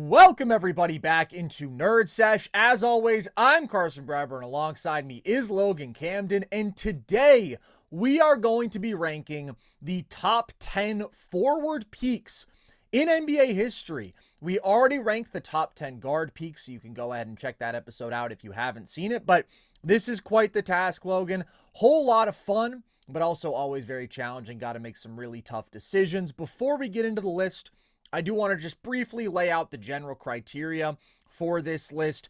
Welcome everybody back into Nerd Sesh. As always, I'm Carson Bradburn. Alongside me is Logan Camden, and today we are going to be ranking the top 10 forward peaks in NBA history. We already ranked the top 10 guard peaks, so you can go ahead and check that episode out if you haven't seen it, but this is quite the task, Logan. Whole lot of fun, but also always very challenging. Got to make some really tough decisions. Before we get into the list, I do want to just briefly lay out the general criteria for this list.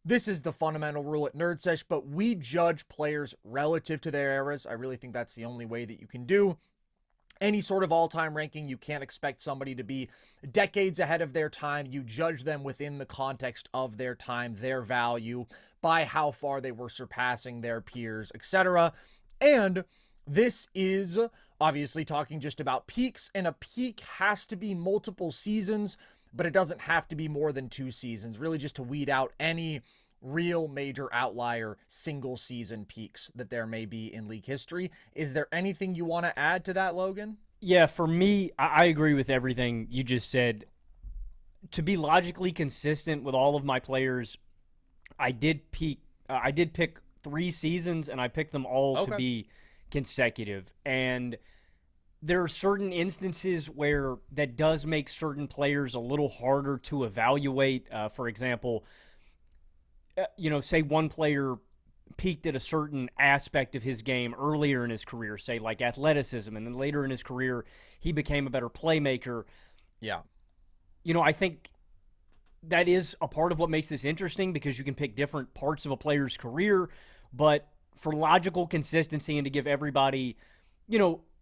This is the fundamental rule at Nerd Sesh, but we judge players relative to their eras. I really think that's the only way that you can do any sort of all-time ranking. You can't expect somebody to be decades ahead of their time. You judge them within the context of their time, their value, by how far they were surpassing their peers, etc. And this is obviously talking just about peaks, and a peak has to be multiple seasons, but it doesn't have to be more than 2 seasons, really just to weed out any real major outlier single season peaks that there may be in league history. Is there anything you want to add to that, Logan? Yeah, for me, I agree with everything you just said. To be logically consistent with all of my players, I did pick 3 seasons, and I picked them all to be consecutive. And there are certain instances where that does make certain players a little harder to evaluate. For example, say one player peaked at a certain aspect of his game earlier in his career, say like athleticism, and then later in his career he became a better playmaker. Yeah. I think that is a part of what makes this interesting, because you can pick different parts of a player's career, but for logical consistency and to give everybody,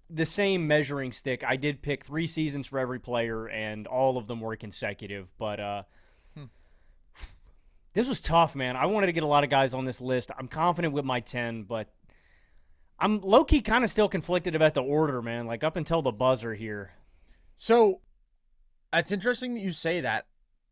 the same measuring stick, I did pick 3 seasons for every player, and all of them were consecutive. But this was tough, man. I wanted to get a lot of guys on this list. I'm confident with my 10, but I'm low-key kind of still conflicted about the order, man, like up until the buzzer here. So, it's interesting that you say that.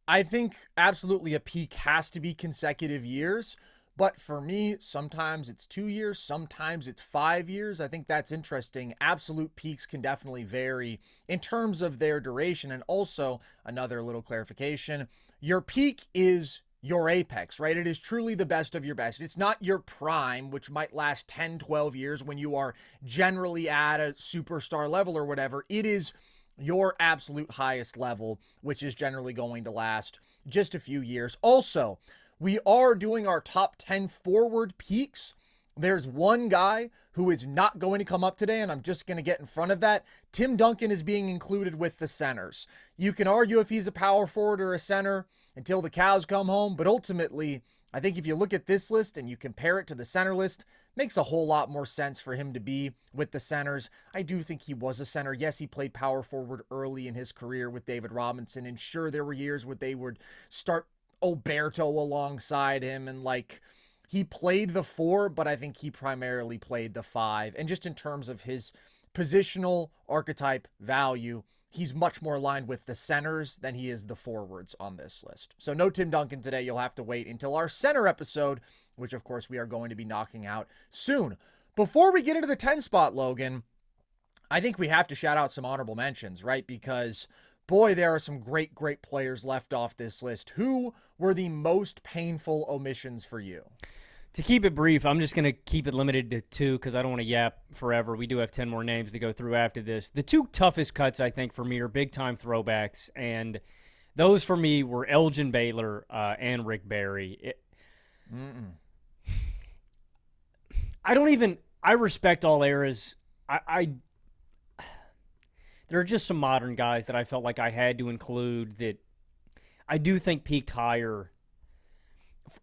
I think absolutely a peak has to be consecutive years. But for me, sometimes it's 2 years, sometimes it's 5 years. I think that's interesting. Absolute peaks can definitely vary in terms of their duration. And also, another little clarification, your peak is your apex, right? It is truly the best of your best. It's not your prime, which might last 10, 12 years when you are generally at a superstar level or whatever. It is your absolute highest level, which is generally going to last just a few years. Also, we are doing our top 10 forward peaks. There's one guy who is not going to come up today, and I'm just going to get in front of that. Tim Duncan is being included with the centers. You can argue if he's a power forward or a center until the cows come home, but ultimately, I think if you look at this list and you compare it to the center list, makes a whole lot more sense for him to be with the centers. I do think he was a center. Yes, he played power forward early in his career with David Robinson, and sure, there were years where they would start Oberto alongside him, and he played the 4, but I think he primarily played the 5. And just in terms of his positional archetype value, he's much more aligned with the centers than he is the forwards on this list. So no Tim Duncan today. You'll have to wait until our center episode, which of course we are going to be knocking out soon. Before we get into the 10 spot, Logan, I think we have to shout out some honorable mentions, right? Because boy, there are some great, great players left off this list. Who were the most painful omissions for you? To keep it brief, I'm just going to keep it limited to 2 because I don't want to yap forever. We do have 10 more names to go through after this. The 2 toughest cuts, I think, for me are big-time throwbacks, and those for me were Elgin Baylor and Rick Barry. I respect all eras. There are just some modern guys that I felt like I had to include that I do think peaked higher.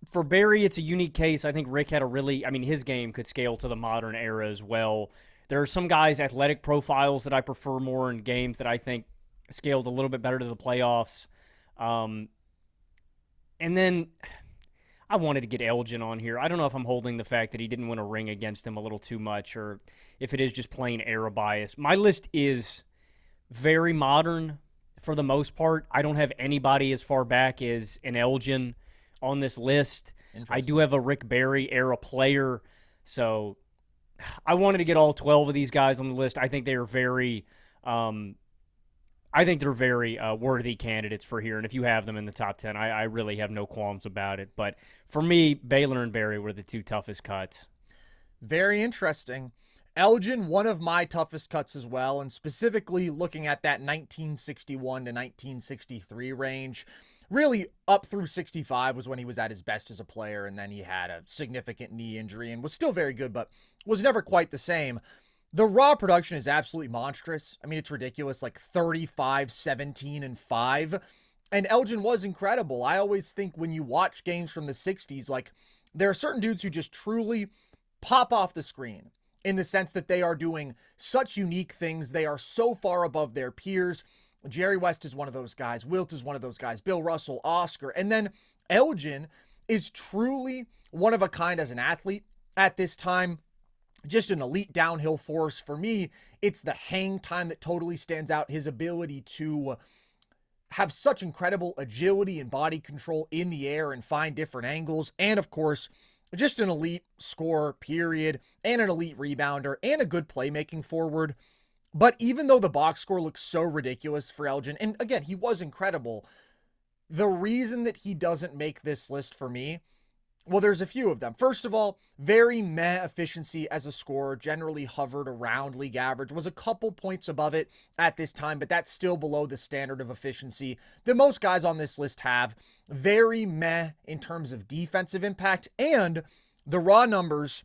For Barry, it's a unique case. I think Rick had his game could scale to the modern era as well. There are some guys' athletic profiles that I prefer more in games that I think scaled a little bit better to the playoffs. And then I wanted to get Elgin on here. I don't know if I'm holding the fact that he didn't win a ring against him a little too much, or if it is just plain era bias. My list is very modern for the most part. I don't have anybody as far back as an Elgin on this list. I do have a Rick Barry era player, so I wanted to get all 12 of these guys on the list. I think they are very I think they're very worthy candidates for here, and if you have them in the top 10, I really have no qualms about it. But for me, Baylor and Barry were the two toughest cuts. Very interesting. Elgin, one of my toughest cuts as well, and specifically looking at that 1961 to 1963 range. Really, up through 65 was when he was at his best as a player, and then he had a significant knee injury and was still very good, but was never quite the same. The raw production is absolutely monstrous. I mean, it's ridiculous, like 35, 17, and 5. And Elgin was incredible. I always think when you watch games from the 60s, like, there are certain dudes who just truly pop off the screen in the sense that they are doing such unique things. They are so far above their peers. Jerry West is one of those guys. Wilt is one of those guys. Bill Russell, Oscar. And then Elgin is truly one of a kind as an athlete at this time. Just an elite downhill force. For me, it's the hang time that totally stands out. His ability to have such incredible agility and body control in the air and find different angles. And of course, just an elite scorer, period, and an elite rebounder and a good playmaking forward. But even though the box score looks so ridiculous for Elgin, and again, he was incredible, the reason that he doesn't make this list for me, well, there's a few of them. First of all, very meh efficiency as a scorer, generally hovered around league average, was a couple points above it at this time, but that's still below the standard of efficiency that most guys on this list have. Very meh in terms of defensive impact, and the raw numbers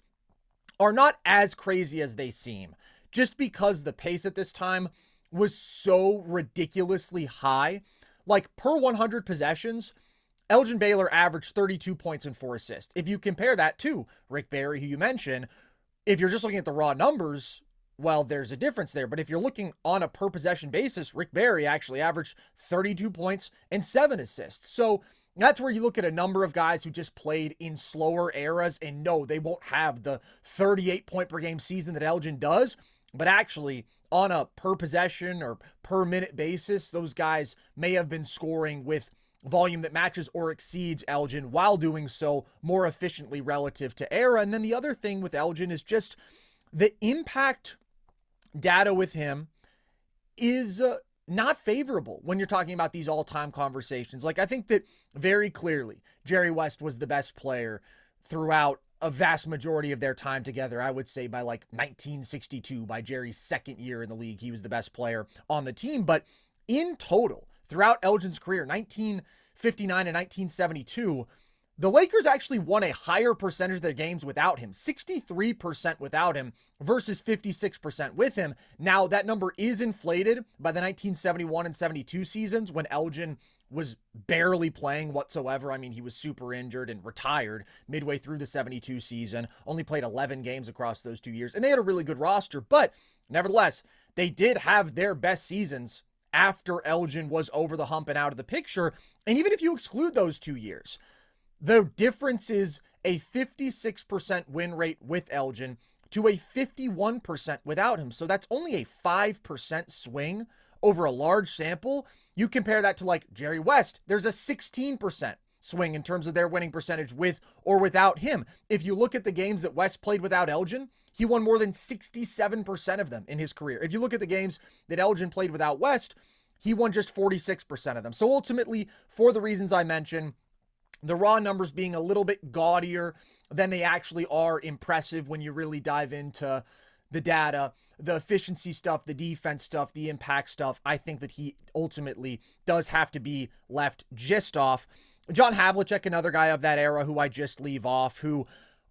are not as crazy as they seem, just because the pace at this time was so ridiculously high. Like, per 100 possessions, Elgin Baylor averaged 32 points and 4 assists. If you compare that to Rick Barry, who you mentioned, if you're just looking at the raw numbers, well, there's a difference there. But if you're looking on a per possession basis, Rick Barry actually averaged 32 points and 7 assists. So that's where you look at a number of guys who just played in slower eras, and no, they won't have the 38 point per game season that Elgin does. But actually, on a per possession or per minute basis, those guys may have been scoring with volume that matches or exceeds Elgin while doing so more efficiently relative to era. And then the other thing with Elgin is just the impact data with him is not favorable when you're talking about these all-time conversations. Like, I think that very clearly Jerry West was the best player throughout a vast majority of their time together. I would say by like 1962, by Jerry's second year in the league, he was the best player on the team. But in total, throughout Elgin's career, 1959 and 1972, the Lakers actually won a higher percentage of their games without him, 63% without him versus 56% with him. Now, that number is inflated by the 1971 and 72 seasons when Elgin was barely playing whatsoever. I mean, he was super injured and retired midway through the 72 season, only played 11 games across those 2 years, and they had a really good roster. But nevertheless, they did have their best seasons after Elgin was over the hump and out of the picture. And even if you exclude those 2 years, the difference is a 56% win rate with Elgin to a 51% without him. So that's only a 5% swing over a large sample. You compare that to like Jerry West, there's a 16% swing in terms of their winning percentage with or without him. If you look at the games that West played without Elgin, he won more than 67% of them in his career. If you look at the games that Elgin played without West, he won just 46% of them. So ultimately, for the reasons I mentioned, the raw numbers being a little bit gaudier than they actually are impressive when you really dive into the data, the efficiency stuff, the defense stuff, the impact stuff, I think that he ultimately does have to be left just off. John Havlicek, another guy of that era who I just leave off, who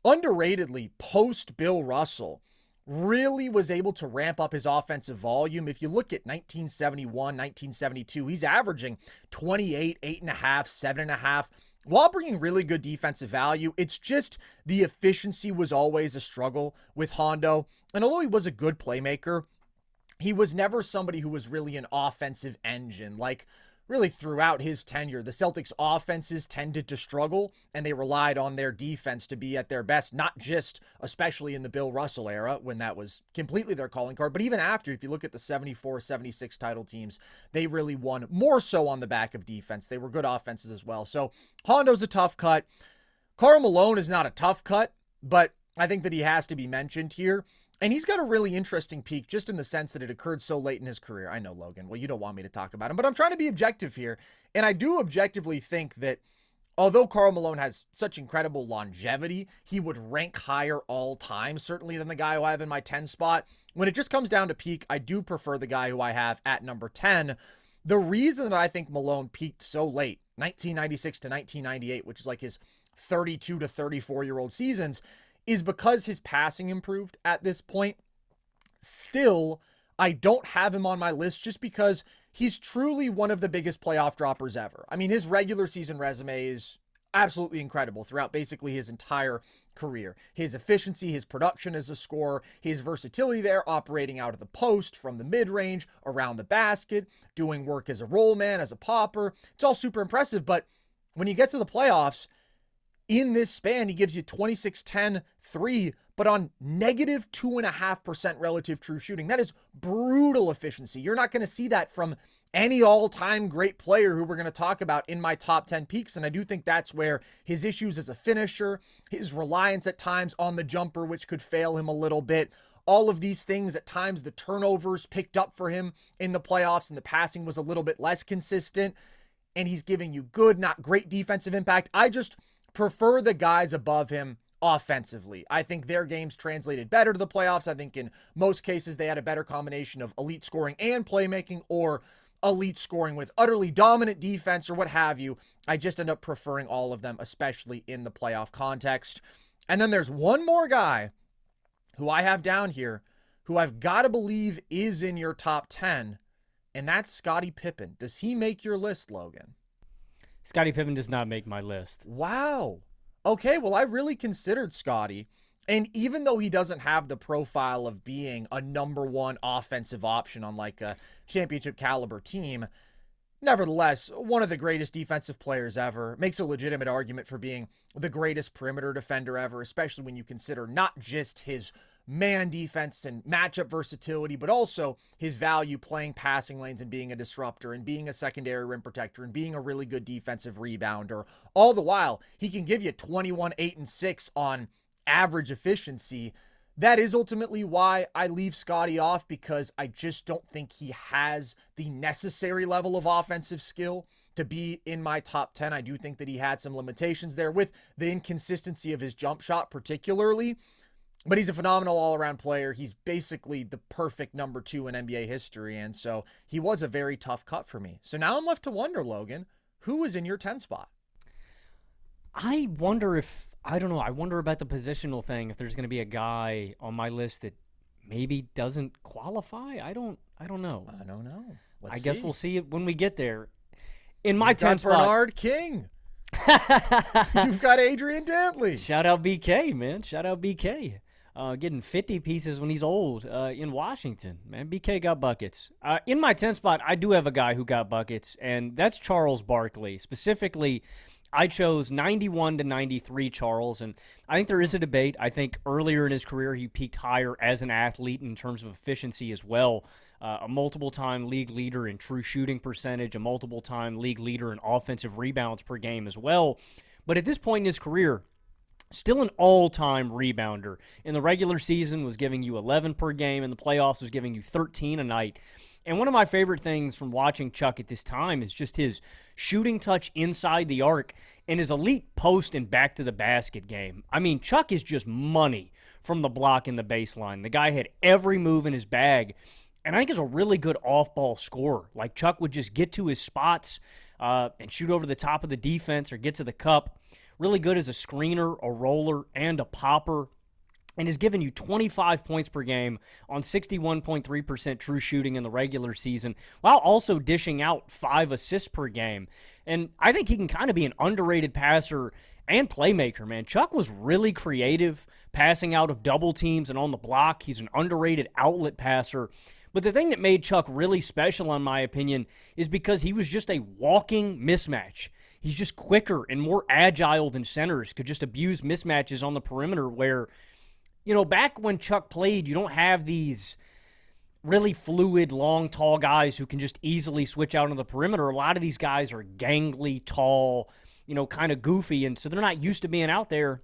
underratedly post Bill Russell really was able to ramp up his offensive volume. If you look at 1971, 1972, he's averaging 28, 8.5, 7.5, while bringing really good defensive value. It's just the efficiency was always a struggle with Hondo. And although he was a good playmaker, he was never somebody who was really an offensive engine. Like, really throughout his tenure, the Celtics offenses tended to struggle, and they relied on their defense to be at their best, not just, especially in the Bill Russell era, when that was completely their calling card, but even after. If you look at the 74, 76 title teams, they really won more so on the back of defense. They were good offenses as well. So Hondo's a tough cut. Karl Malone is not a tough cut, but I think that he has to be mentioned here. And he's got a really interesting peak just in the sense that it occurred so late in his career. I know, Logan. Well, you don't want me to talk about him, but I'm trying to be objective here. And I do objectively think that although Karl Malone has such incredible longevity, he would rank higher all time, certainly than the guy who I have in my 10 spot. When it just comes down to peak, I do prefer the guy who I have at number 10. The reason that I think Malone peaked so late, 1996 to 1998, which is like his 32 to 34-year-old seasons, is because his passing improved at this point. Still, I don't have him on my list just because he's truly one of the biggest playoff droppers ever. I mean, his regular season resume is absolutely incredible throughout basically his entire career. His efficiency, his production as a scorer, his versatility there, operating out of the post, from the mid-range, around the basket, doing work as a roll man, as a popper. It's all super impressive, but when you get to the playoffs, in this span, he gives you 26-10, 3, but on negative 2.5% relative true shooting. That is brutal efficiency. You're not going to see that from any all-time great player who we're going to talk about in my top 10 peaks, and I do think that's where his issues as a finisher, his reliance at times on the jumper, which could fail him a little bit, all of these things, at times the turnovers picked up for him in the playoffs, and the passing was a little bit less consistent, and he's giving you good, not great defensive impact. I just prefer the guys above him offensively. I think their games translated better to the playoffs. I think in most cases they had a better combination of elite scoring and playmaking, or elite scoring with utterly dominant defense, or what have you. I just end up preferring all of them, especially in the playoff context. And then there's one more guy who I have down here who I've got to believe is in your top 10, and that's Scottie Pippen. Does he make your list, Logan? Scottie Pippen does not make my list. Wow. Okay, well, I really considered Scottie. And even though he doesn't have the profile of being a number one offensive option on like a championship caliber team, nevertheless, one of the greatest defensive players ever, makes a legitimate argument for being the greatest perimeter defender ever, especially when you consider not just his man defense and matchup versatility, but also his value playing passing lanes and being a disruptor and being a secondary rim protector and being a really good defensive rebounder. All the while, he can give you 21, 8, and 6 on average efficiency. That is ultimately why I leave Scottie off, because I just don't think he has the necessary level of offensive skill to be in my top 10. I do think that he had some limitations there with the inconsistency of his jump shot particularly, but he's a phenomenal all-around player. He's basically the perfect number 2 in NBA history, and so he was a very tough cut for me. So now I'm left to wonder, Logan, who is in your 10 spot? I wonder about the positional thing, if there's going to be a guy on my list that maybe doesn't qualify. I don't know. I don't know. I guess we'll see it when we get there. In my 10 spot, Bernard King. You've got Adrian Dantley. Shout out BK, man. Shout out BK. Getting 50 pieces when he's old in Washington. Man, BK got buckets. In my 10 spot, I do have a guy who got buckets, and that's Charles Barkley. Specifically, I chose 91 to 93 Charles, and I think there is a debate. I think earlier in his career he peaked higher as an athlete in terms of efficiency as well. A multiple-time league leader in true shooting percentage, a multiple-time league leader in offensive rebounds per game as well. But at this point in his career, still an all-time rebounder. In the regular season was giving you 11 per game. In the playoffs was giving you 13 a night. And one of my favorite things from watching Chuck at this time is just his shooting touch inside the arc and his elite post and back to the basket game. I mean, Chuck is just money from the block and the baseline. The guy had every move in his bag, and I think is a really good off-ball scorer. Like, Chuck would just get to his spots and shoot over the top of the defense or get to the cup. Really good as a screener, a roller, and a popper. And has given you 25 points per game on 61.3% true shooting in the regular season, while also dishing out 5 assists per game. And I think he can kind of be an underrated passer and playmaker, man. Chuck was really creative, passing out of double teams and on the block. He's an underrated outlet passer. But the thing that made Chuck really special, in my opinion, is because he was just a walking mismatch. He's just quicker and more agile than centers, could just abuse mismatches on the perimeter where, you know, back when Chuck played, you don't have these really fluid, long, tall guys who can just easily switch out on the perimeter. A lot of these guys are gangly, tall, you know, kind of goofy, and so they're not used to being out there,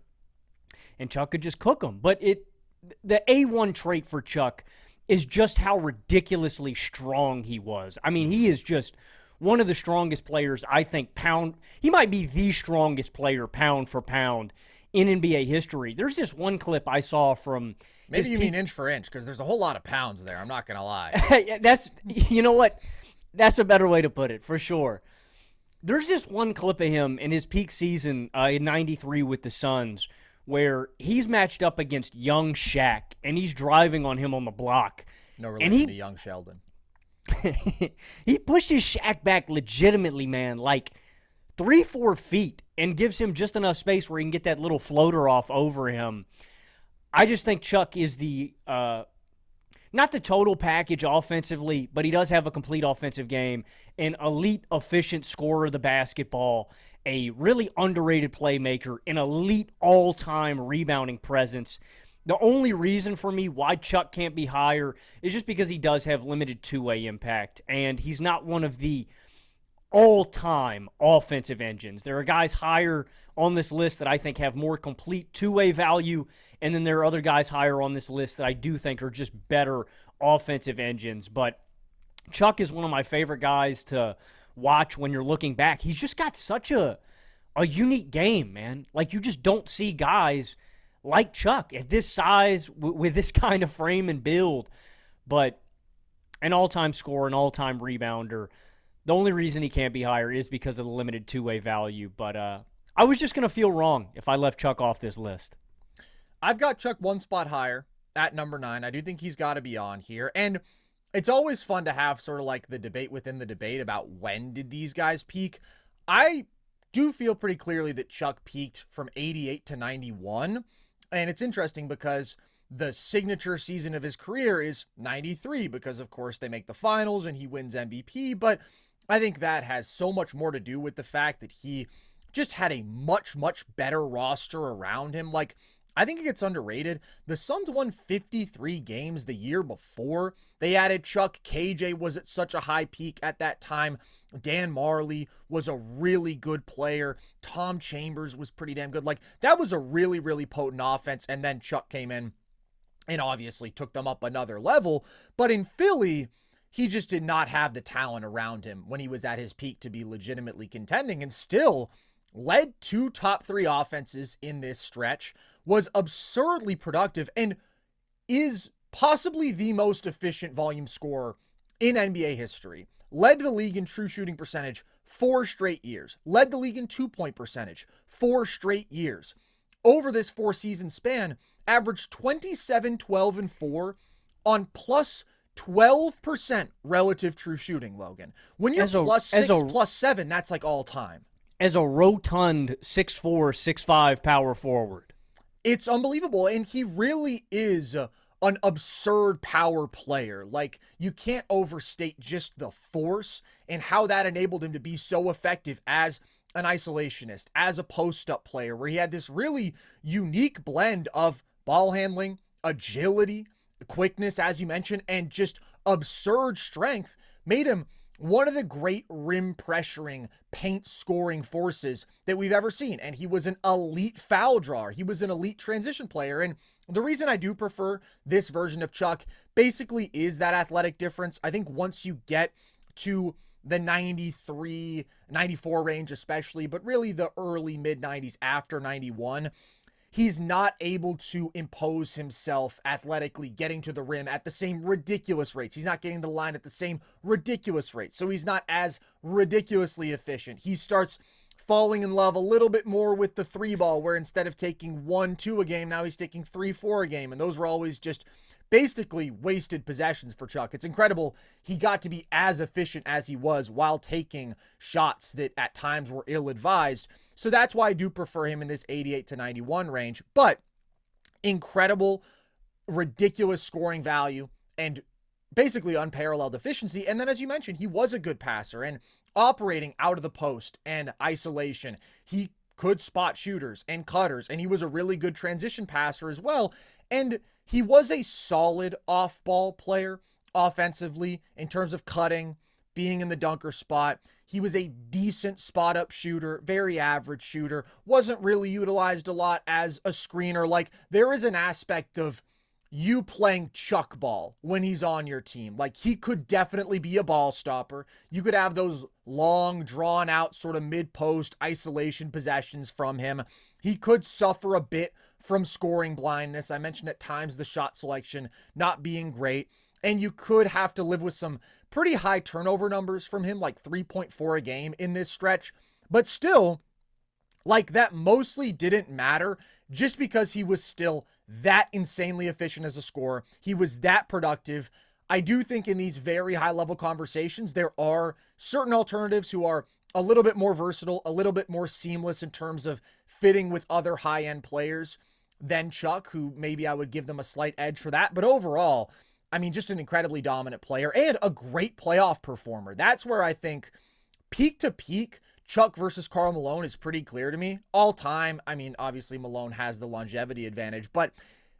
and Chuck could just cook them. But the A1 trait for Chuck is just how ridiculously strong he was. I mean, he is just one of the strongest players, I think, he might be the strongest player pound for pound in NBA history. There's this one clip I saw from... Maybe you mean inch for inch, because there's a whole lot of pounds there. I'm not going to lie. You know what? That's a better way to put it, for sure. There's this one clip of him in his peak season in 93 with the Suns where he's matched up against young Shaq, and he's driving on him on the block. No relation to young Sheldon. He pushes Shaq back legitimately, man, like 3-4 feet, and gives him just enough space where he can get that little floater off over him. I just think Chuck is the not the total package offensively, but he does have a complete offensive game, an elite efficient scorer of the basketball, a really underrated playmaker, an elite all-time rebounding presence. The only reason for me why Chuck can't be higher is just because he does have limited two-way impact, and he's not one of the all-time offensive engines. There are guys higher on this list that I think have more complete two-way value, and then there are other guys higher on this list that I do think are just better offensive engines. But Chuck is one of my favorite guys to watch when you're looking back. He's just got such a unique game, man. Like, you just don't see guys like Chuck at this size with this kind of frame and build. But an all-time scorer, an all-time rebounder. The only reason he can't be higher is because of the limited two-way value. But I was just going to feel wrong if I left Chuck off this list. I've got Chuck one spot higher at number 9. I do think he's got to be on here. And it's always fun to have sort of like the debate within the debate about when did these guys peak. I do feel pretty clearly that Chuck peaked from 88 to 91. And it's interesting because the signature season of his career is 93 because, of course, they make the finals and he wins MVP. But I think that has so much more to do with the fact that he just had a much, much better roster around him. Like, I think it gets underrated. The Suns won 53 games the year before they added Chuck. KJ was at such a high peak at that time. Dan Marley was a really good player. Tom Chambers was pretty damn good. Like, that was a really, really potent offense. And then Chuck came in and obviously took them up another level. But in Philly, he just did not have the talent around him when he was at his peak to be legitimately contending, and still led 2 top 3 offenses in this stretch, was absurdly productive, and is possibly the most efficient volume scorer in NBA history. Led the league in true shooting percentage 4 straight years. Led the league in 2-point percentage 4 straight years. Over this 4-season span, averaged 27, 12, and 4 on plus 12% relative true shooting, Logan. When you're plus 6, plus 7, that's like all time. As a rotund 6'4", 6'5" power forward. It's unbelievable, and he really is an absurd power player. Like, you can't overstate just the force and how that enabled him to be so effective as an isolationist, as a post-up player, where he had this really unique blend of ball handling, agility, quickness, as you mentioned, and just absurd strength, made him one of the great rim pressuring, paint scoring forces that we've ever seen. And he was an elite foul drawer. He was an elite transition player. And the reason I do prefer this version of Chuck basically is that athletic difference. I think once you get to the 93, 94 range especially, but really the early mid 90s after 91, he's not able to impose himself athletically, getting to the rim at the same ridiculous rates. He's not getting to the line at the same ridiculous rates. So he's not as ridiculously efficient. He starts falling in love a little bit more with the 3 ball, where instead of taking 1-2 a game, now he's taking 3-4 a game. And those were always just basically wasted possessions for Chuck. It's incredible he got to be as efficient as he was while taking shots that at times were ill-advised. So that's why I do prefer him in this 88 to 91 range. But incredible, ridiculous scoring value and basically unparalleled efficiency. And then, as you mentioned, he was a good passer and operating out of the post and isolation. He could spot shooters and cutters, and he was a really good transition passer as well. And he was a solid off-ball player offensively in terms of cutting, being in the dunker spot. He was a decent spot-up shooter, very average shooter, wasn't really utilized a lot as a screener. Like, there is an aspect of you playing Chuck ball when he's on your team. Like, he could definitely be a ball stopper. You could have those long, drawn out sort of mid-post isolation possessions from him. He could suffer a bit from scoring blindness. I mentioned at times the shot selection not being great. And you could have to live with some pretty high turnover numbers from him, like 3.4 a game in this stretch. But still, like, that mostly didn't matter just because he was still that insanely efficient as a scorer. He was that productive. I do think in these very high level conversations, there are certain alternatives who are a little bit more versatile, a little bit more seamless in terms of fitting with other high end players than Chuck, who maybe I would give them a slight edge for that. But overall, I mean, just an incredibly dominant player and a great playoff performer. That's where I think peak to peak, Chuck versus Karl Malone is pretty clear to me. All time, I mean, obviously Malone has the longevity advantage, but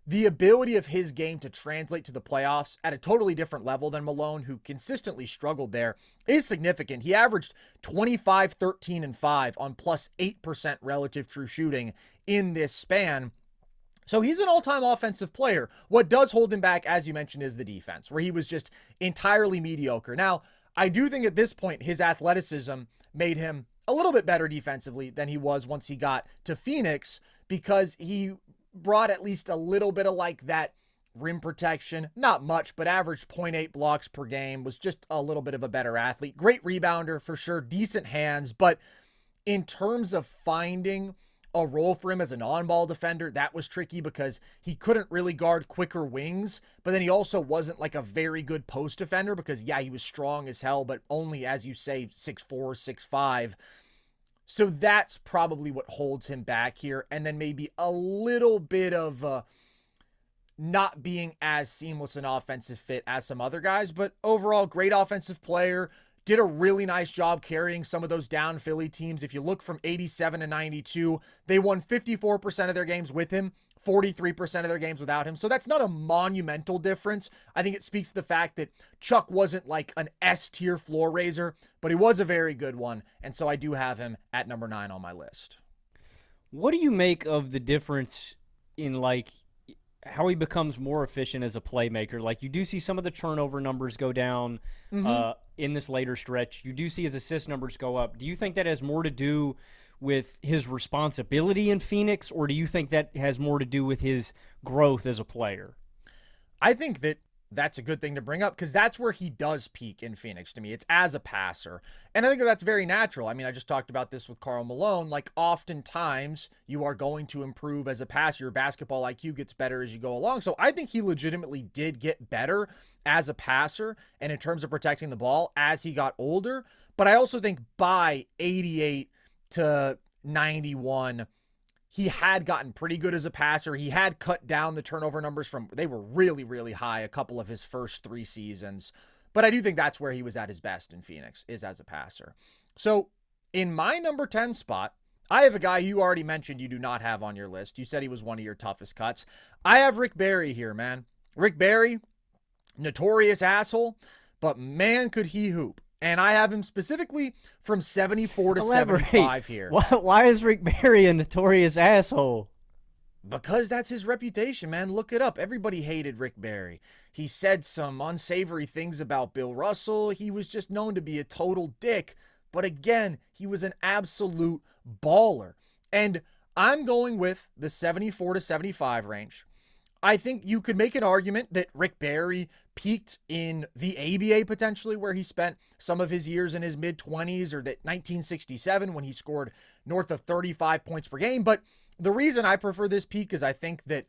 the ability of his game to translate to the playoffs at a totally different level than Malone, who consistently struggled there, is significant. He averaged 25, 13, and 5 on plus 8% relative true shooting in this span. So he's an all-time offensive player. What does hold him back, as you mentioned, is the defense, where he was just entirely mediocre. Now, I do think at this point, his athleticism made him a little bit better defensively than he was once he got to Phoenix, because he brought at least a little bit of like that rim protection. Not much, but averaged 0.8 blocks per game, was just a little bit of a better athlete. Great rebounder for sure, decent hands, but in terms of finding a role for him as an on-ball defender, that was tricky because he couldn't really guard quicker wings, but then he also wasn't like a very good post defender because, yeah, he was strong as hell, but only, as you say, 6'4", 6'5". So that's probably what holds him back here. And then maybe a little bit of not being as seamless an offensive fit as some other guys, but overall, great offensive player. Did a really nice job carrying some of those down Philly teams. If you look from 87 to 92, they won 54% of their games with him, 43% of their games without him. So that's not a monumental difference. I think it speaks to the fact that Chuck wasn't like an S-tier floor raiser, but he was a very good one. And so I do have him at number 9 on my list. What do you make of the difference in like how he becomes more efficient as a playmaker? Like, you do see some of the turnover numbers go down in this later stretch. You do see his assist numbers go up. Do you think that has more to do with his responsibility in Phoenix, or do you think that has more to do with his growth as a player? I think that that's a good thing to bring up because that's where he does peak in Phoenix to me. It's as a passer. And I think that's very natural. I mean, I just talked about this with Karl Malone. Like, oftentimes you are going to improve as a passer. Your basketball IQ gets better as you go along. So I think he legitimately did get better as a passer and in terms of protecting the ball as he got older. But I also think by 88 to 91, he had gotten pretty good as a passer. He had cut down the turnover numbers they were really, really high a couple of his first 3 seasons. But I do think that's where he was at his best in Phoenix, is as a passer. So in my number 10 spot, I have a guy you already mentioned you do not have on your list. You said he was one of your toughest cuts. I have Rick Barry here, man. Rick Barry, notorious asshole, but man, could he hoop. And I have him specifically from 74 to 75 here. Why is Rick Barry a notorious asshole? Because that's his reputation, man. Look it up. Everybody hated Rick Barry. He said some unsavory things about Bill Russell. He was just known to be a total dick. But again, he was an absolute baller. And I'm going with the 74 to 75 range. I think you could make an argument that Rick Barry peaked in the ABA potentially, where he spent some of his years in his mid-20s, or that 1967 when he scored north of 35 points per game. But the reason I prefer this peak is I think that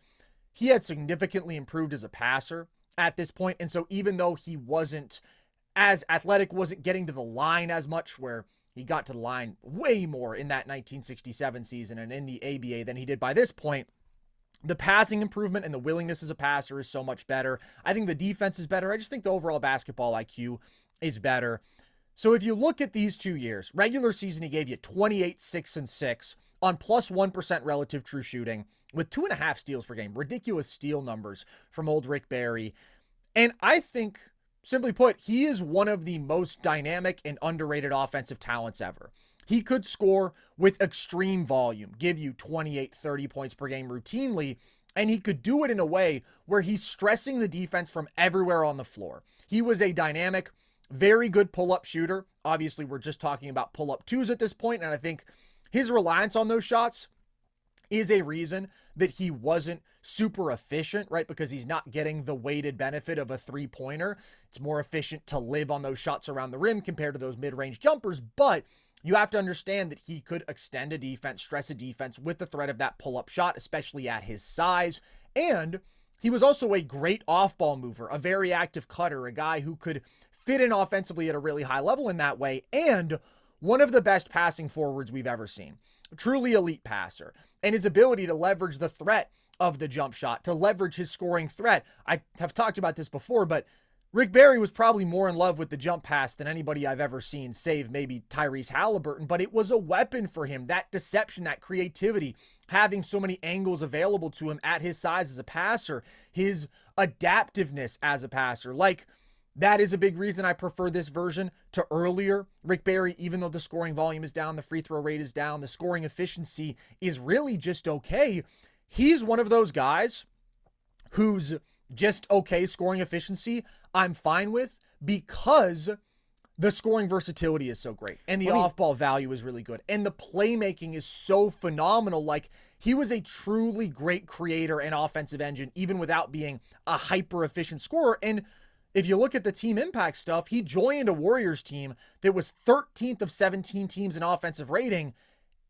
he had significantly improved as a passer at this point. And so even though he wasn't as athletic, wasn't getting to the line as much, where he got to the line way more in that 1967 season and in the ABA than he did by this point, the passing improvement and the willingness as a passer is so much better. I think the defense is better. I just think the overall basketball IQ is better. So if you look at these 2 years, regular season, he gave you 28, 6, and 6 on plus 1% relative true shooting with 2.5 steals per game. Ridiculous steal numbers from old Rick Barry. And I think, simply put, he is one of the most dynamic and underrated offensive talents ever. He could score with extreme volume, give you 28, 30 points per game routinely, And he could do it in a way where he's stressing the defense from everywhere on the floor. He was a dynamic, very good pull-up shooter. Obviously, we're just talking about pull-up twos at this point, and I think his reliance on those shots is a reason that he wasn't super efficient, right? Because he's not getting the weighted benefit of a three-pointer. It's more efficient to live on those shots around the rim compared to those mid-range jumpers, but you have to understand that he could extend a defense, stress a defense with the threat of that pull-up shot, especially at his size. And he was also a great off-ball mover, a very active cutter, a guy who could fit in offensively at a really high level in that way, and one of the best passing forwards we've ever seen. Truly elite passer. And his ability to leverage the threat of the jump shot, to leverage his scoring threat. I have talked about this before, but Rick Barry was probably more in love with the jump pass than anybody I've ever seen, save maybe Tyrese Halliburton, but it was a weapon for him. That deception, that creativity, having so many angles available to him at his size as a passer, his adaptiveness as a passer. Like, that is a big reason I prefer this version to earlier Rick Barry, even though the scoring volume is down, the free throw rate is down, the scoring efficiency is really just okay. He's one of those guys who's just okay scoring efficiency I'm fine with because the scoring versatility is so great and the off-ball value is really good and the playmaking is so phenomenal. Like, he was a truly great creator and offensive engine even without being a hyper-efficient scorer. And if you look at the team impact stuff, he joined a Warriors team that was 13th of 17 teams in offensive rating.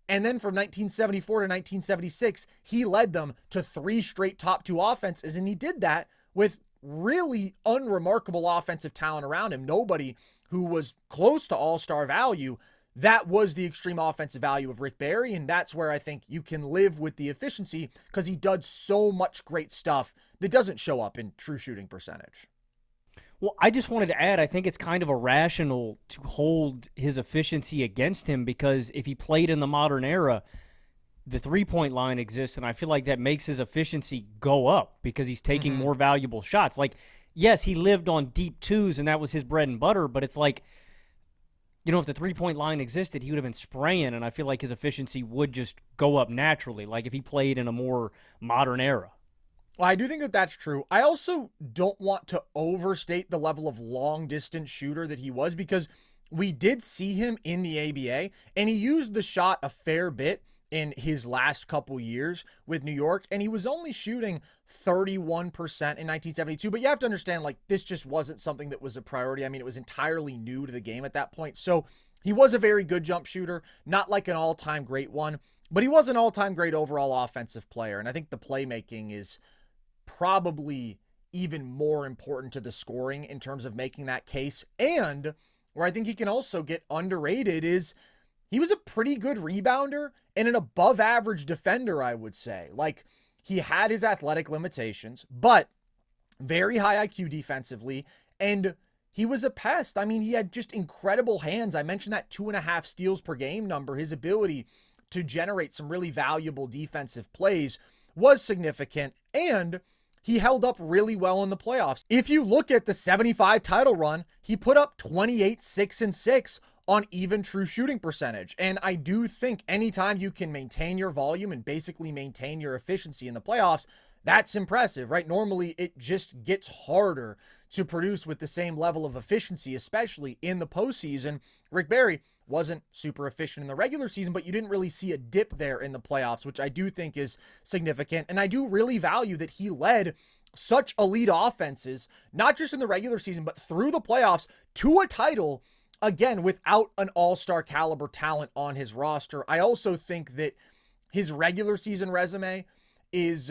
And then from 1974 to 1976, he led them to 3 straight top 2 offenses. And he did that with really unremarkable offensive talent around him. Nobody who was close to all-star value. That was the extreme offensive value of Rick Barry. And that's where I think you can live with the efficiency because he does so much great stuff that doesn't show up in true shooting percentage. Well, I just wanted to add, I think it's kind of irrational to hold his efficiency against him because if he played in the modern era, the three-point line exists, and I feel like that makes his efficiency go up because he's taking more valuable shots. Like, yes, he lived on deep twos, and that was his bread and butter, but it's like, you know, if the three-point line existed, he would have been spraying, and I feel like his efficiency would just go up naturally, like if he played in a more modern era. Well, I do think that that's true. I also don't want to overstate the level of long-distance shooter that he was because we did see him in the ABA, and he used the shot a fair bit in his last couple years with New York, and he was only shooting 31% in 1972. But you have to understand, like, this just wasn't something that was a priority. I mean, it was entirely new to the game at that point. So he was a very good jump shooter, not like an all-time great one, but he was an all-time great overall offensive player. And I think the playmaking is probably even more important to the scoring in terms of making that case. And where I think he can also get underrated is he was a pretty good rebounder and an above average defender, I would say. Like, he had his athletic limitations, but very high IQ defensively, and he was a pest. I mean, he had just incredible hands. I mentioned that 2.5 steals per game number. His ability to generate some really valuable defensive plays was significant, and he held up really well in the playoffs. If you look at the 75 title run, he put up 28, 6, and 6 on even true shooting percentage. And I do think anytime you can maintain your volume and basically maintain your efficiency in the playoffs, that's impressive, right? Normally, it just gets harder to produce with the same level of efficiency, especially in the postseason. Rick Barry wasn't super efficient in the regular season, but you didn't really see a dip there in the playoffs, which I do think is significant. And I do really value that he led such elite offenses, not just in the regular season, but through the playoffs to a title, again, without an all-star caliber talent on his roster. I also think that his regular season resume is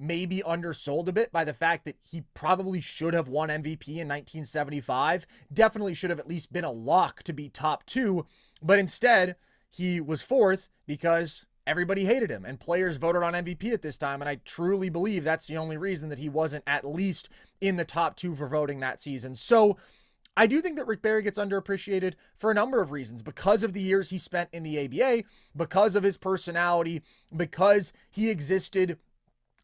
maybe undersold a bit by the fact that he probably should have won MVP in 1975. Definitely should have at least been a lock to be top 2, but instead he was 4th because everybody hated him and players voted on MVP at this time. And I truly believe that's the only reason that he wasn't at least in the top 2 for voting that season. So I do think that Rick Barry gets underappreciated for a number of reasons, because of the years he spent in the ABA, because of his personality, because he existed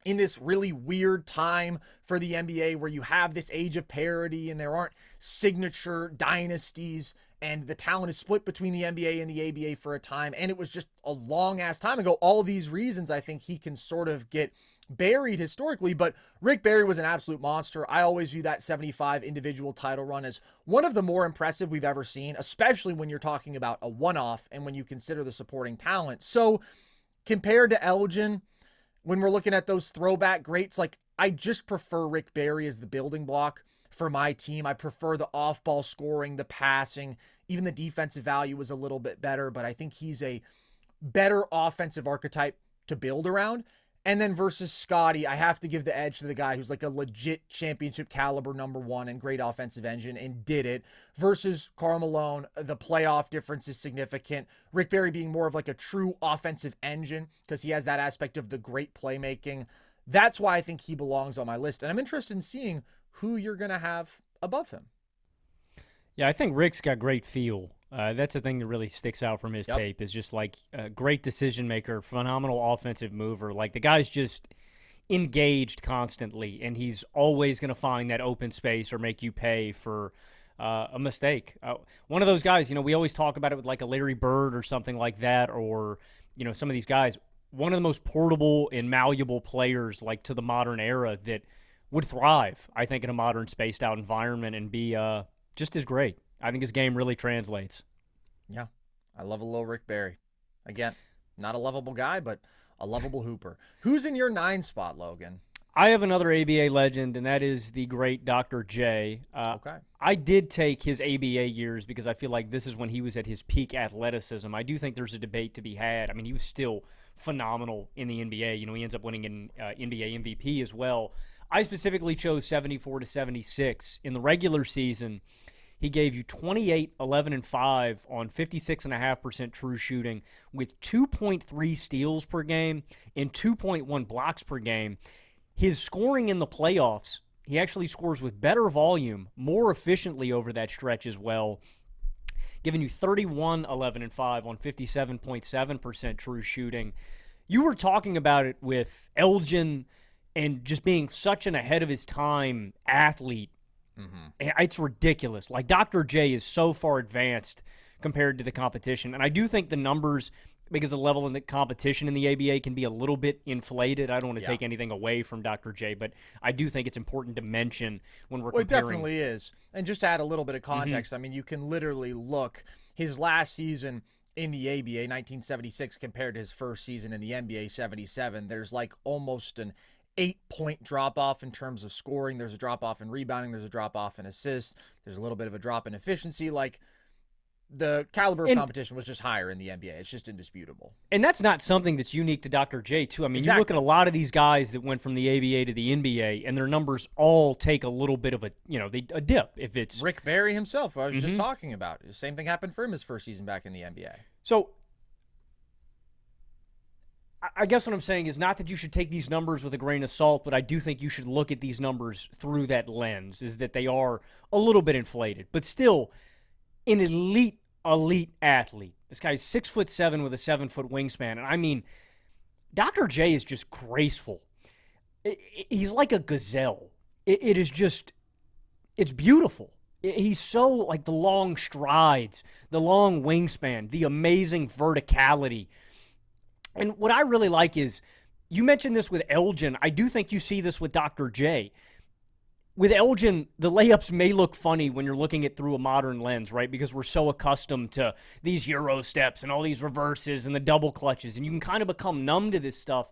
in this really weird time for the NBA where you have this age of parity and there aren't signature dynasties and the talent is split between the NBA and the ABA for a time, and it was just a long-ass time ago. All these reasons I think he can sort of get buried historically, but Rick Barry was an absolute monster. I always view that 75 individual title run as one of the more impressive we've ever seen, especially when you're talking about a one-off and when you consider the supporting talent. So compared to Elgin, when we're looking at those throwback greats, like I just prefer Rick Barry as the building block for my team. I prefer the off-ball scoring, the passing, even the defensive value was a little bit better, but I think he's a better offensive archetype to build around. And then versus Scottie, I have to give the edge to the guy who's like a legit championship caliber number one and great offensive engine and did it. Versus Karl Malone, the playoff difference is significant. Rick Barry being more of like a true offensive engine because he has that aspect of the great playmaking. That's why I think he belongs on my list. And I'm interested in seeing who you're going to have above him. Yeah, I think Rick's got great feel. That's the thing that really sticks out from his tape is just like a great decision maker, phenomenal offensive mover. Like the guy's just engaged constantly, and he's always going to find that open space or make you pay for a mistake. One of those guys, we always talk about it with like a Larry Bird or something like that, or, some of these guys. One of the most portable and malleable players like to the modern era that would thrive, I think, in a modern spaced out environment and be just as great. I think his game really translates. Yeah, I love a little Rick Barry. Again, not a lovable guy, but a lovable hooper. Who's in your 9 spot, Logan? I have another ABA legend, and that is the great Dr. J. Okay. I did take his ABA years because I feel like this is when he was at his peak athleticism. I do think there's a debate to be had. I mean, he was still phenomenal in the NBA. He ends up winning an NBA MVP as well. I specifically chose 74 to 76. In the regular season, he gave you 28, 11, and 5 on 56.5% true shooting with 2.3 steals per game and 2.1 blocks per game. His scoring in the playoffs, he actually scores with better volume, more efficiently over that stretch as well, giving you 31, 11, and 5 on 57.7% true shooting. You were talking about it with Elgin and just being such an ahead of his time athlete. Mm-hmm. It's ridiculous. Like, Dr. J is so far advanced compared to the competition. And I do think the numbers, because the level of the competition in the ABA can be a little bit inflated. I don't want to take anything away from Dr. J, but I do think it's important to mention when we're comparing. It definitely is. And just to add a little bit of context, I mean, you can literally look his last season in the ABA, 1976, compared to his first season in the NBA, 77. There's like almost an 8-point drop-off in terms of scoring. There's a drop-off in rebounding. There's a drop-off in assists. There's a little bit of a drop in efficiency. Like, the caliber of competition was just higher in the NBA. It's just indisputable. And that's not something that's unique to Dr. J, too. I mean, you look at a lot of these guys that went from the ABA to the NBA, and their numbers all take a little bit of a dip. If it's Rick Barry himself, I was just talking about. The same thing happened for him his first season back in the NBA. So, I guess what I'm saying is not that you should take these numbers with a grain of salt, but I do think you should look at these numbers through that lens, is that they are a little bit inflated, but still an elite athlete. This guy's 6'7" with a 7-foot wingspan. And I mean, Dr. J is just graceful. He's like a gazelle. It is just, it's beautiful. He's so, like, the long strides, the long wingspan, the amazing verticality. And what I really like is, you mentioned this with Elgin. I do think you see this with Dr. J. With Elgin, the layups may look funny when you're looking at through a modern lens, right? Because we're so accustomed to these Euro steps and all these reverses and the double clutches, and you can kind of become numb to this stuff.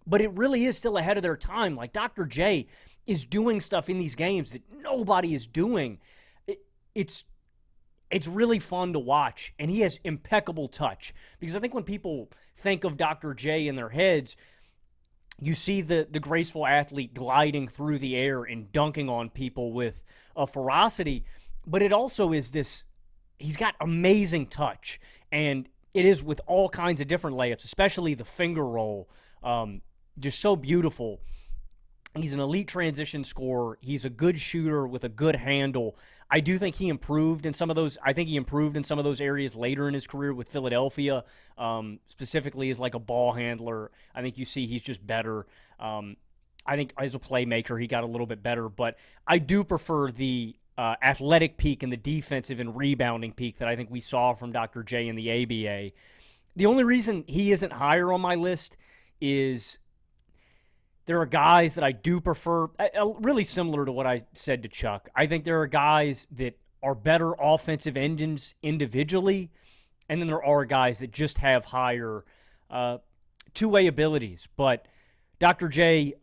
But it really is still ahead of their time. Like, Dr. J is doing stuff in these games that nobody is doing. It's really fun to watch, and he has impeccable touch. Because I think when people think of Dr. J in their heads, you see the graceful athlete gliding through the air and dunking on people with a ferocity, but it also is this, he's got amazing touch, and it is with all kinds of different layups, especially the finger roll, just so beautiful. He's an elite transition scorer. He's a good shooter with a good handle. I do think he improved in some of those. I think he improved in some of those areas later in his career with Philadelphia, specifically as like a ball handler. I think you see he's just better. I think as a playmaker, he got a little bit better. But I do prefer the athletic peak and the defensive and rebounding peak that I think we saw from Dr. J in the ABA. The only reason he isn't higher on my list is there are guys that I do prefer, really similar to what I said to Chuck. I think there are guys that are better offensive engines individually, and then there are guys that just have higher two-way abilities. But Dr. J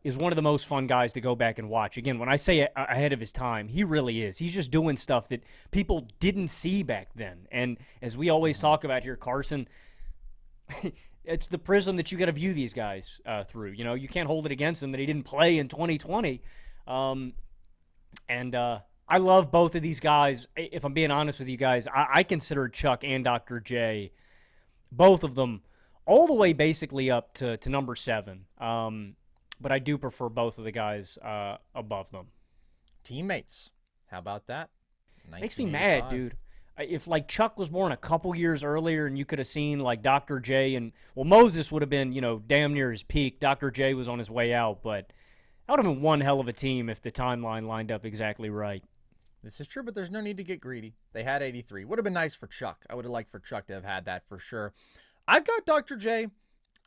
is one of the most fun guys to go back and watch. Again, when I say ahead of his time, he really is. He's just doing stuff that people didn't see back then. And as we always talk about here, Carson, it's the prism that you got to view these guys through. You know, you can't hold it against him that he didn't play in 2020. I love both of these guys. If I'm being honest with you guys, I consider Chuck and Dr. J, both of them, all the way basically up to number 7. But I do prefer both of the guys above them. Teammates. How about that? Makes me mad, dude. If, like, Chuck was born a couple years earlier and you could have seen, like, Dr. J and, well, Moses would have been, you know, damn near his peak. Dr. J was on his way out, but that would have been one hell of a team if the timeline lined up exactly right. This is true, but there's no need to get greedy. They had 83. Would have been nice for Chuck. I would have liked for Chuck to have had that for sure. I've got Dr. J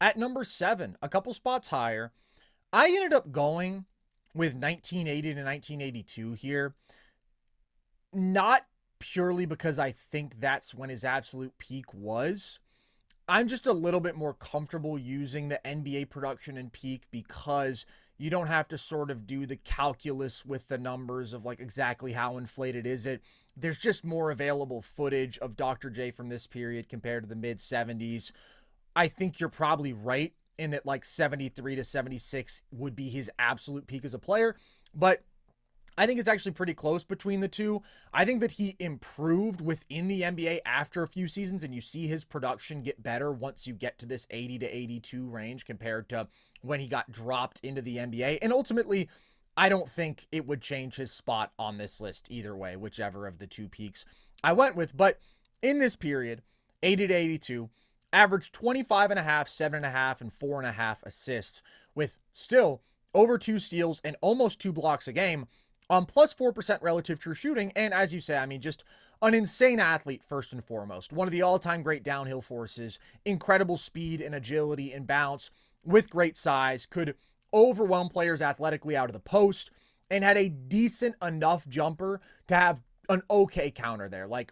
at number 7, a couple spots higher. I ended up going with 1980 to 1982 here. Not purely because I think that's when his absolute peak was. I'm just a little bit more comfortable using the NBA production and peak because you don't have to sort of do the calculus with the numbers of like exactly how inflated is it. There's just more available footage of Dr. J from this period compared to the mid 70s. I think you're probably right in that like 73 to 76 would be his absolute peak as a player, but I think it's actually pretty close between the two. I think that he improved within the NBA after a few seasons, and you see his production get better once you get to this 80 to 82 range compared to when he got dropped into the NBA. And ultimately, I don't think it would change his spot on this list either way, whichever of the two peaks I went with. But in this period, 80 to 82, averaged 25.5, 7.5, and 4.5 assists, with still over 2 steals and almost 2 blocks a game, on plus 4% relative true shooting. And as you say, I mean, just an insane athlete first and foremost. One of the all-time great downhill forces, incredible speed and agility and bounce with great size, could overwhelm players athletically out of the post, and had a decent enough jumper to have an okay counter there. Like,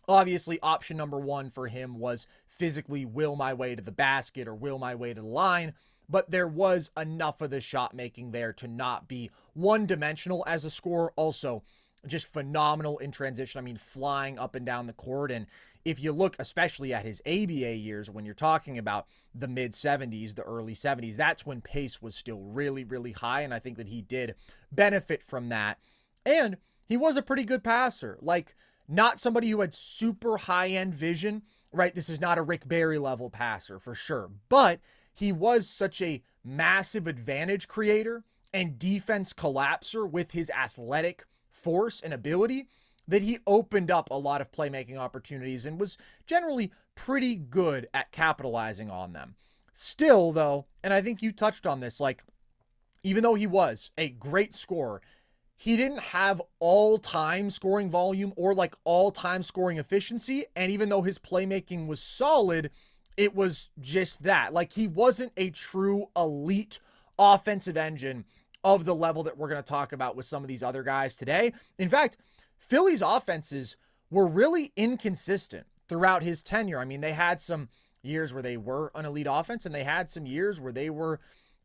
obviously, option number 1 for him was physically will my way to the basket or will my way to the line, but there was enough of the shot making there to not be one-dimensional as a scorer. Also, just phenomenal in transition. I mean, flying up and down the court. And if you look especially at his ABA years, when you're talking about the mid-70s, the early 70s, that's when pace was still really, really high. And I think that he did benefit from that. And he was a pretty good passer. Like, not somebody who had super high-end vision, right? This is not a Rick Barry level passer for sure. But he was such a massive advantage creator and defense collapser with his athletic force and ability that he opened up a lot of playmaking opportunities and was generally pretty good at capitalizing on them. Still, though, and I think you touched on this, like, even though he was a great scorer, he didn't have all-time scoring volume or like all-time scoring efficiency. And even though his playmaking was solid, it was just that. Like, he wasn't a true elite offensive engine of the level that we're going to talk about with some of these other guys today. In fact, Philly's offenses were really inconsistent throughout his tenure. I mean, they had some years where they were an elite offense, and they had some years where they were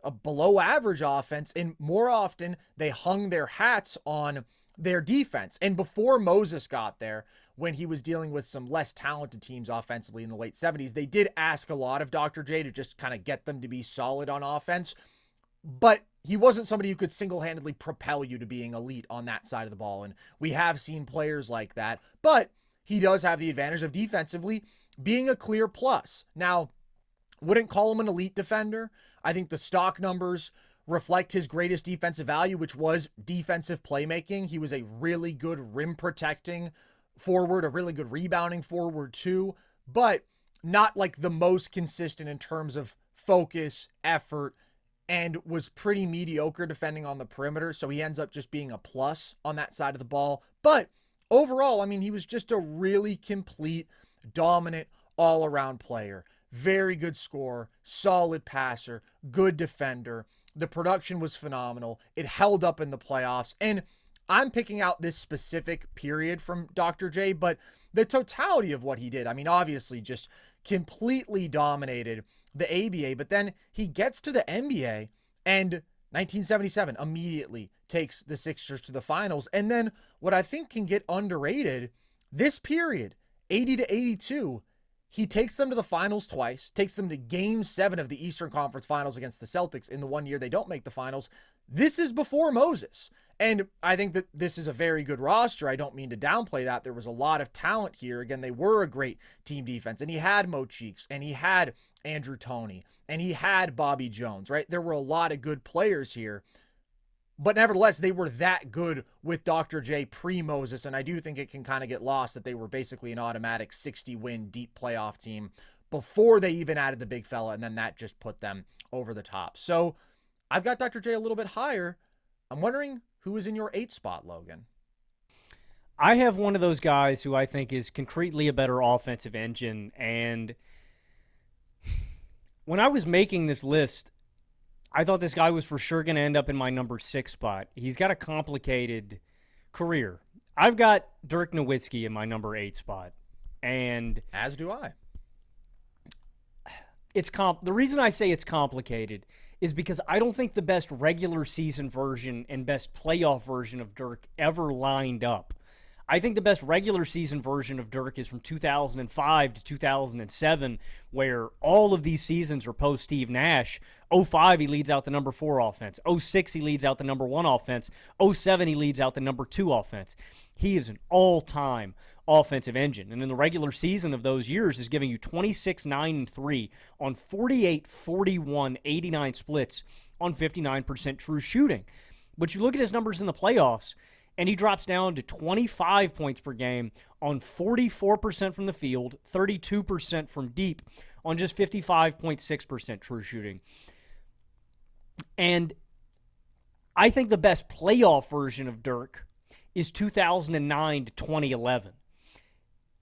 a below average offense, and more often they hung their hats on their defense. And before Moses got there, when he was dealing with some less talented teams offensively in the late 70s, they did ask a lot of Dr. J to just kind of get them to be solid on offense. But he wasn't somebody who could single-handedly propel you to being elite on that side of the ball. And we have seen players like that. But he does have the advantage of defensively being a clear plus. Now, wouldn't call him an elite defender. I think the stock numbers reflect his greatest defensive value, which was defensive playmaking. He was a really good rim protecting forward, a really good rebounding forward too, but not like the most consistent in terms of focus, effort, and was pretty mediocre defending on the perimeter. So he ends up just being a plus on that side of the ball. But overall, I mean, he was just a really complete, dominant, all-around player. Very good scorer, solid passer, good defender. The production was phenomenal. It held up in the playoffs. And I'm picking out this specific period from Dr. J, but the totality of what he did, I mean, obviously just completely dominated the ABA, but then he gets to the NBA and 1977 immediately takes the Sixers to the finals. And then what I think can get underrated, this period, 80 to 82, he takes them to the finals twice, takes them to game 7 of the Eastern Conference Finals against the Celtics in the one year they don't make the finals. This is before Moses. And I think that this is a very good roster. I don't mean to downplay that. There was a lot of talent here. Again, they were a great team defense. And he had Mo Cheeks, and he had Andrew Toney, and he had Bobby Jones, right? There were a lot of good players here. But nevertheless, they were that good with Dr. J pre-Moses, and I do think it can kind of get lost that they were basically an automatic 60-win deep playoff team before they even added the big fella, and then that just put them over the top. So I've got Dr. J a little bit higher. I'm wondering who is in your 8th spot, Logan. I have one of those guys who I think is concretely a better offensive engine, and when I was making this list, I thought this guy was for sure going to end up in my number 6 spot. He's got a complicated career. I've got Dirk Nowitzki in my number 8 spot. And as do I. The reason I say it's complicated is because I don't think the best regular season version and best playoff version of Dirk ever lined up. I think the best regular season version of Dirk is from 2005 to 2007, where all of these seasons are post Steve Nash. 05, he leads out the number 4 offense. 06, he leads out the number 1 offense. 07, he leads out the number 2 offense. He is an all-time offensive engine. And in the regular season of those years is giving you 26, 9, and 3 on 48, 41, 89 splits on 59% true shooting. But you look at his numbers in the playoffs, and he drops down to 25 points per game on 44% from the field, 32% from deep on just 55.6% true shooting. And I think the best playoff version of Dirk is 2009 to 2011.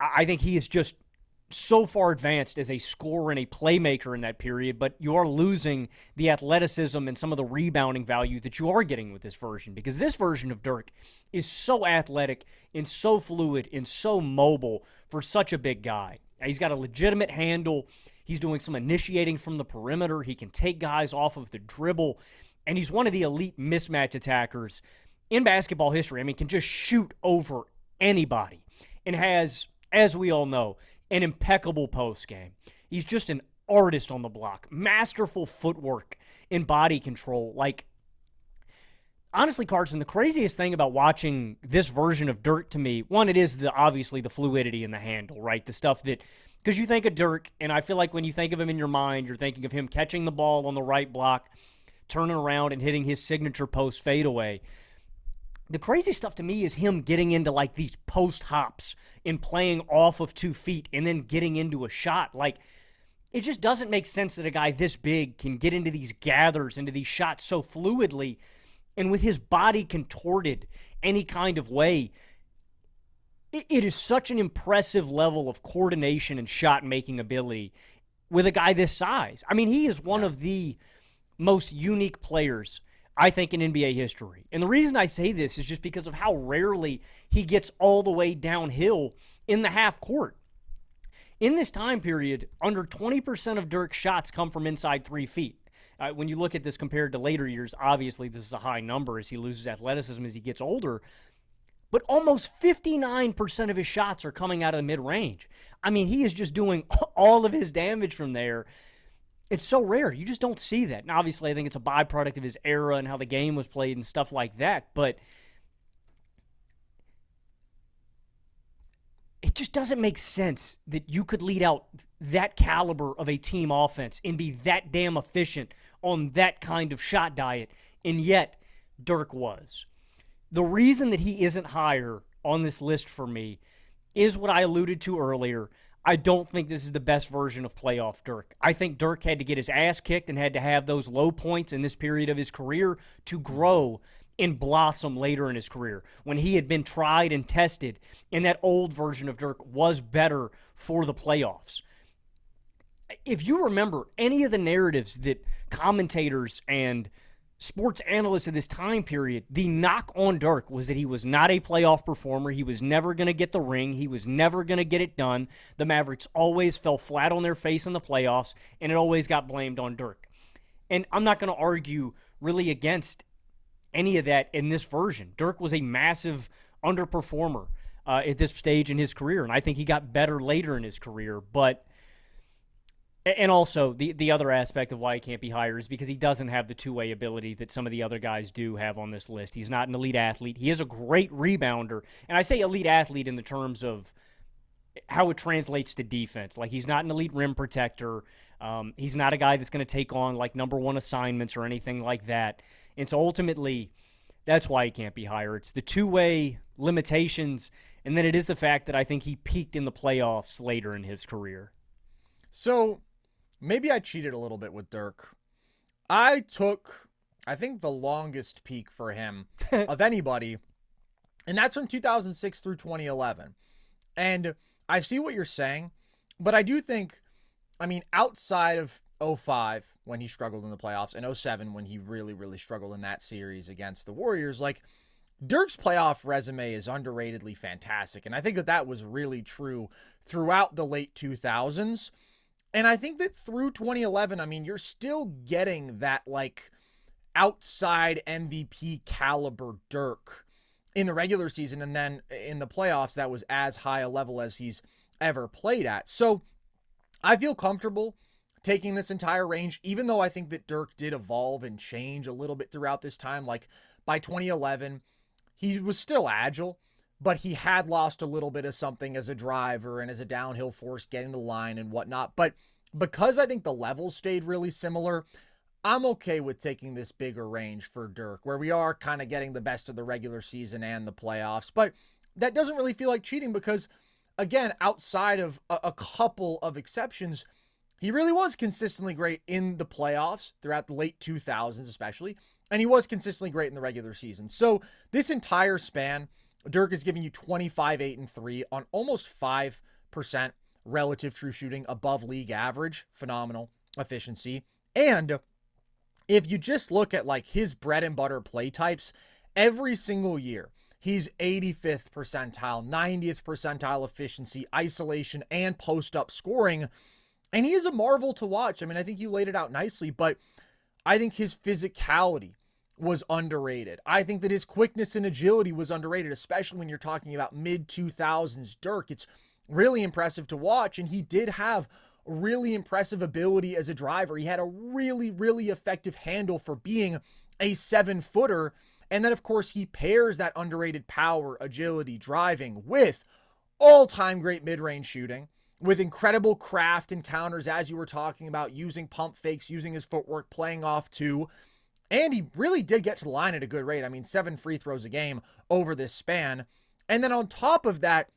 I think he is just so far advanced as a scorer and a playmaker in that period, but you are losing the athleticism and some of the rebounding value that you are getting with this version, because this version of Dirk is so athletic and so fluid and so mobile for such a big guy. He's got a legitimate handle. He's doing some initiating from the perimeter. He can take guys off of the dribble, and he's one of the elite mismatch attackers in basketball history. I mean, can just shoot over anybody and has, as we all know, an impeccable post game. He's just an artist on the block, masterful footwork and body control. Like, honestly, Carson, the craziest thing about watching this version of Dirk to me, one, it is obviously the fluidity in the handle, right? The stuff that, because you think of Dirk, and I feel like when you think of him in your mind, you're thinking of him catching the ball on the right block, turning around and hitting his signature post fadeaway. The crazy stuff to me is him getting into like these post hops and playing off of 2 feet and then getting into a shot. Like, it just doesn't make sense that a guy this big can get into these gathers, into these shots so fluidly, and with his body contorted any kind of way. It is such an impressive level of coordination and shot-making ability with a guy this size. I mean, he is one of the most unique players, I think, in NBA history. And the reason I say this is just because of how rarely he gets all the way downhill in the half court. In this time period, under 20% of Dirk's shots come from inside 3 feet. When you look at this compared to later years, obviously this is a high number as he loses athleticism as he gets older. But almost 59% of his shots are coming out of the mid-range. I mean, he is just doing all of his damage from there. It's so rare. You just don't see that. And obviously, I think it's a byproduct of his era and how the game was played and stuff like that. But it just doesn't make sense that you could lead out that caliber of a team offense and be that damn efficient on that kind of shot diet. And yet, Dirk was. The reason that he isn't higher on this list for me is what I alluded to earlier. I don't think this is the best version of playoff Dirk. I think Dirk had to get his ass kicked and had to have those low points in this period of his career to grow and blossom later in his career when he had been tried and tested, and that old version of Dirk was better for the playoffs. If you remember any of the narratives that commentators and sports analysts of this time period, the knock on Dirk was that he was not a playoff performer. He was never going to get the ring. He was never going to get it done. The Mavericks always fell flat on their face in the playoffs, and it always got blamed on Dirk. And I'm not going to argue really against any of that in this version. Dirk was a massive underperformer at this stage in his career, and I think he got better later in his career. And also, the other aspect of why he can't be higher is because he doesn't have the two-way ability that some of the other guys do have on this list. He's not an elite athlete. He is a great rebounder. And I say elite athlete in the terms of how it translates to defense. Like, he's not an elite rim protector. He's not a guy that's going to take on, like, number one assignments or anything like that. And so, ultimately, that's why he can't be higher. It's the two-way limitations, and then it is the fact that I think he peaked in the playoffs later in his career. So maybe I cheated a little bit with Dirk. I took, I think, the longest peak for him of anybody, and that's from 2006 through 2011. And I see what you're saying, but I do think, I mean, outside of 05 when he struggled in the playoffs and 07 when he really, really struggled in that series against the Warriors, like, Dirk's playoff resume is underratedly fantastic. And I think that that was really true throughout the late 2000s. And I think that through 2011, I mean, you're still getting that, like, outside MVP caliber Dirk in the regular season. And then in the playoffs, that was as high a level as he's ever played at. So I feel comfortable taking this entire range, even though I think that Dirk did evolve and change a little bit throughout this time. Like, by 2011, he was still agile, but he had lost a little bit of something as a driver and as a downhill force getting the line and whatnot. But because I think the levels stayed really similar, I'm okay with taking this bigger range for Dirk, where we are kind of getting the best of the regular season and the playoffs. But that doesn't really feel like cheating because, again, outside of a couple of exceptions, he really was consistently great in the playoffs throughout the late 2000s especially, and he was consistently great in the regular season. So this entire span, Dirk is giving you 25, 8, and 3 on almost 5% relative true shooting above league average. Phenomenal efficiency. And if you just look at, like, his bread and butter play types, every single year, he's 85th percentile, 90th percentile efficiency, isolation, and post-up scoring. And he is a marvel to watch. I mean, I think you laid it out nicely, but I think his physicality was underrated. I think that his quickness and agility was underrated, especially when you're talking about mid-2000s Dirk. It's really impressive to watch, and he did have really impressive ability as a driver. He had a really, really effective handle for being a 7-footer. And then, of course, he pairs that underrated power, agility, driving with all-time great mid-range shooting, with incredible craft and counters, as you were talking about, using pump fakes, using his footwork, playing off two. And he really did get to the line at a good rate. I mean, 7 free throws a game over this span. And then on top of that,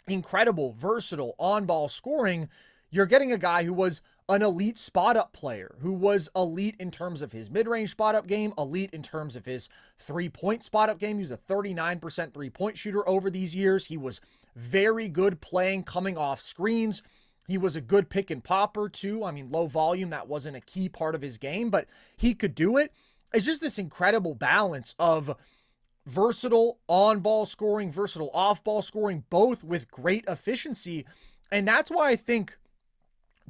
incredible, versatile, on-ball scoring, you're getting a guy who was an elite spot-up player, who was elite in terms of his mid-range spot-up game, elite in terms of his three-point spot-up game. He was a 39% three-point shooter over these years. He was very good playing, coming off screens. He was a good pick and popper too. I mean, low volume, that wasn't a key part of his game, but he could do it. It's just this incredible balance of versatile on-ball scoring, versatile off-ball scoring, both with great efficiency. And that's why I think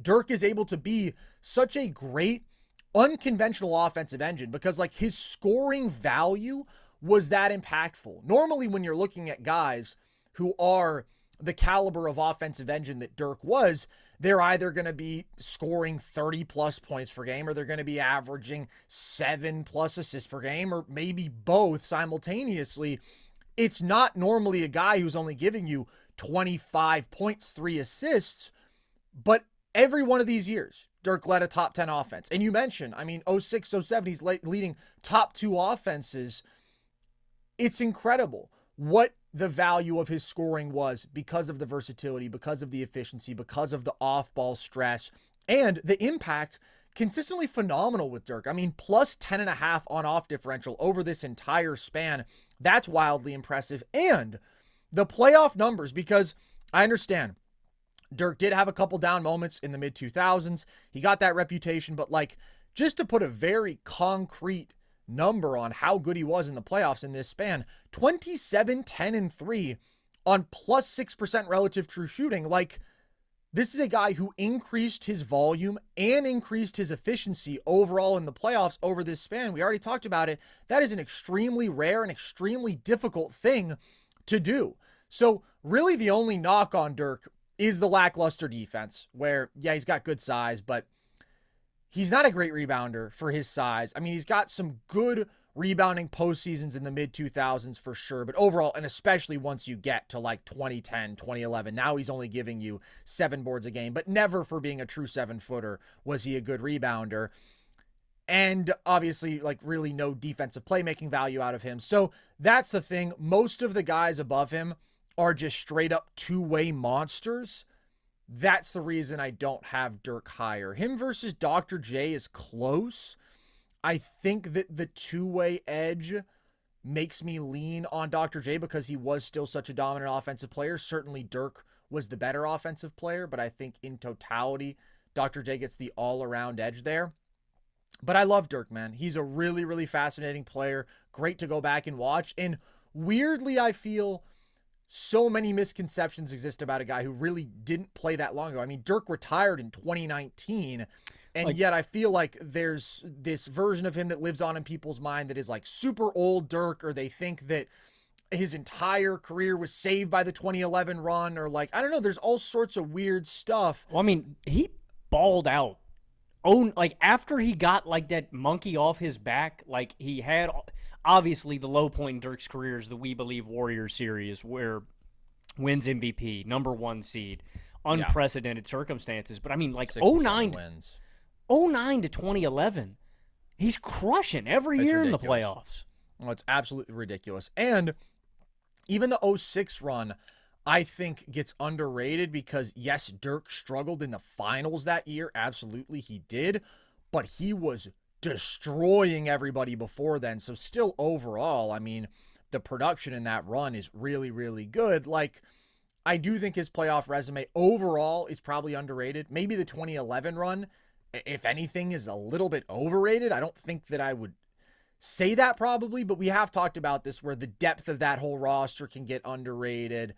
Dirk is able to be such a great unconventional offensive engine, because, like, his scoring value was that impactful. Normally when you're looking at guys who are the caliber of offensive engine that Dirk was, they're either going to be scoring 30 plus points per game, or they're going to be averaging 7 plus assists per game, or maybe both simultaneously. It's not normally a guy who's only giving you 25 points, 3 assists, but every one of these years, Dirk led a top 10 offense. And you mentioned, I mean, 06, 07, he's leading top 2 offenses. It's incredible what the value of his scoring was because of the versatility, because of the efficiency, because of the off-ball stress, and the impact consistently phenomenal with Dirk. I mean, plus 10.5 on-off differential over this entire span. That's wildly impressive. And the playoff numbers, because I understand Dirk did have a couple down moments in the mid-2000s. He got that reputation, but like, just to put a very concrete number on how good he was in the playoffs in this span, 27, 10, and 3 on plus 6% relative true shooting. Like, this is a guy who increased his volume and increased his efficiency overall in the playoffs over this span. We already talked about it. That is an extremely rare and extremely difficult thing to do. So really the only knock on Dirk is the lackluster defense, where, yeah, he's got good size, but he's not a great rebounder for his size. I mean, he's got some good rebounding postseasons in the mid-2000s for sure, but overall, and especially once you get to like 2010, 2011, now he's only giving you 7 boards a game, but never for being a true 7-footer was he a good rebounder. And obviously, like, really no defensive playmaking value out of him. So that's the thing. Most of the guys above him are just straight up two-way monsters. That's the reason I don't have Dirk higher. Him versus Dr. J is close. I think that the two-way edge makes me lean on Dr. J because he was still such a dominant offensive player. Certainly Dirk was the better offensive player, but I think in totality, Dr. J gets the all-around edge there. But I love Dirk, man. He's a really, really fascinating player. Great to go back and watch. And weirdly, I feel so many misconceptions exist about a guy who really didn't play that long ago. I mean, Dirk retired in 2019, and yet I feel like there's this version of him that lives on in people's mind that is like super old Dirk, or they think that his entire career was saved by the 2011 run, or like, I don't know, there's all sorts of weird stuff. Well, I mean, he balled out. Oh, like after he got like that monkey off his back, like he had obviously the low point in Dirk's career is the We Believe Warriors series where wins MVP, number 1 seed, unprecedented circumstances. But I mean, like 09 to 2011, he's crushing every year in the playoffs. Well, it's absolutely ridiculous. And even the 06 run, I think, gets underrated because, yes, Dirk struggled in the finals that year. Absolutely, he did. But he was destroying everybody before then. So still overall, I mean, the production in that run is really, really good. Like, I do think his playoff resume overall is probably underrated. Maybe the 2011 run, if anything, is a little bit overrated. I don't think that I would say that probably, but we have talked about this where the depth of that whole roster can get underrated.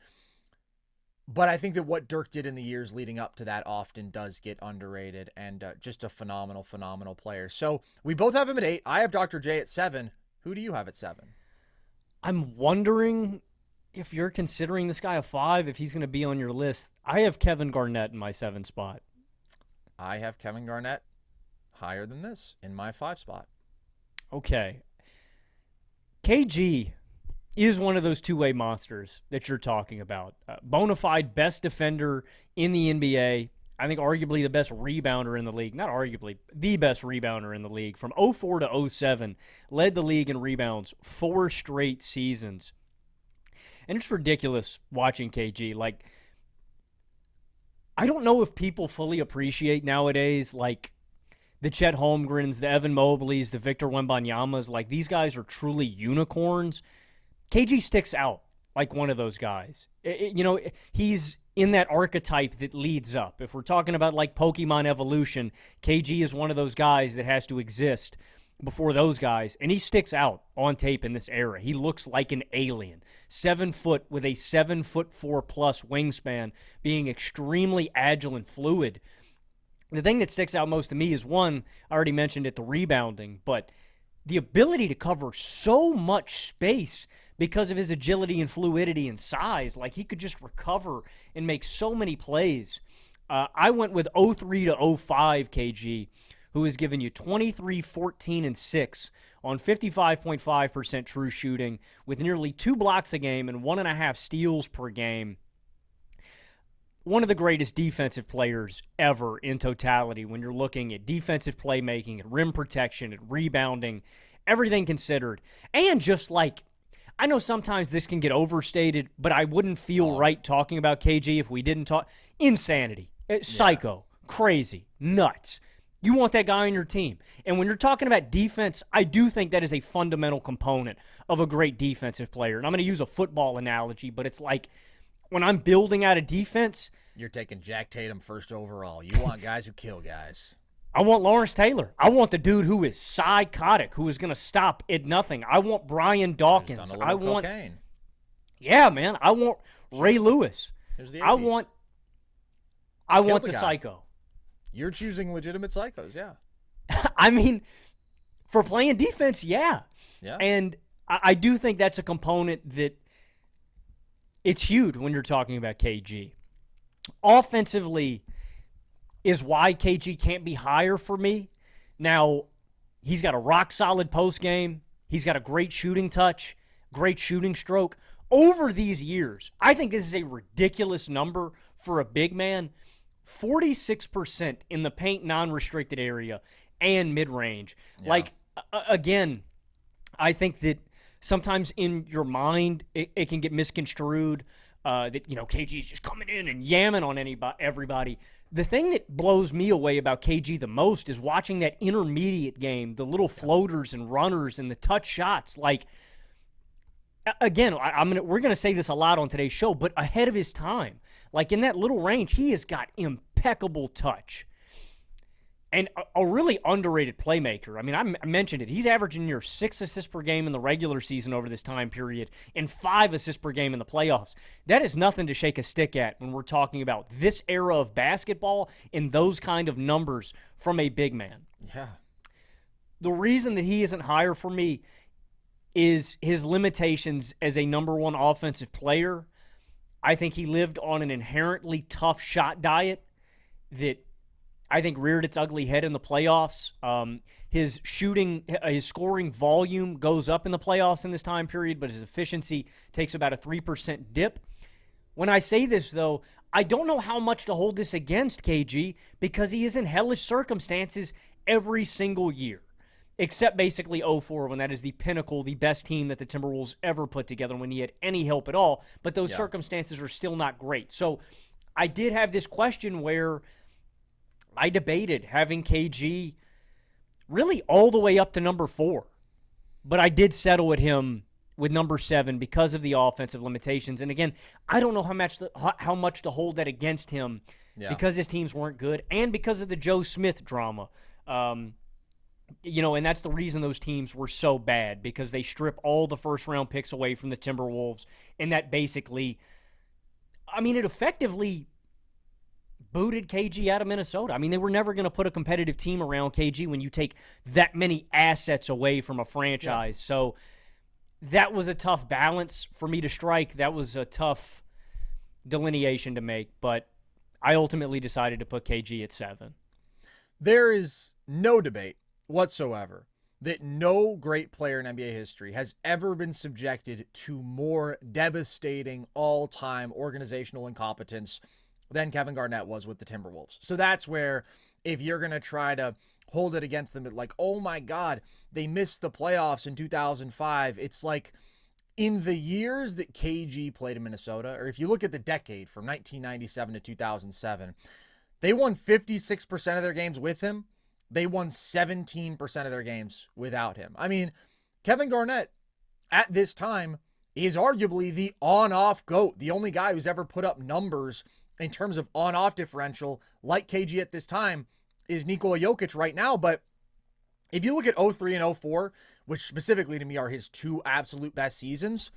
But I think that what Dirk did in the years leading up to that often does get underrated, and just a phenomenal, phenomenal player. So we both have him at 8. I have Dr. J at 7. Who do you have at 7? I'm wondering if you're considering this guy a 5, if he's going to be on your list. I have Kevin Garnett in my 7 spot. I have Kevin Garnett higher than this in my 5 spot. Okay. KG is one of those two-way monsters that you're talking about. Bona fide best defender in the NBA. I think arguably the best rebounder in the league. Not arguably, the best rebounder in the league. From 04 to 07, led the league in rebounds 4 straight seasons. And it's ridiculous watching KG. Like, I don't know if people fully appreciate nowadays, like, the Chet Holmgrens, the Evan Mobleys, the Victor Wembanyamas. Like, these guys are truly unicorns. KG sticks out like one of those guys. He's in that archetype that leads up. If we're talking about like Pokemon evolution, KG is one of those guys that has to exist before those guys, and he sticks out on tape in this era. He looks like an alien. 7 foot with a 7'4+ wingspan, being extremely agile and fluid. The thing that sticks out most to me is, one, I already mentioned it, the rebounding, but the ability to cover so much space because of his agility and fluidity and size. Like, he could just recover and make so many plays. I went with 03 to 05 KG, who has given you 23, 14, and 6 on 55.5% true shooting with nearly 2 blocks a game and 1.5 steals per game. One of the greatest defensive players ever in totality when you're looking at defensive playmaking, at rim protection, at rebounding, everything considered. And just like, I know sometimes this can get overstated, but I wouldn't feel right talking about KG if we didn't talk. Insanity. Psycho. Crazy. Nuts. You want that guy on your team. And when you're talking about defense, I do think that is a fundamental component of a great defensive player. And I'm going to use a football analogy, but it's like when I'm building out a defense. You're taking Jack Tatum first overall. You want guys who kill guys. I want Lawrence Taylor. I want the dude who is psychotic, who is going to stop at nothing. I want Brian Dawkins. I want cocaine. Yeah, man. I want Ray Lewis. I want the psycho. You're choosing legitimate psychos, yeah. I mean, for playing defense, yeah. Yeah. And I do think that's a component that it's huge when you're talking about KG. Offensively is why KG can't be higher for me. Now, he's got a rock-solid post game. He's got a great shooting touch, great shooting stroke. Over these years, I think this is a ridiculous number for a big man. 46% in the paint non-restricted area and mid-range. Yeah. Like, again, I think that sometimes in your mind it can get misconstrued that, KG is just coming in and yamming on everybody. The thing that blows me away about KG the most is watching that intermediate game, the little floaters and runners and the touch shots. Like, again, we're going to say this a lot on today's show, but ahead of his time. Like, in that little range, he has got impeccable touch. And a really underrated playmaker. I mean, I mentioned it. He's averaging near 6 assists per game in the regular season over this time period and 5 assists per game in the playoffs. That is nothing to shake a stick at when we're talking about this era of basketball and those kind of numbers from a big man. Yeah. The reason that he isn't higher for me is his limitations as a number one offensive player. I think he lived on an inherently tough shot diet that I think reared its ugly head in the playoffs. His scoring volume goes up in the playoffs in this time period, but his efficiency takes about a 3% dip. When I say this, though, I don't know how much to hold this against KG because he is in hellish circumstances every single year. Except basically 04 when that is the pinnacle, the best team that the Timberwolves ever put together when he had any help at all. But those circumstances are still not great. So I did have this question where I debated having KG really all the way up to number 4. But I did settle at him with number 7 because of the offensive limitations. And again, I don't know how much to hold that against him because his teams weren't good and because of the Joe Smith drama. And that's the reason those teams were so bad, because they strip all the first-round picks away from the Timberwolves, and that basically, it effectively booted KG out of Minnesota. I mean, they were never going to put a competitive team around KG when you take that many assets away from a franchise. Yeah. So that was a tough balance for me to strike. That was a tough delineation to make, but I ultimately decided to put KG at 7. There is no debate whatsoever that no great player in NBA history has ever been subjected to more devastating all-time organizational incompetence than Kevin Garnett was with the Timberwolves. So that's where, if you're going to try to hold it against them, like, oh my God, they missed the playoffs in 2005. It's like, in the years that KG played in Minnesota, or if you look at the decade from 1997 to 2007, they won 56% of their games with him. They won 17% of their games without him. I mean, Kevin Garnett, at this time, is arguably the on-off GOAT, the only guy who's ever put up numbers in terms of on-off differential like KG at this time is Nikola Jokic right now. But if you look at 03 and 04, which specifically to me are his 2 absolute best seasons,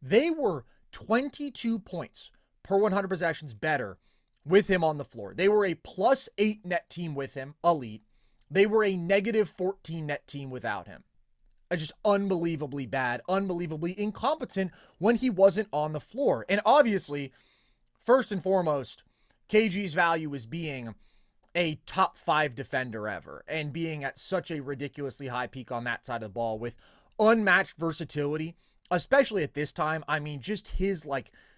they were 22 points per 100 possessions better with him on the floor. They were a +8 net team with him, elite. They were a -14 net team without him. Just unbelievably bad, unbelievably incompetent when he wasn't on the floor. And obviously, first and foremost, KG's value is being a top 5 defender ever and being at such a ridiculously high peak on that side of the ball with unmatched versatility, especially at this time. I mean, just his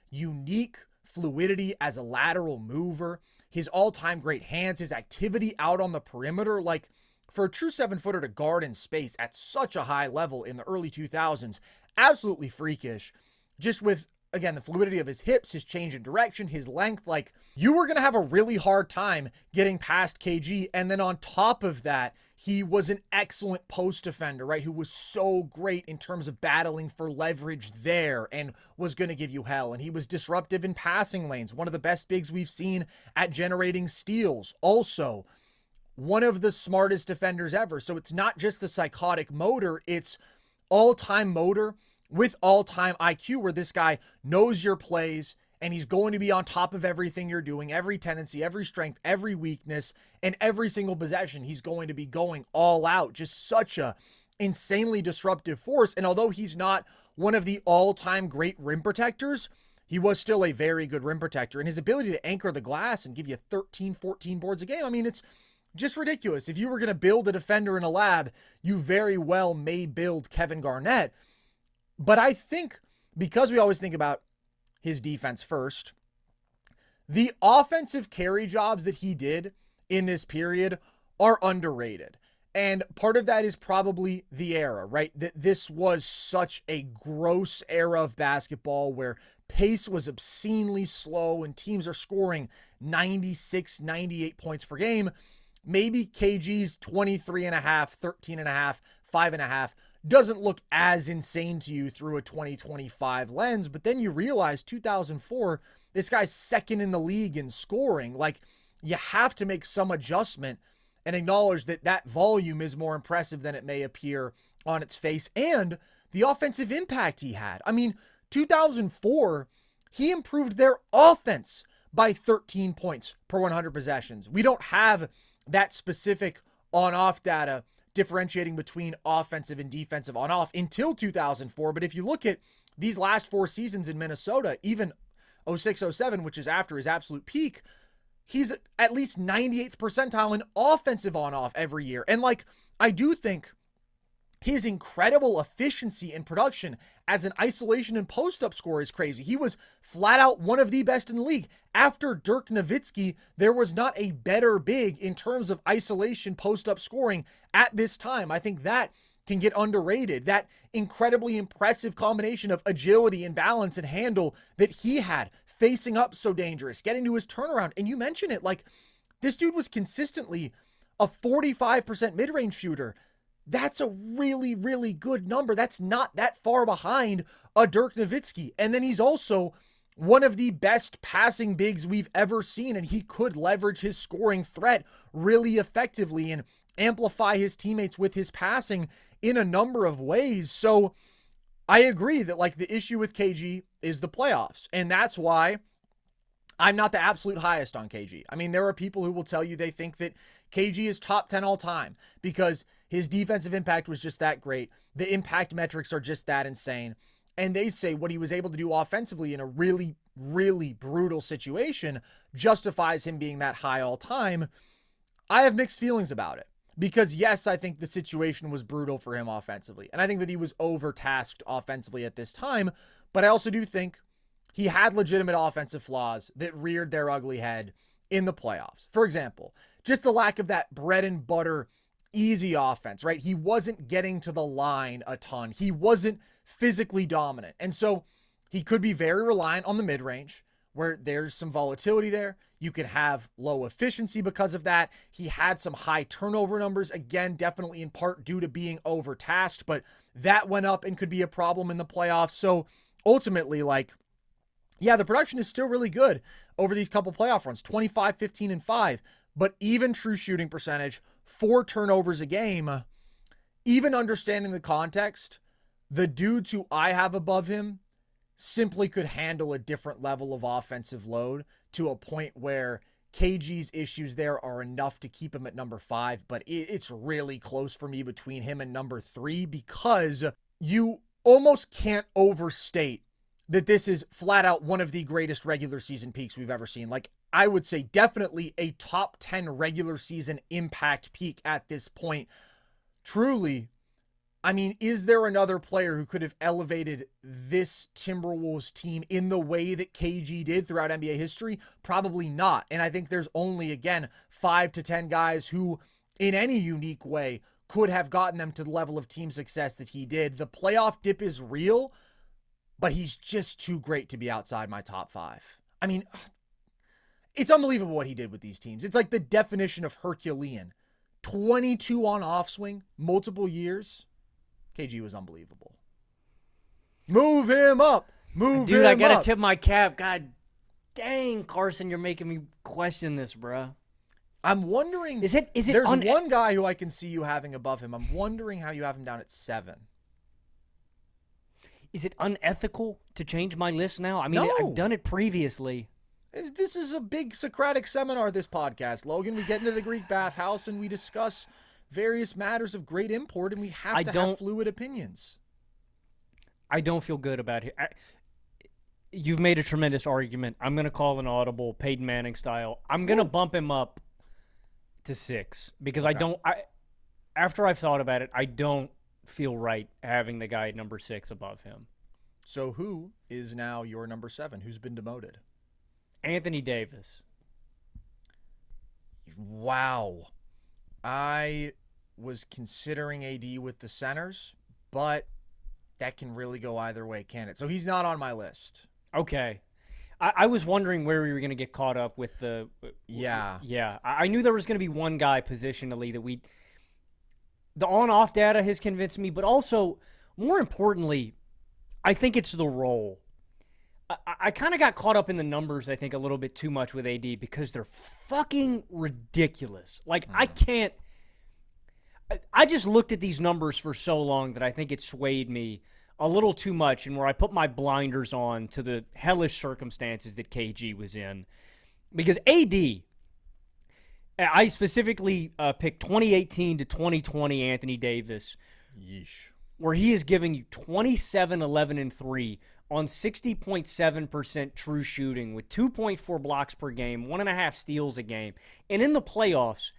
unique fluidity as a lateral mover, his all-time great hands, his activity out on the perimeter. Like, for a true 7-footer to guard in space at such a high level in the early 2000s, absolutely freakish. Just with, again, the fluidity of his hips, his change in direction, his length. Like, you were going to have a really hard time getting past KG. And then on top of that, he was an excellent post defender, right? Who was so great in terms of battling for leverage there and was going to give you hell. And he was disruptive in passing lanes. One of the best bigs we've seen at generating steals. Also, one of the smartest defenders ever. So it's not just the psychotic motor, it's all-time motor with all-time IQ, where this guy knows your plays and he's going to be on top of everything you're doing, every tendency, every strength, every weakness, and every single possession. He's going to be going all out. Just such a insanely disruptive force. And although he's not one of the all-time great rim protectors, he was still a very good rim protector. And his ability to anchor the glass and give you 13, 14 boards a game, I mean, it's just ridiculous. If you were going to build a defender in a lab, you very well may build Kevin Garnett. But I think, because we always think about his defense first, the offensive carry jobs that he did in this period are underrated. And part of that is probably the era, right? That this was such a gross era of basketball where pace was obscenely slow and teams are scoring 96, 98 points per game. Maybe KG's 23.5, 13.5, 5.5 doesn't look as insane to you through a 2025 lens, but then you realize 2004, this guy's second in the league in scoring. Like, you have to make some adjustment and acknowledge that that volume is more impressive than it may appear on its face, and the offensive impact he had. I mean, 2004, he improved their offense by 13 points per 100 possessions. We don't have that specific on-off data differentiating between offensive and defensive on-off until 2004. But if you look at these last 4 seasons in Minnesota, even 06-07, which is after his absolute peak, he's at least 98th percentile in offensive on-off every year. And like, I do think his incredible efficiency in production as an isolation and post-up scorer is crazy. He was flat out one of the best in the league. After Dirk Nowitzki, there was not a better big in terms of isolation post-up scoring at this time. I think that can get underrated. That incredibly impressive combination of agility and balance and handle that he had, facing up so dangerous, getting to his turnaround. And you mentioned it, like, this dude was consistently a 45% mid-range shooter. That's a really, really good number. That's not that far behind a Dirk Nowitzki. And then he's also one of the best passing bigs we've ever seen, and he could leverage his scoring threat really effectively and amplify his teammates with his passing in a number of ways. So I agree that, like, the issue with KG is the playoffs, and that's why I'm not the absolute highest on KG. I mean, there are people who will tell you they think that KG is top 10 all time because his defensive impact was just that great. The impact metrics are just that insane. And they say what he was able to do offensively in a really, really brutal situation justifies him being that high all time. I have mixed feelings about it because, yes, I think the situation was brutal for him offensively. And I think that he was overtasked offensively at this time. But I also do think he had legitimate offensive flaws that reared their ugly head in the playoffs. For example, just the lack of that bread and butter easy offense, right? He wasn't getting to the line a ton. He wasn't physically dominant. And so he could be very reliant on the mid-range where there's some volatility there. You can have low efficiency because of that. He had some high turnover numbers, again, definitely in part due to being overtasked, but that went up and could be a problem in the playoffs. So ultimately, like, yeah, the production is still really good over these couple playoff runs, 25, 15, and 5, but even true shooting percentage, 4 turnovers a game, even understanding the context, the dudes who I have above him simply could handle a different level of offensive load to a point where KG's issues there are enough to keep him at number 5, but it's really close for me between him and number 3 because you almost can't overstate that this is flat out one of the greatest regular season peaks we've ever seen. Like, I would say definitely a top 10 regular season impact peak at this point. Truly, I mean, is there another player who could have elevated this Timberwolves team in the way that KG did throughout NBA history? Probably not. And I think there's only, again, 5 to 10 guys who, in any unique way, could have gotten them to the level of team success that he did. The playoff dip is real, but he's just too great to be outside my top 5. I mean, it's unbelievable what he did with these teams. It's like the definition of Herculean. 22 on off swing, multiple years. KG was unbelievable. Move him up. Move him up. Dude, I got to tip my cap. God dang, Carson, you're making me question this, bro. I'm wondering. Is it there's one guy who I can see you having above him. I'm wondering how you have him down at 7. Is it unethical to change my list now? I mean, No. I've done it previously. This is a big Socratic seminar, this podcast, Logan. We get into the Greek bathhouse and we discuss various matters of great import, and we have to have fluid opinions. I don't feel good about it. You've made a tremendous argument. I'm going to call an audible, Peyton Manning style. I'm going to bump him up to 6 because Okay. after I've thought about it, I don't feel right having the guy at number 6 above him. So who is now your number 7? Who's been demoted? Anthony Davis. Wow. I was considering AD with the centers, but that can really go either way, can it? So he's not on my list. Okay. I was wondering where we were going to get caught up with the... Yeah. Yeah. I knew there was going to be one guy positionally that we... The on-off data has convinced me, but also, more importantly, I think it's the role. I kind of got caught up in the numbers, I think, a little bit too much with AD because they're fucking ridiculous. Like, I can't... I just looked at these numbers for so long that I think it swayed me a little too much, and where I put my blinders on to the hellish circumstances that KG was in. Because AD, I specifically picked 2018 to 2020 Anthony Davis. Yeesh. Where he is giving you 27, 11, and 3 on 60.7% true shooting with 2.4 blocks per game, 1.5 steals a game. And in the playoffs,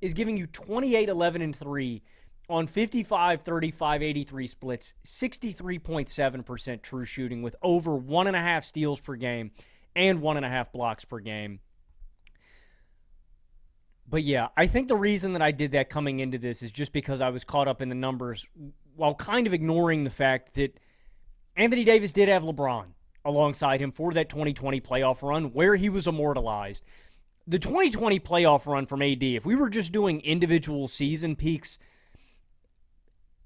is giving you 28, 11, and 3 on 55, 35, 83 splits, 63.7% true shooting with over 1.5 steals per game and 1.5 blocks per game. But yeah, I think the reason that I did that coming into this is just because I was caught up in the numbers while kind of ignoring the fact that Anthony Davis did have LeBron alongside him for that 2020 playoff run where he was immortalized. The 2020 playoff run from AD, if we were just doing individual season peaks,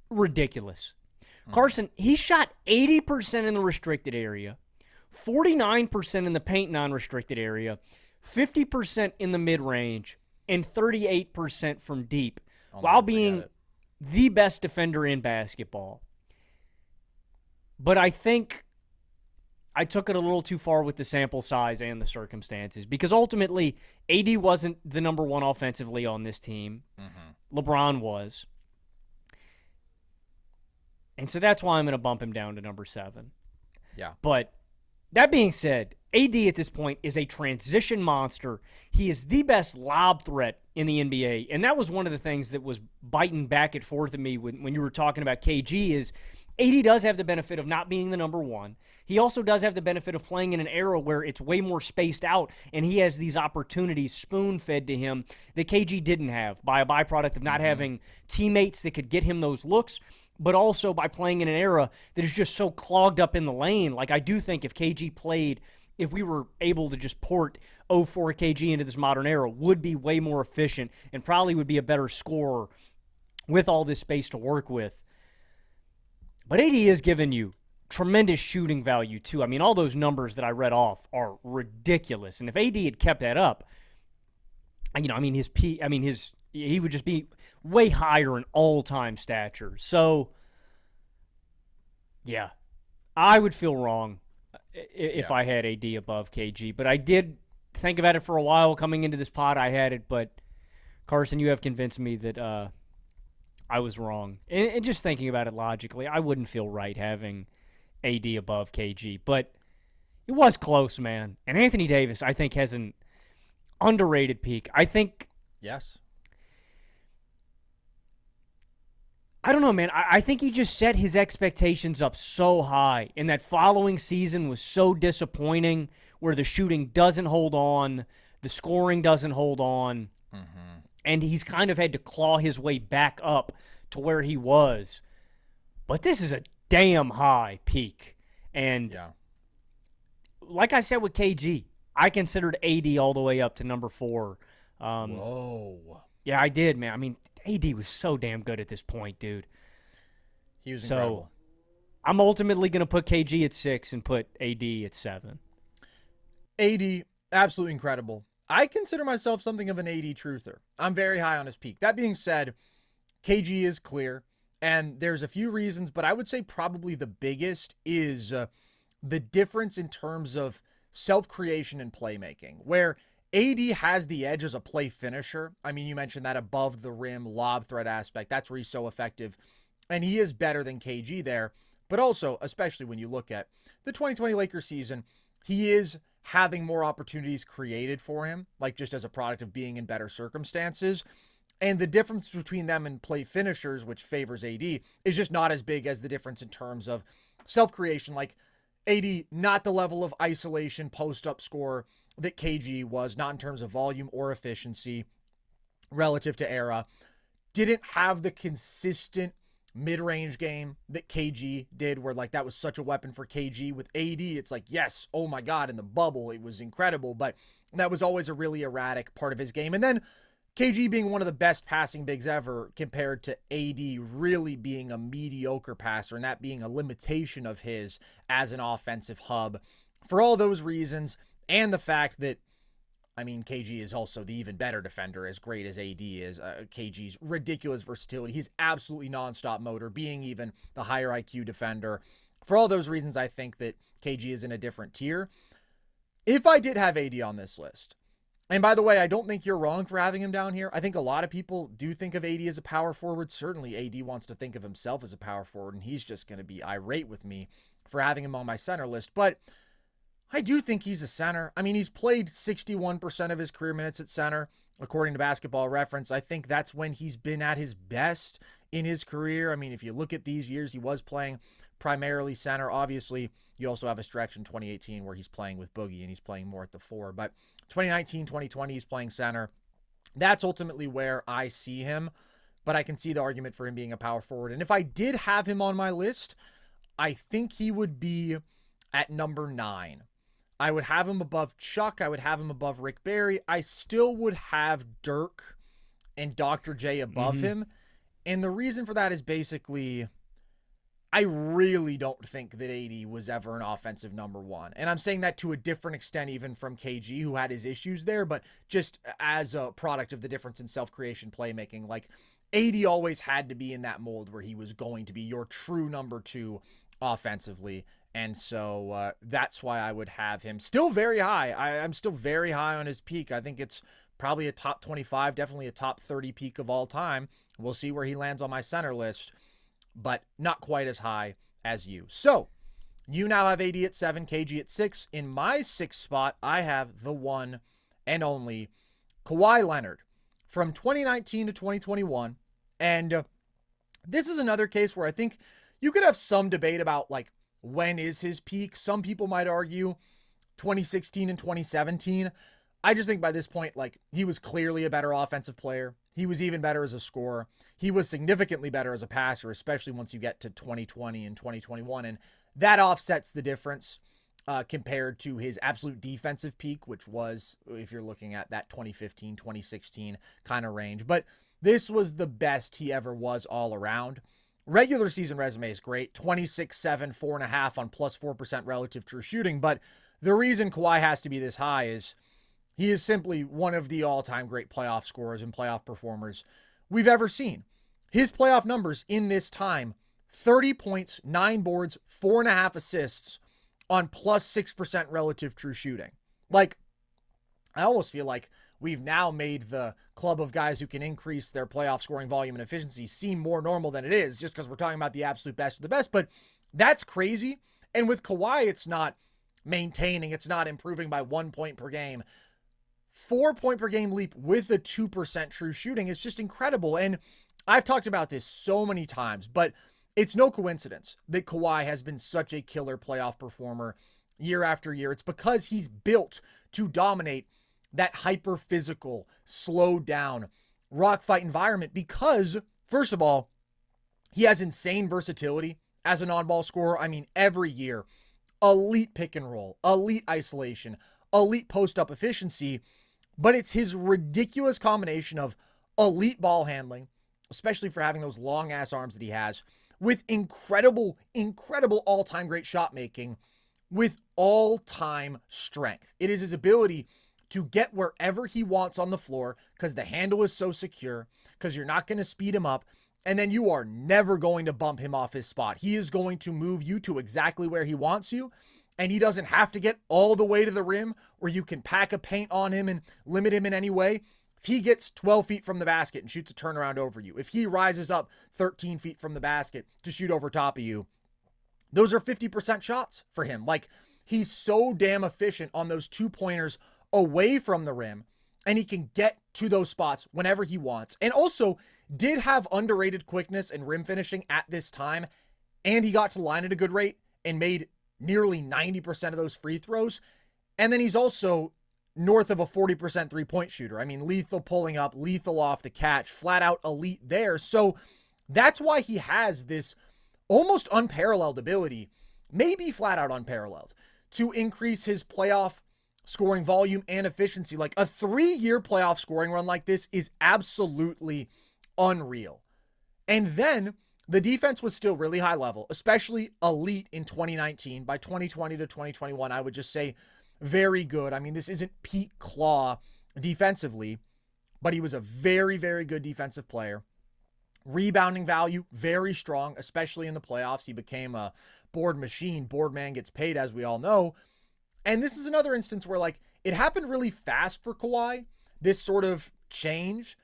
ridiculous. Carson, he shot 80% in the restricted area, 49% in the paint non-restricted area, 50% in the mid-range, and 38% from deep, while being the best defender in basketball. But I think I took it a little too far with the sample size and the circumstances because ultimately AD wasn't the number one offensively on this team. LeBron was. And so that's why I'm going to bump him down to number 7. Yeah. But that being said, AD at this point is a transition monster. He is the best lob threat in the NBA. And that was one of the things that was biting back and forth at me when you were talking about KG is AD does have the benefit of not being the number 1. He also does have the benefit of playing in an era where it's way more spaced out, and he has these opportunities spoon-fed to him that KG didn't have by a byproduct of not having teammates that could get him those looks, but also by playing in an era that is just so clogged up in the lane. Like, I do think if KG played, if we were able to just port 04 KG into this modern era, would be way more efficient and probably would be a better scorer with all this space to work with. But AD is giving you tremendous shooting value, too. I mean, all those numbers that I read off are ridiculous. And if AD had kept that up, he would just be way higher in all-time stature. So, yeah, I would feel wrong if I had AD above KG. But I did think about it for a while coming into this pod. I had it, but Carson, you have convinced me that I was wrong. And just thinking about it logically, I wouldn't feel right having AD above KG. But it was close, man. And Anthony Davis, I think, has an underrated peak. I think... Yes. I don't know, man. I think he just set his expectations up so high, and that following season was so disappointing where the shooting doesn't hold on, the scoring doesn't hold on, and he's kind of had to claw his way back up to where he was. But this is a damn high peak. And like I said with KG, I considered AD all the way up to number 4. Whoa. Yeah, I did, man. I mean, AD was so damn good at this point, dude. He was incredible. I'm ultimately going to put KG at 6 and put AD at 7. AD, absolutely incredible. I consider myself something of an AD truther. I'm very high on his peak. That being said, KG is clear, and there's a few reasons, but I would say probably the biggest is the difference in terms of self-creation and playmaking, where AD has the edge as a play finisher. I mean, you mentioned that above the rim lob threat aspect. That's where he's so effective, and he is better than KG there. But also, especially when you look at the 2020 Lakers season, he is having more opportunities created for him, like just as a product of being in better circumstances. And the difference between them and play finishers, which favors AD, is just not as big as the difference in terms of self-creation. Like AD, not the level of isolation post-up score that KG was, not in terms of volume or efficiency relative to era. Didn't have the consistent mid-range game that KG did, where like that was such a weapon for KG. With AD, it's like, yes, oh my God, in the bubble, it was incredible, but that was always a really erratic part of his game. And then KG being one of the best passing bigs ever compared to AD really being a mediocre passer, and that being a limitation of his as an offensive hub. For all those reasons, and the fact that, I mean, KG is also the even better defender, as great as AD is. KG's ridiculous versatility. He's absolutely nonstop motor, being even the higher IQ defender. For all those reasons, I think that KG is in a different tier. If I did have AD on this list, and by the way, I don't think you're wrong for having him down here. I think a lot of people do think of AD as a power forward. Certainly AD wants to think of himself as a power forward, and he's just going to be irate with me for having him on my center list. But I do think he's a center. I mean, he's played 61% of his career minutes at center, according to Basketball Reference. I think that's when he's been at his best in his career. I mean, if you look at these years, he was playing primarily center. Obviously, you also have a stretch in 2018 where he's playing with Boogie and he's playing more at the 4. But 2019, 2020, he's playing center. That's ultimately where I see him, but I can see the argument for him being a power forward. And if I did have him on my list, I think he would be at number 9. I would have him above Chuck. I would have him above Rick Barry. I still would have Dirk and Dr. J above him. And the reason for that is basically, I really don't think that AD was ever an offensive number 1. And I'm saying that to a different extent even from KG, who had his issues there, but just as a product of the difference in self-creation playmaking. Like, AD always had to be in that mold where he was going to be your true number 2 offensively. And so that's why I would have him still very high. I'm still very high on his peak. I think it's probably a top 25, definitely a top 30 peak of all time. We'll see where he lands on my center list, but not quite as high as you. So you now have AD at 7, KG at 6. In my 6th spot, I have the one and only Kawhi Leonard from 2019 to 2021. And this is another case where I think you could have some debate about, like, when is his peak? Some people might argue 2016 and 2017. I just think by this point, like, he was clearly a better offensive player. He was even better as a scorer. He was significantly better as a passer, especially once you get to 2020 and 2021. And that offsets the difference compared to his absolute defensive peak, which was, if you're looking at that 2015, 2016 kind of range. But this was the best he ever was all around. Regular season resume is great. 26, 7, 4.5 on plus 4% relative true shooting. But the reason Kawhi has to be this high is he is simply one of the all-time great playoff scorers and playoff performers we've ever seen. His playoff numbers in this time, 30 points, 9 boards, 4.5 assists on plus 6% relative true shooting. Like, I almost feel like we've now made the club of guys who can increase their playoff scoring volume and efficiency seem more normal than it is, just because we're talking about the absolute best of the best. But that's crazy. And with Kawhi, it's not maintaining, it's not improving by 1 point per game. 4 point per game leap with a 2% true shooting is just incredible. And I've talked about this so many times, but it's no coincidence that Kawhi has been such a killer playoff performer year after year. It's because he's built to dominate that hyper-physical, slowed down, rock fight environment because, first of all, he has insane versatility as an on-ball scorer. I mean, every year, elite pick and roll, elite isolation, elite post-up efficiency, but it's his ridiculous combination of elite ball handling, especially for having those long-ass arms that he has, with incredible all-time great shot making, with all-time strength. It is his ability to get wherever he wants on the floor because the handle is so secure, because you're not going to speed him up, and then you are never going to bump him off his spot. He is going to move you to exactly where he wants you, and he doesn't have to get all the way to the rim where you can pack a paint on him and limit him in any way. If he gets 12 feet from the basket and shoots a turnaround over you, if he rises up 13 feet from the basket to shoot over top of you, those are 50% shots for him. Like, he's so damn efficient on those 2-pointers away from the rim, and he can get to those spots whenever he wants. And also did have underrated quickness and rim finishing at this time, and he got to the line at a good rate and made nearly 90% of those free throws. And then he's also north of a 40% three-point shooter. I mean, lethal pulling up, lethal off the catch, flat out elite there. So that's why he has this almost unparalleled ability, maybe flat out unparalleled, to increase his playoff scoring volume and efficiency. Like, a 3-year playoff scoring run like this is absolutely unreal. And then the defense was still really high level, especially elite in 2019. By 2020 to 2021, I would just say very good. I mean, this isn't Pete Claw defensively, but he was a very, very good defensive player. Rebounding value, very strong, especially in the playoffs. He became a board machine. Board man gets paid, as we all know. And this is another instance where, like, it happened really fast for Kawhi, this sort of change.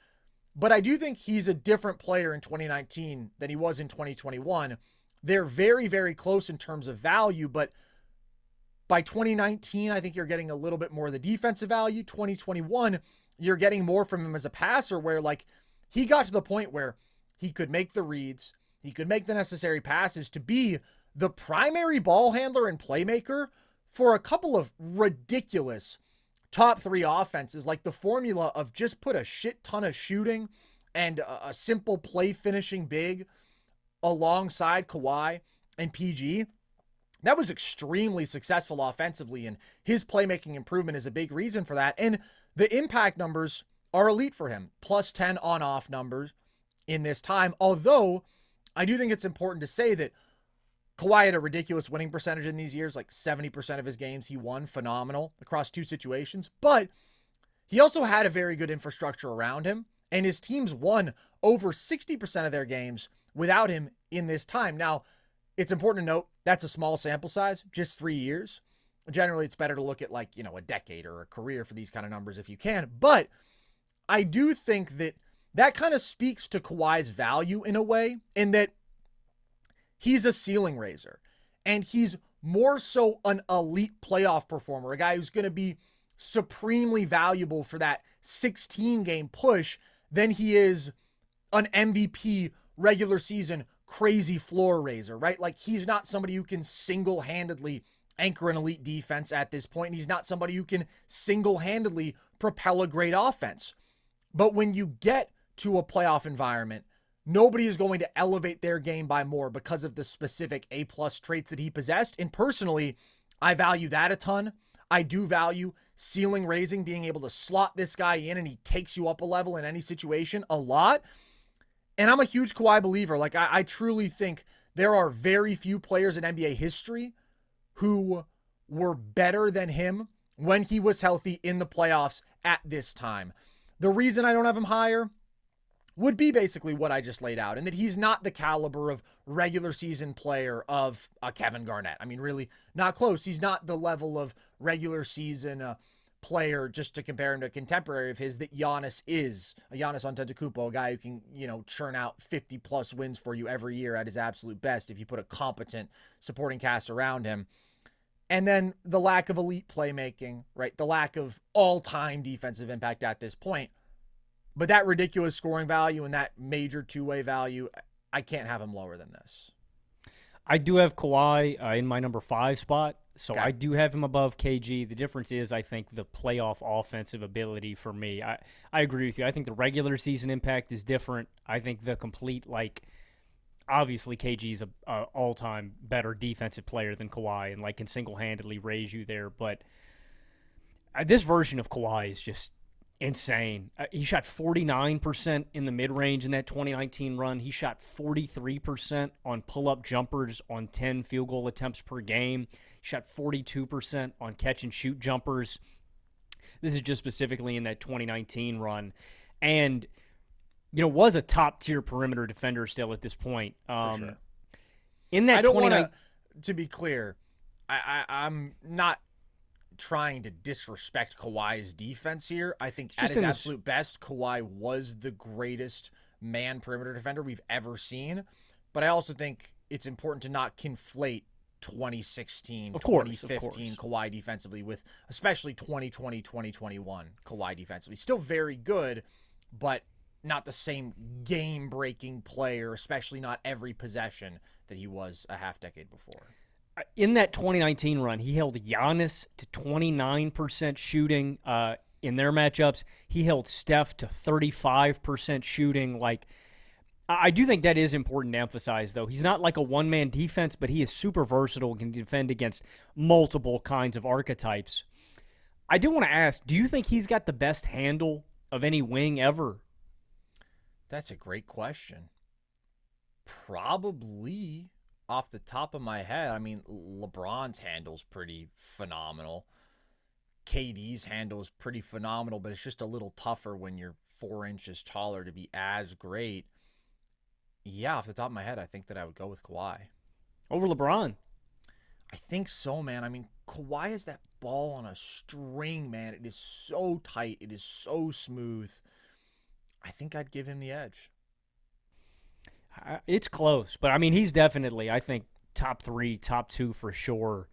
But I do think he's a different player in 2019 than he was in 2021. They're very, very close in terms of value, but by 2019, I think you're getting a little bit more of the defensive value. 2021, you're getting more from him as a passer, where, like, he got to the point where he could make the reads, he could make the necessary passes to be the primary ball handler and playmaker for a couple of ridiculous top 3 offenses. Like, the formula of just put a shit ton of shooting and a simple play finishing big alongside Kawhi and PG. That was extremely successful offensively, and his playmaking improvement is a big reason for that. And the impact numbers are elite for him. Plus 10 on-off numbers in this time. Although, I do think it's important to say that Kawhi had a ridiculous winning percentage in these years, like 70% of his games he won, phenomenal, across 2 situations. But he also had a very good infrastructure around him, and his teams won over 60% of their games without him in this time. Now, it's important to note that's a small sample size, just 3 years. Generally, it's better to look at, like, a decade or a career for these kind of numbers if you can. But I do think that that kind of speaks to Kawhi's value in a way, in that he's a ceiling raiser, and he's more so an elite playoff performer, a guy who's going to be supremely valuable for that 16-game push than he is an MVP regular season crazy floor raiser, right? Like, he's not somebody who can single-handedly anchor an elite defense at this point, and he's not somebody who can single-handedly propel a great offense. But when you get to a playoff environment, nobody is going to elevate their game by more because of the specific A-plus traits that he possessed. And personally, I value that a ton. I do value ceiling raising, being able to slot this guy in and he takes you up a level in any situation a lot. And I'm a huge Kawhi believer. Like, I truly think there are very few players in NBA history who were better than him when he was healthy in the playoffs at this time. The reason I don't have him higher would be basically what I just laid out, and that he's not the caliber of regular season player of Kevin Garnett. I mean, really not close. He's not the level of regular season player, just to compare him to a contemporary of his, that Giannis is. A Giannis Antetokounmpo, a guy who can, churn out 50-plus wins for you every year at his absolute best if you put a competent supporting cast around him. And then the lack of elite playmaking, right? The lack of all-time defensive impact at this point. But that ridiculous scoring value and that major two-way value, I can't have him lower than this. I do have Kawhi in my number 5 spot, so Okay. I do have him above KG. The difference is, I think, the playoff offensive ability for me. I agree with you. I think the regular season impact is different. I think the complete, obviously KG's a all-time better defensive player than Kawhi and, can single-handedly raise you there. But this version of Kawhi is just insane. He shot 49% in the mid-range in that 2019 run. He shot 43% on pull-up jumpers on 10 field goal attempts per game. He shot 42% on catch-and-shoot jumpers. This is just specifically in that 2019 run. And, was a top-tier perimeter defender still at this point. For sure. In that I don't want to be clear, I'm not trying to disrespect Kawhi's defense here. I think at his absolute best, Kawhi was the greatest man perimeter defender we've ever seen. But I also think it's important to not conflate 2016, 2015 Kawhi defensively with especially 2020, 2021 Kawhi defensively. Still very good, but not the same game-breaking player, especially not every possession that he was a half decade before. In that 2019 run, he held Giannis to 29% shooting in their matchups. He held Steph to 35% shooting. I do think that is important to emphasize, though. He's not like a one-man defense, but he is super versatile and can defend against multiple kinds of archetypes. I do want to ask, do you think he's got the best handle of any wing ever? That's a great question. Probably. Off the top of my head, I mean, LeBron's handle's pretty phenomenal. KD's handle is pretty phenomenal, but it's just a little tougher when you're 4 inches taller to be as great. Yeah, off the top of my head, I think that I would go with Kawhi. Over LeBron? I think so, man. I mean, Kawhi has that ball on a string, man. It is so tight. It is so smooth. I think I'd give him the edge. It's close, but I mean, he's definitely, I think, top 3, top 2 for sure.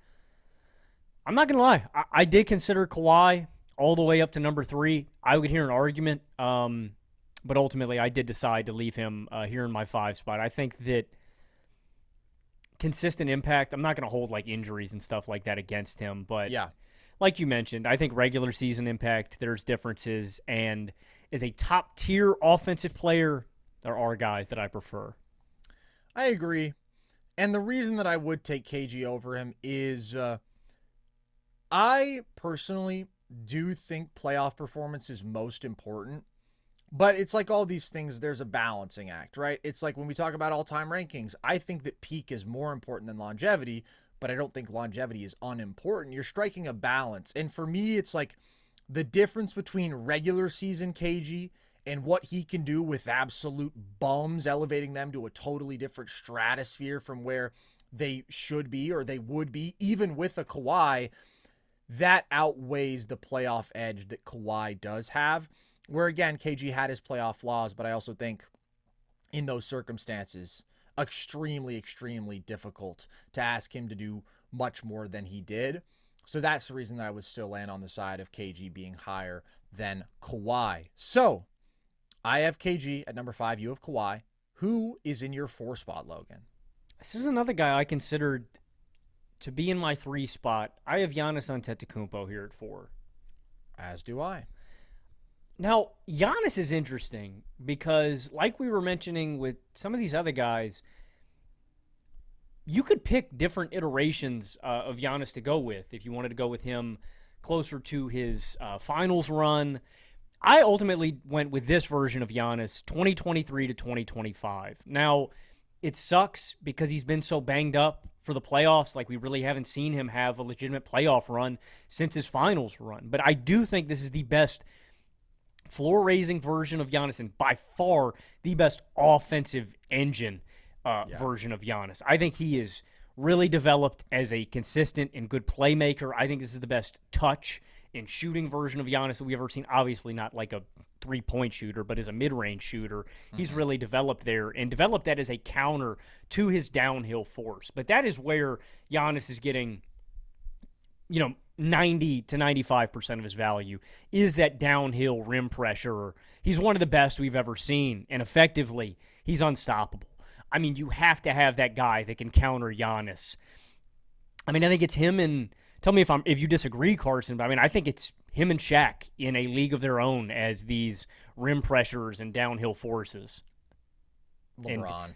I'm not going to lie. I did consider Kawhi all the way up to number 3. I would hear an argument, but ultimately I did decide to leave him here in my 5 spot. I think that consistent impact, I'm not going to hold injuries and stuff like that against him, but yeah, like you mentioned, I think regular season impact, there's differences, and as a top-tier offensive player, there are guys that I prefer. I agree. And the reason that I would take KG over him is I personally do think playoff performance is most important. But it's like all these things, there's a balancing act, right? It's like when we talk about all-time rankings, I think that peak is more important than longevity, but I don't think longevity is unimportant. You're striking a balance. And for me, it's like the difference between regular season KG and what he can do with absolute bums, elevating them to a totally different stratosphere from where they should be or they would be, even with a Kawhi, that outweighs the playoff edge that Kawhi does have. Where, again, KG had his playoff flaws, but I also think in those circumstances, extremely, extremely difficult to ask him to do much more than he did. So that's the reason that I would still land on the side of KG being higher than Kawhi. So I have KG at number 5. You have Kawhi. Who is in your 4 spot, Logan? This is another guy I considered to be in my 3 spot. I have Giannis Antetokounmpo here at 4. As do I. Now, Giannis is interesting because, like we were mentioning with some of these other guys, you could pick different iterations of Giannis to go with if you wanted to go with him closer to his finals run. I ultimately went with this version of Giannis, 2023 to 2025. Now, it sucks because he's been so banged up for the playoffs. We really haven't seen him have a legitimate playoff run since his finals run. But I do think this is the best floor-raising version of Giannis and by far the best offensive engine version of Giannis. I think he is really developed as a consistent and good playmaker. I think this is the best touch and shooting version of Giannis that we've ever seen. Obviously not like a three-point shooter, but as a mid-range shooter. He's really developed there and developed that as a counter to his downhill force. But that is where Giannis is getting, 90 to 95% of his value is that downhill rim pressure. He's one of the best we've ever seen, and effectively, he's unstoppable. I mean, you have to have that guy that can counter Giannis. I mean, I think it's him and tell me if you disagree, Carson, but I mean, I think it's him and Shaq in a league of their own as these rim pressures and downhill forces. LeBron. And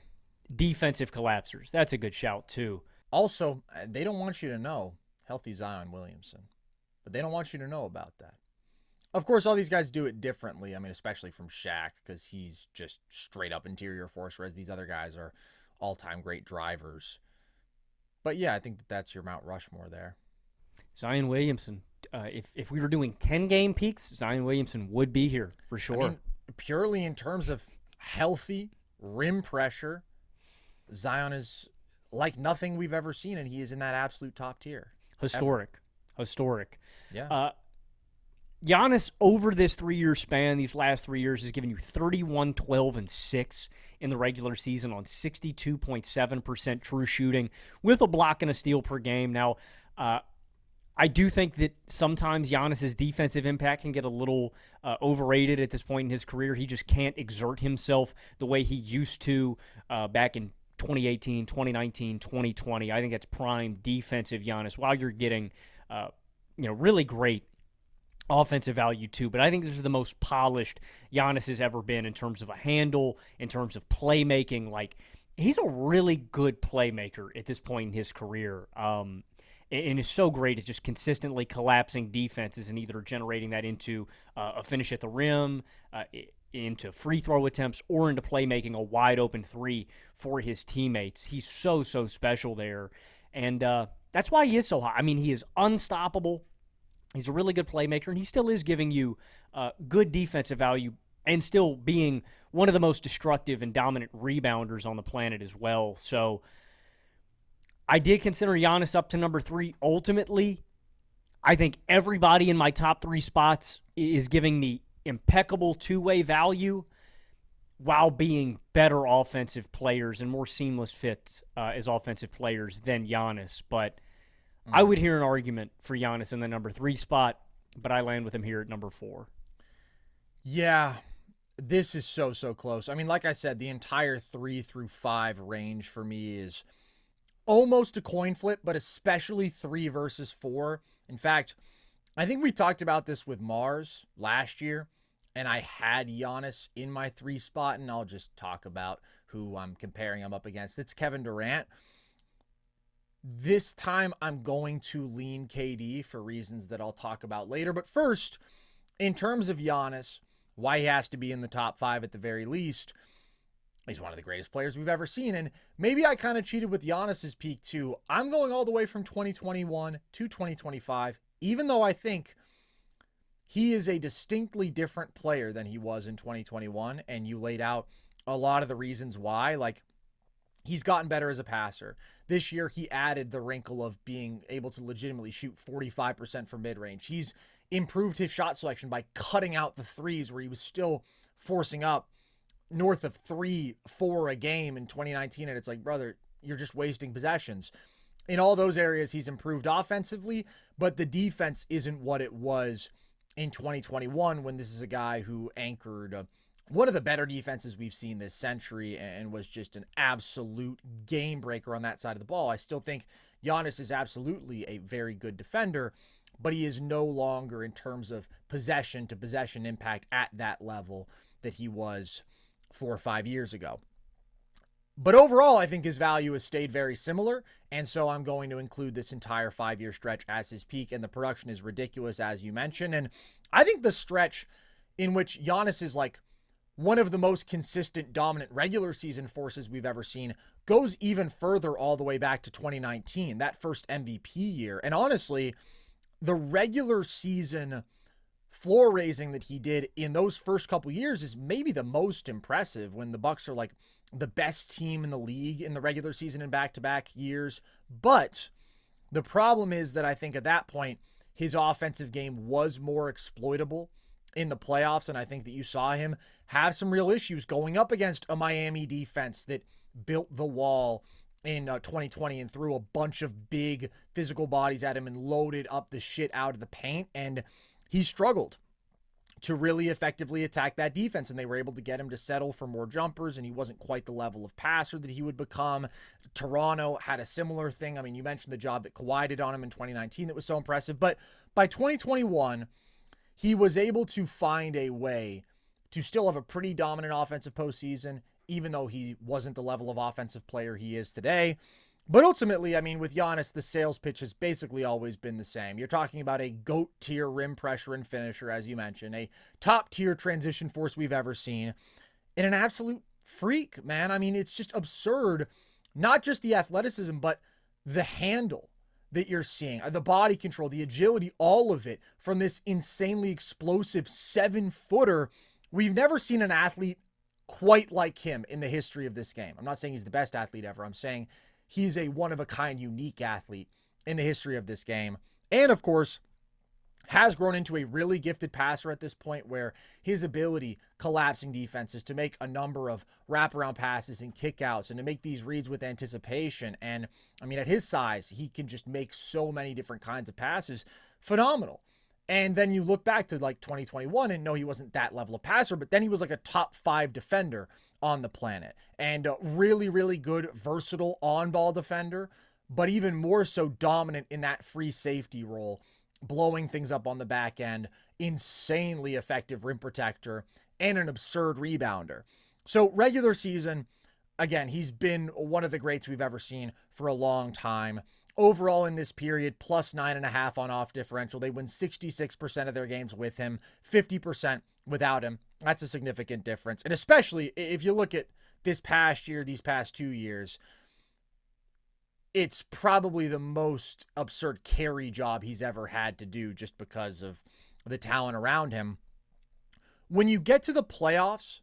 defensive collapsers. That's a good shout, too. Also, they don't want you to know healthy Zion Williamson, but they don't want you to know about that. Of course, all these guys do it differently. I mean, especially from Shaq, because he's just straight up interior force, whereas these other guys are all-time great drivers. But yeah, I think that's your Mount Rushmore there. Zion Williamson. If we were doing 10-game peaks, Zion Williamson would be here for sure. I mean, purely in terms of healthy rim pressure, Zion is like nothing we've ever seen, and he is in that absolute top tier. Historic. Yeah. Giannis, over this 3-year span, these last 3 years, has given you 31, 12, and 6 in the regular season on 62.7% true shooting with a block and a steal per game. Now, I do think that sometimes Giannis's defensive impact can get a little overrated at this point in his career. He just can't exert himself the way he used to back in 2018, 2019, 2020. I think that's prime defensive Giannis while you're getting really great offensive value too. But I think this is the most polished Giannis has ever been in terms of a handle, in terms of playmaking. Like, he's a really good playmaker at this point in his career. And it's so great at just consistently collapsing defenses and either generating that into a finish at the rim, into free throw attempts, or into playmaking a wide open three for his teammates. He's so special there. And that's why he is so high. I mean, he is unstoppable. He's a really good playmaker, and he still is giving you good defensive value and still being one of the most destructive and dominant rebounders on the planet as well. So I did consider Giannis up to number 3. Ultimately, I think everybody in my top 3 spots is giving me impeccable two-way value while being better offensive players and more seamless fits as offensive players than Giannis. But I would hear an argument for Giannis in the number 3 spot, but I land with him here at number 4. Yeah, this is so close. I mean, like I said, the entire 3 through 5 range for me is almost a coin flip, but especially 3 versus 4. In fact, I think we talked about this with Mars last year, and I had Giannis in my 3 spot, and I'll just talk about who I'm comparing him up against. It's Kevin Durant. This time, I'm going to lean KD for reasons that I'll talk about later. But first, in terms of Giannis, why he has to be in the top 5 at the very least, he's one of the greatest players we've ever seen. And maybe I kind of cheated with Giannis's peak too. I'm going all the way from 2021 to 2025, even though I think he is a distinctly different player than he was in 2021. And you laid out a lot of the reasons why. Like, he's gotten better as a passer. This year, he added the wrinkle of being able to legitimately shoot 45% from mid-range. He's improved his shot selection by cutting out the threes where he was still forcing up north of 3-4 a game in 2019. And it's like, brother, you're just wasting possessions. In all those areas, he's improved offensively, but the defense isn't what it was in 2021 when this is a guy who anchored one of the better defenses we've seen this century and was just an absolute game breaker on that side of the ball. I still think Giannis is absolutely a very good defender, but he is no longer in terms of possession to possession impact at that level that he was 4 or 5 years ago. But overall, I think his value has stayed very similar, and so I'm going to include this entire 5-year stretch as his peak, and the production is ridiculous, as you mentioned. And I think the stretch in which Giannis is like one of the most consistent, dominant regular season forces we've ever seen goes even further all the way back to 2019, that first MVP year. And honestly, the regular season floor raising that he did in those first couple years is maybe the most impressive, when the Bucks are like the best team in the league in the regular season in back-to-back years. But the problem is that I think at that point, his offensive game was more exploitable in the playoffs, and I think that you saw him have some real issues going up against a Miami defense that built the wall in 2020 and threw a bunch of big physical bodies at him and loaded up the shit out of the paint, and he struggled. to really effectively attack that defense. And they were able to get him to settle for more jumpers, and he wasn't quite the level of passer that he would become. Toronto had a similar thing. I mean, you mentioned the job that Kawhi did on him in 2019 that was so impressive. But by 2021, he was able to find a way to still have a pretty dominant offensive postseason, even though he wasn't the level of offensive player he is today. But ultimately, I mean, with Giannis, the sales pitch has basically always been the same. You're talking about a GOAT tier rim pressure and finisher, as you mentioned, a top tier transition force we've ever seen, and an absolute freak, man. I mean, it's just absurd. Not just the athleticism, but the handle that you're seeing, the body control, the agility, all of it from this insanely explosive 7-footer. We've never seen an athlete quite like him in the history of this game. I'm not saying he's the best athlete ever. I'm saying he's a one-of-a-kind, unique athlete in the history of this game. And, of course, has grown into a really gifted passer at this point, where his ability collapsing defenses to make a number of wraparound passes and kickouts and to make these reads with anticipation. And, I mean, at his size, he can just make so many different kinds of passes. Phenomenal. And then you look back to like 2021 and no, he wasn't that level of passer, but then he was like a top 5 defender on the planet, and a really, really good, versatile on-ball defender, but even more so dominant in that free safety role, blowing things up on the back end, insanely effective rim protector, and an absurd rebounder. So regular season, again, he's been one of the greats we've ever seen for a long time. Overall in this period, plus 9.5 on off differential. They win 66% of their games with him, 50% without him. That's a significant difference. And especially if you look at this past year, these past 2 years, it's probably the most absurd carry job he's ever had to do just because of the talent around him. When you get to the playoffs,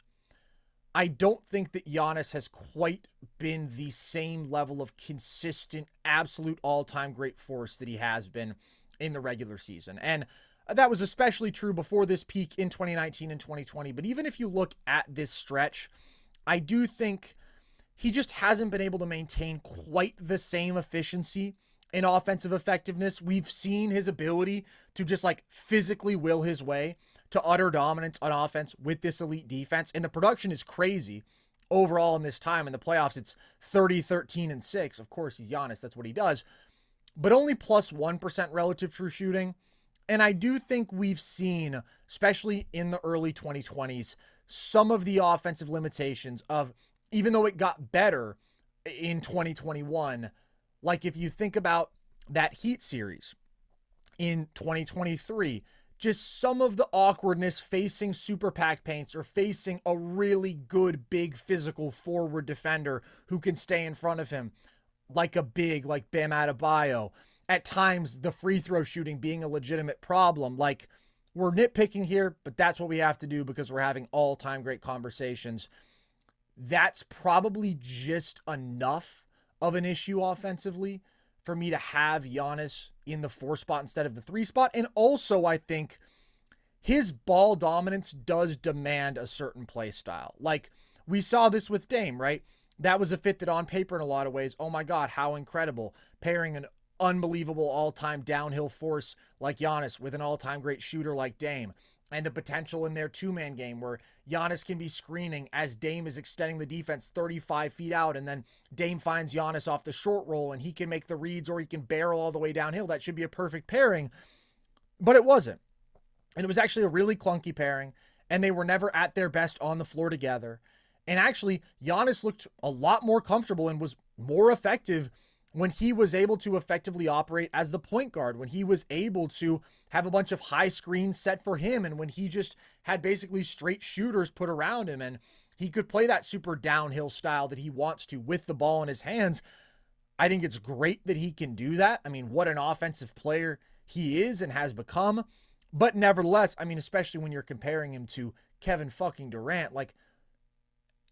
I don't think that Giannis has quite been the same level of consistent, absolute all-time great force that he has been in the regular season. And that was especially true before this peak in 2019 and 2020. But even if you look at this stretch, I do think he just hasn't been able to maintain quite the same efficiency in offensive effectiveness. We've seen his ability to just like physically will his way to utter dominance on offense with this elite defense. And the production is crazy overall in this time. In the playoffs, it's 30, 13, and 6. Of course, he's Giannis. That's what he does. But only plus 1% relative true shooting. And I do think we've seen, especially in the early 2020s, some of the offensive limitations of, even though it got better in 2021, like if you think about that Heat series in 2023, just some of the awkwardness facing super pack paints or facing a really good, big physical forward defender who can stay in front of him, like a big, like Bam Adebayo. At times, the free throw shooting being a legitimate problem. Like, we're nitpicking here, but that's what we have to do because we're having all-time great conversations. That's probably just enough of an issue offensively for me to have Giannis in the 4 spot instead of the 3 spot. And also, I think his ball dominance does demand a certain play style. Like, we saw this with Dame, right? That was a fit that on paper in a lot of ways, oh my God, how incredible. Pairing an unbelievable all-time downhill force like Giannis with an all-time great shooter like Dame. And the potential in their 2-man game where Giannis can be screening as Dame is extending the defense 35 feet out, and then Dame finds Giannis off the short roll and he can make the reads or he can barrel all the way downhill. That should be a perfect pairing, but it wasn't. And it was actually a really clunky pairing, and they were never at their best on the floor together. And actually, Giannis looked a lot more comfortable and was more effective when he was able to effectively operate as the point guard, when he was able to have a bunch of high screens set for him, and when he just had basically straight shooters put around him, and he could play that super downhill style that he wants to with the ball in his hands. I think it's great that he can do that. I mean, what an offensive player he is and has become. But nevertheless, I mean, especially when you're comparing him to Kevin fucking Durant, like,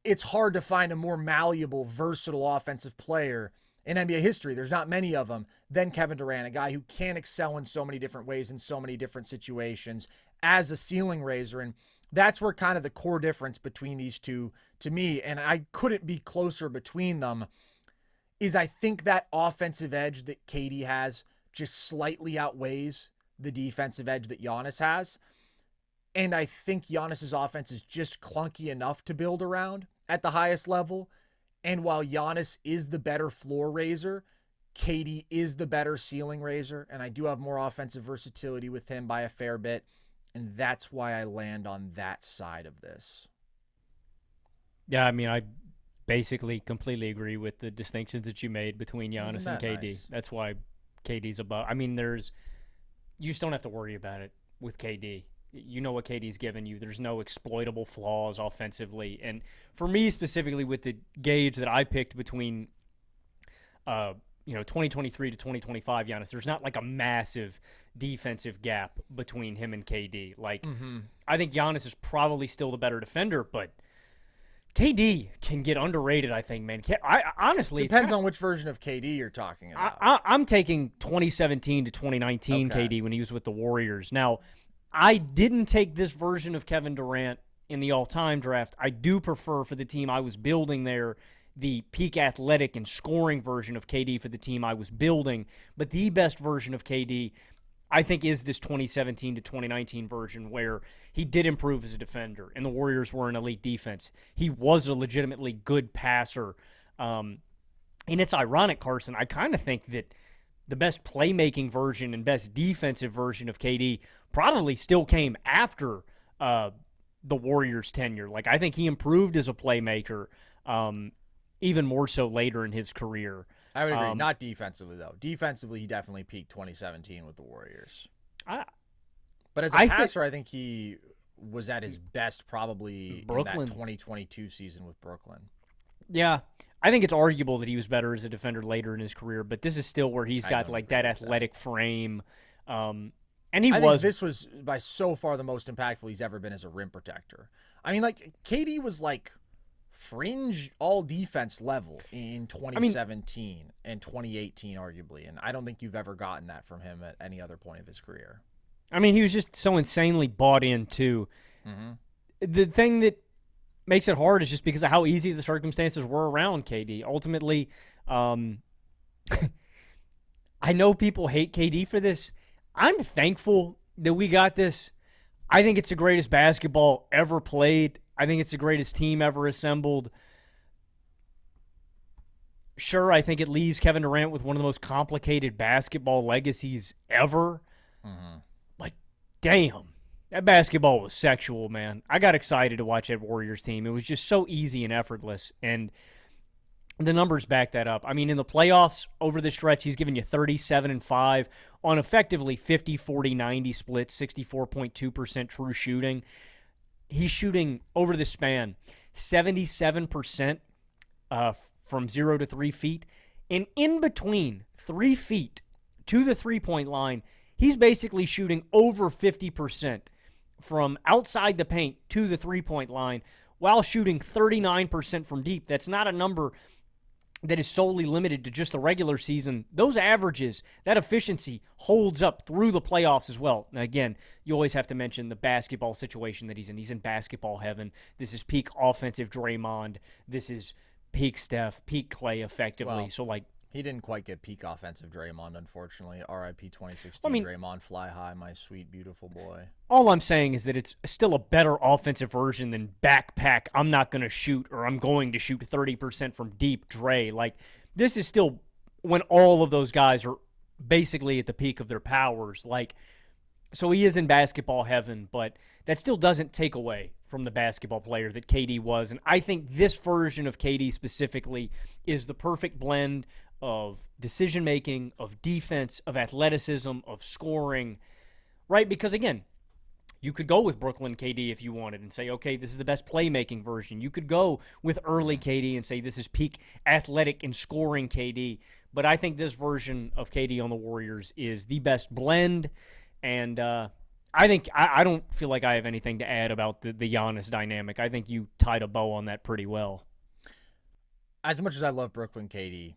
it's hard to find a more malleable, versatile offensive player in NBA history. There's not many of them than Kevin Durant, a guy who can excel in so many different ways in so many different situations as a ceiling raiser. And that's where kind of the core difference between these two, to me, and I couldn't be closer between them, is I think that offensive edge that KD has just slightly outweighs the defensive edge that Giannis has. And I think Giannis's offense is just clunky enough to build around at the highest level. And while Giannis is the better floor raiser, KD is the better ceiling raiser. And I do have more offensive versatility with him by a fair bit. And that's why I land on that side of this. Yeah, I mean, I basically completely agree with the distinctions that you made between Giannis Isn't and that KD. nice? That's why KD's above. I mean, you just don't have to worry about it with KD. You know what KD's given you. There's no exploitable flaws offensively. And for me specifically, with the gauge that I picked between 2023 to 2025 Giannis, there's not like a massive defensive gap between him and KD. Like, I think Giannis is probably still the better defender, but KD can get underrated, I think, man. I honestly, Depends on which version of KD you're talking about. I'm taking 2017 to 2019 Okay. KD when he was with the Warriors. Now, I didn't take this version of Kevin Durant in the all-time draft. I do prefer for the team I was building there the peak athletic and scoring version of KD for the team I was building. But the best version of KD, I think, is this 2017 to 2019 version where he did improve as a defender and the Warriors were an elite defense. He was a legitimately good passer. And it's ironic, Carson. I kind of think that the best playmaking version and best defensive version of KD probably still came after the Warriors' tenure. Like, I think he improved as a playmaker, even more so later in his career. I would agree. Not defensively, though. Defensively, he definitely peaked 2017 with the Warriors. But as a passer, I think he was at his best probably in that 2022 season with Brooklyn. Yeah. I think it's arguable that he was better as a defender later in his career, but this is still where he's got like that athletic frame. And I think this was by so far the most impactful he's ever been as a rim protector. I mean, like, KD was like fringe all defense level in 2017 and 2018, arguably. And I don't think you've ever gotten that from him at any other point of his career. I mean, he was just so insanely bought in, too. The thing that makes it hard is just because of how easy the circumstances were around KD. Ultimately, I know people hate KD for this. I'm thankful that we got this. I think it's the greatest basketball ever played. I think it's the greatest team ever assembled. Sure, I think it leaves Kevin Durant with one of the most complicated basketball legacies ever. But damn, that basketball was sexual, man. I got excited to watch that Warriors team. It was just so easy and effortless, and the numbers back that up. I mean, in the playoffs, over the stretch, he's given you 37 and 5 on effectively 50, 40, 90 splits, 64.2% true shooting. He's shooting over the span 77% from 0 to 3 feet. And in between 3 feet to the three-point line, he's basically shooting over 50% from outside the paint to the three-point line while shooting 39% from deep. That's not a number that is solely limited to just the regular season. Those averages, that efficiency holds up through the playoffs as well. Now, again, you always have to mention the basketball situation that he's in. He's in basketball heaven. This is peak offensive Draymond. This is peak Steph, peak Clay, effectively. Well, so, like, he didn't quite get peak offensive Draymond, unfortunately. RIP 2016 Draymond, fly high, my sweet, beautiful boy. All I'm saying is that it's still a better offensive version than backpack, I'm not going to shoot, or I'm going to shoot 30% from deep Dre. Like, this is still when all of those guys are basically at the peak of their powers. Like, so he is in basketball heaven, but that still doesn't take away from the basketball player that KD was. And I think this version of KD specifically is the perfect blend of decision-making, of defense, of athleticism, of scoring, right? Because, again, you could go with Brooklyn KD if you wanted and say, okay, this is the best playmaking version. You could go with early KD and say this is peak athletic and scoring KD. But I think this version of KD on the Warriors is the best blend. And I don't feel like I have anything to add about the Giannis dynamic. I think you tied a bow on that pretty well. As much as I love Brooklyn KD,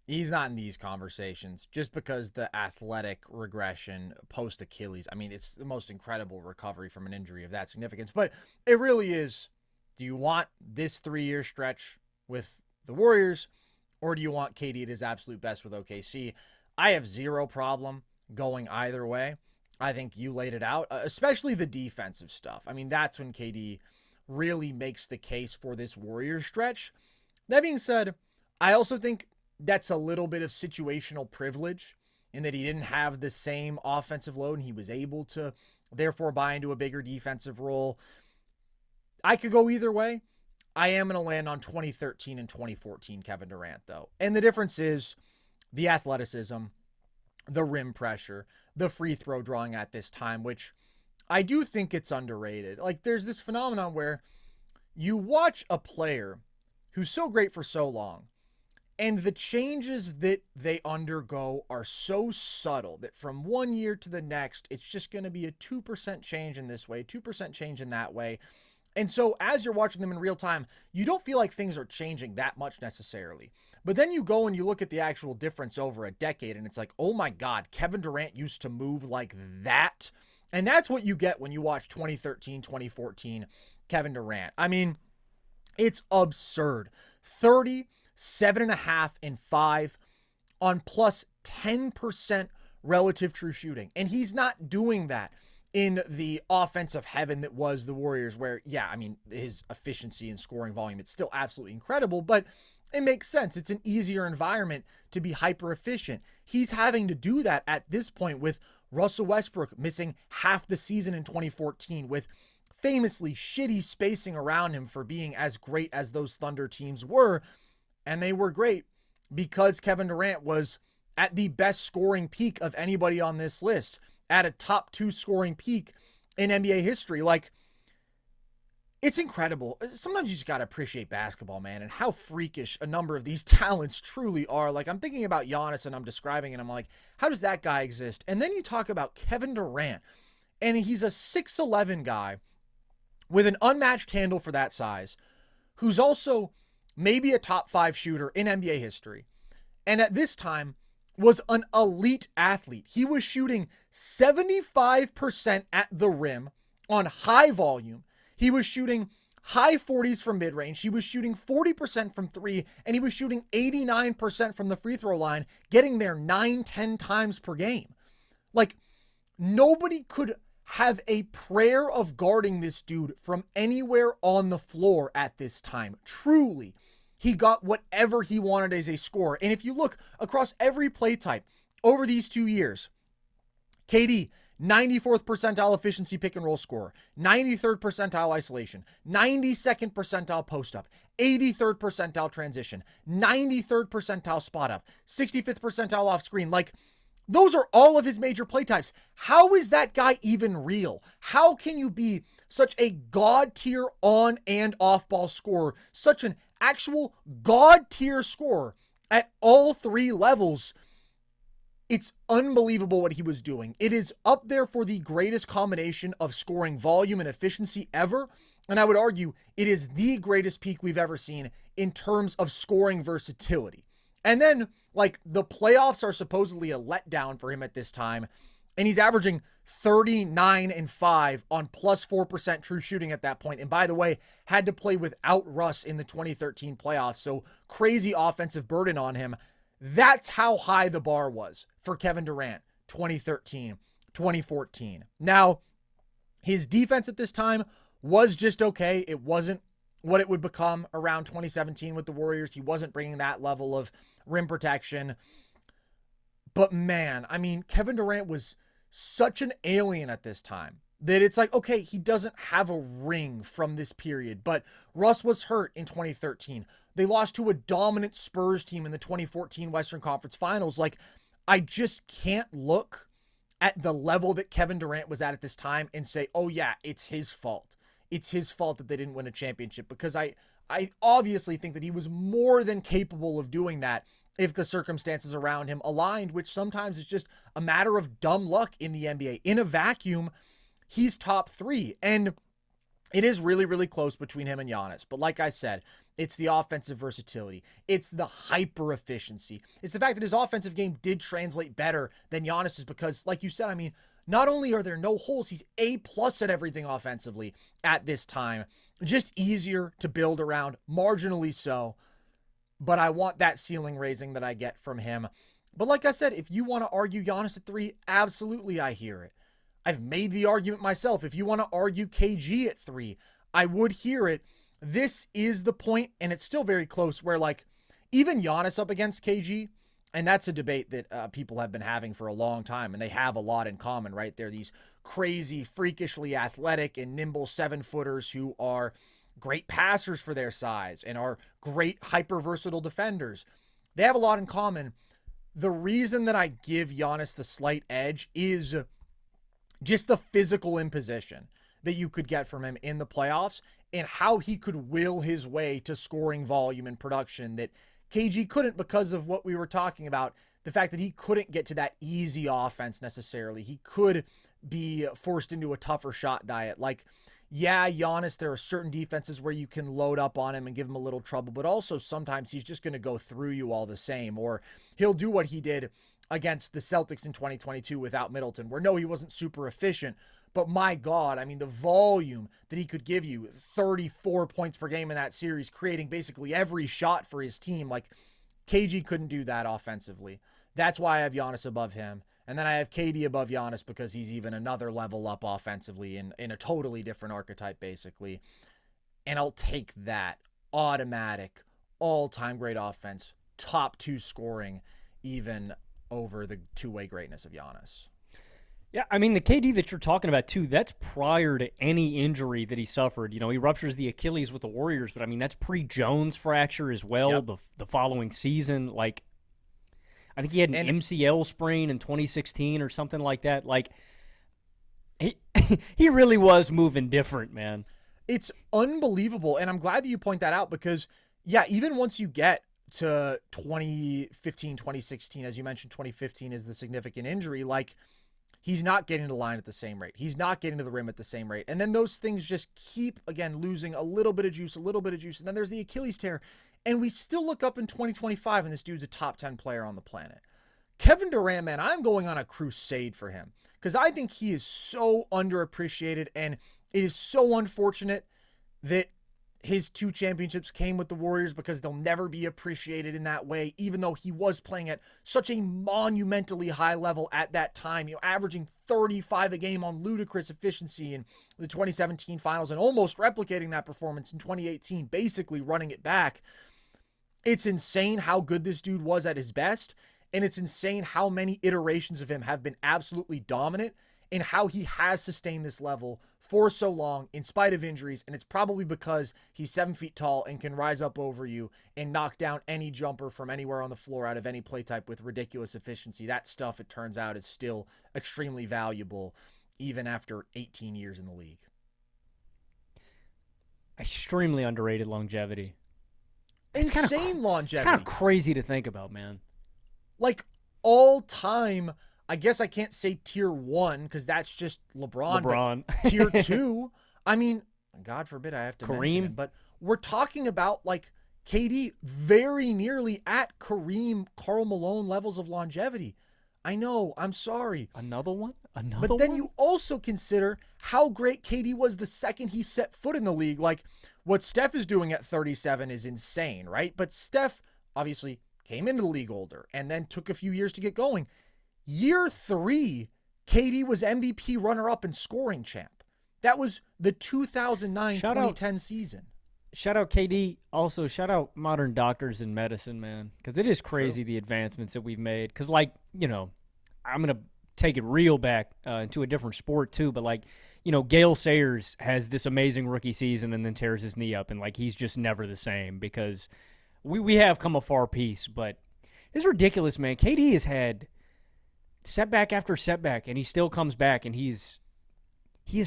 he's not in these conversations just because the athletic regression post-Achilles. I mean, it's the most incredible recovery from an injury of that significance. But it really is, do you want this 3-year stretch with the Warriors, or do you want KD at his absolute best with OKC? I have zero problem going either way. I think you laid it out, especially the defensive stuff. I mean, that's when KD really makes the case for this Warriors stretch. That being said, I also think that's a little bit of situational privilege in that he didn't have the same offensive load and he was able to therefore buy into a bigger defensive role. I could go either way. I am going to land on 2013 and 2014 Kevin Durant, though. And the difference is the athleticism, the rim pressure, the free throw drawing at this time, which I do think it's underrated. Like, there's this phenomenon where you watch a player who's so great for so long, and the changes that they undergo are so subtle that from one year to the next, it's just going to be a 2% change in this way, 2% change in that way. And so as you're watching them in real time, you don't feel like things are changing that much necessarily. But then you go and you look at the actual difference over a decade, and it's like, oh my God, Kevin Durant used to move like that. And that's what you get when you watch 2013, 2014 Kevin Durant. I mean, it's absurd. 30, 7.5, and 5 on plus 10% relative true shooting. And he's not doing that in the offensive heaven that was the Warriors, where, yeah, I mean, his efficiency and scoring volume, it's still absolutely incredible, but it makes sense. It's an easier environment to be hyper efficient. He's having to do that at this point with Russell Westbrook missing half the season in 2014, with famously shitty spacing around him for being as great as those Thunder teams were. And they were great because Kevin Durant was at the best scoring peak of anybody on this list, at a top 2 scoring peak in NBA history. Like, it's incredible. Sometimes you just got to appreciate basketball, man, and how freakish a number of these talents truly are. Like, I'm thinking about Giannis and I'm describing it, and I'm like, how does that guy exist? And then you talk about Kevin Durant, and he's a 6'11 guy with an unmatched handle for that size, who's also maybe a top 5 shooter in NBA history. And at this time was an elite athlete. He was shooting 75% at the rim on high volume. He was shooting high 40s from mid-range. He was shooting 40% from 3, and he was shooting 89% from the free throw line, getting there 9-10 times per game. Like, nobody could have a prayer of guarding this dude from anywhere on the floor at this time. Truly, he got whatever he wanted as a scorer. And if you look across every play type over these 2 years, KD, 94th percentile efficiency pick and roll scorer, 93rd percentile isolation, 92nd percentile post up, 83rd percentile transition, 93rd percentile spot up, 65th percentile off screen. Like, those are all of his major play types. How is that guy even real? How can you be such a god tier on and off ball scorer, such an actual god tier scorer at all 3 levels? It's unbelievable what he was doing. It is up there for the greatest combination of scoring volume and efficiency ever. And I would argue it is the greatest peak we've ever seen in terms of scoring versatility. And then, like, the playoffs are supposedly a letdown for him at this time, and he's averaging 39 and 5 on plus 4% true shooting at that point. And by the way, had to play without Russ in the 2013 playoffs, so crazy offensive burden on him. That's how high the bar was for Kevin Durant, 2013, 2014. Now, his defense at this time was just okay. It wasn't what it would become around 2017 with the Warriors. He wasn't bringing that level of rim protection. But man, I mean, Kevin Durant was such an alien at this time that it's like, okay, he doesn't have a ring from this period, but Russ was hurt in 2013. They lost to a dominant Spurs team in the 2014 Western Conference Finals. Like, I just can't look at the level that Kevin Durant was at this time and say, oh yeah, it's his fault. It's his fault that they didn't win a championship, because I obviously think that he was more than capable of doing that if the circumstances around him aligned, which sometimes is just a matter of dumb luck in the NBA. In a vacuum, he's top 3, and it is really, really close between him and Giannis. But like I said, it's the offensive versatility. It's the hyper efficiency. It's the fact that his offensive game did translate better than Giannis's because, like you said, I mean, not only are there no holes, he's A+ at everything offensively at this time. Just easier to build around, marginally so. But I want that ceiling raising that I get from him. But like I said, if you want to argue Giannis at 3, absolutely I hear it. I've made the argument myself. If you want to argue KG at 3, I would hear it. This is the point, and it's still very close, where like even Giannis up against KG, and that's a debate that people have been having for a long time, and they have a lot in common, right? They're these crazy, freakishly athletic and nimble 7-footers who are great passers for their size and are great hyper-versatile defenders. They have a lot in common. The reason that I give Giannis the slight edge is just the physical imposition that you could get from him in the playoffs and how he could will his way to scoring volume and production that KG couldn't, because of what we were talking about, the fact that he couldn't get to that easy offense necessarily. He could be forced into a tougher shot diet. Like, yeah, Giannis, there are certain defenses where you can load up on him and give him a little trouble, but also sometimes he's just going to go through you all the same, or he'll do what he did against the Celtics in 2022 without Middleton, where no, he wasn't super efficient, but my God, I mean, the volume that he could give you, 34 points per game in that series, creating basically every shot for his team. Like, KG couldn't do that offensively. That's why I have Giannis above him. And then I have KD above Giannis because he's even another level up offensively in a totally different archetype, basically. And I'll take that automatic, all-time great offense, top 2 scoring, even over the two-way greatness of Giannis. Yeah, I mean, the KD that you're talking about, too, that's prior to any injury that he suffered. You know, he ruptures the Achilles with the Warriors, but, I mean, that's pre-Jones fracture as well. Yep. The following season. Like, I think he had an MCL sprain in 2016 or something like that. Like, he really was moving different, man. It's unbelievable, and I'm glad that you point that out because, yeah, even once you get to 2015, 2016, as you mentioned, 2015 is the significant injury, like, he's not getting to the line at the same rate. He's not getting to the rim at the same rate. And then those things just keep, again, losing a little bit of juice. And then there's the Achilles tear. And we still look up in 2025 and this dude's a top 10 player on the planet. Kevin Durant, man, I'm going on a crusade for him because I think he is so underappreciated. And it is so unfortunate that his 2 championships came with the Warriors because they'll never be appreciated in that way, even though he was playing at such a monumentally high level at that time, you know, averaging 35 a game on ludicrous efficiency in the 2017 finals and almost replicating that performance in 2018, basically running it back. It's insane how good this dude was at his best, and it's insane how many iterations of him have been absolutely dominant and how he has sustained this level for so long in spite of injuries, and it's probably because he's 7 feet tall and can rise up over you and knock down any jumper from anywhere on the floor out of any play type with ridiculous efficiency. That stuff, it turns out, is still extremely valuable even after 18 years in the league. Extremely underrated longevity. Insane longevity. It's kind of crazy to think about, man. Like, all time, I guess I can't say tier 1 because that's just LeBron. But tier 2, I mean, God forbid I have to mention him, but we're talking about like KD very nearly at Kareem, Karl Malone levels of longevity. I know, I'm sorry. Another one? But then you also consider how great KD was the second he set foot in the league. Like, what Steph is doing at 37 is insane, right? But Steph obviously came into the league older and then took a few years to get going. Year 3, KD was MVP runner-up and scoring champ. That was the 2009-2010 season. Shout out KD. Also, shout out modern doctors in medicine, man. Because it is crazy, the advancements that we've made. Because, like, you know, I'm going to take it real back into a different sport, too. But, like, you know, Gale Sayers has this amazing rookie season and then tears his knee up. And, like, he's just never the same because we have come a far piece. But it's ridiculous, man. KD has had setback after setback, and he still comes back, and he is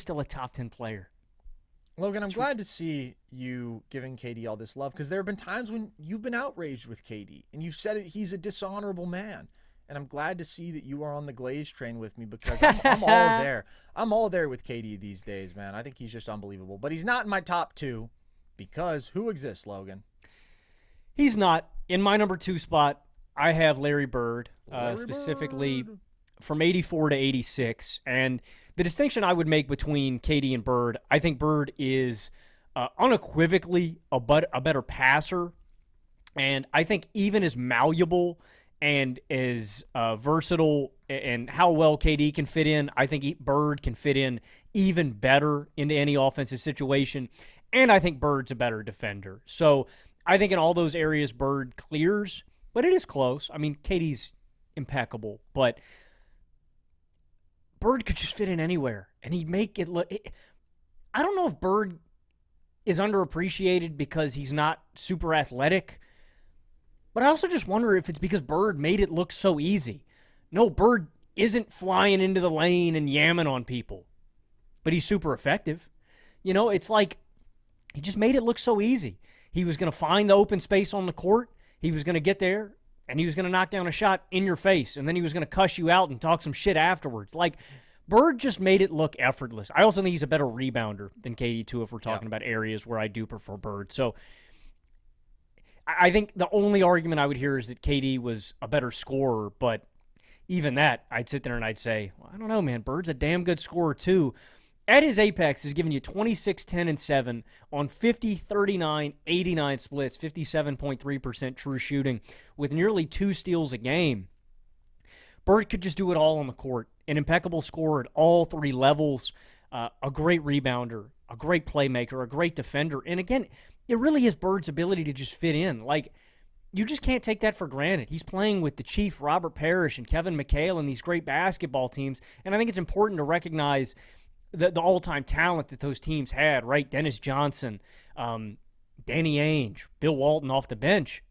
still a top 10 player. Logan, I'm glad to see you giving KD all this love because there have been times when you've been outraged with KD, and you've said he's a dishonorable man. And I'm glad to see that you are on the Glaze train with me because I'm all there. I'm all there with KD these days, man. I think he's just unbelievable. But he's not in my top 2 because who exists, Logan? He's not. In my number 2 spot, I have Larry Bird, specifically from 84 to 86. And the distinction I would make between KD and Bird, I think Bird is unequivocally a better passer. And I think even as malleable and as versatile and how well KD can fit in, I think Bird can fit in even better into any offensive situation. And I think Bird's a better defender. So I think in all those areas, Bird clears, but it is close. I mean, KD's impeccable, but Bird could just fit in anywhere, and he'd make it look. I don't know if Bird is underappreciated because he's not super athletic, but I also just wonder if it's because Bird made it look so easy. No, Bird isn't flying into the lane and yamming on people, but he's super effective. You know, it's like he just made it look so easy. He was going to find the open space on the court. He was going to get there, and he was going to knock down a shot in your face, and then he was going to cuss you out and talk some shit afterwards. Like, Bird just made it look effortless. I also think he's a better rebounder than KD, too, if we're talking about areas where I do prefer Bird. So I think the only argument I would hear is that KD was a better scorer, but even that, I'd sit there and I'd say, well, I don't know, man. Bird's a damn good scorer, too. At his apex, he's giving you 26, 10, and 7 on 50, 39, 89 splits, 57.3% true shooting with nearly 2 steals a game. Bird could just do it all on the court. An impeccable scorer at all 3 levels, a great rebounder, a great playmaker, a great defender. And again, it really is Bird's ability to just fit in. Like, you just can't take that for granted. He's playing with the Chief Robert Parrish and Kevin McHale and these great basketball teams. And I think it's important to recognize the all-time talent that those teams had, right? Dennis Johnson, Danny Ainge, Bill Walton off the bench.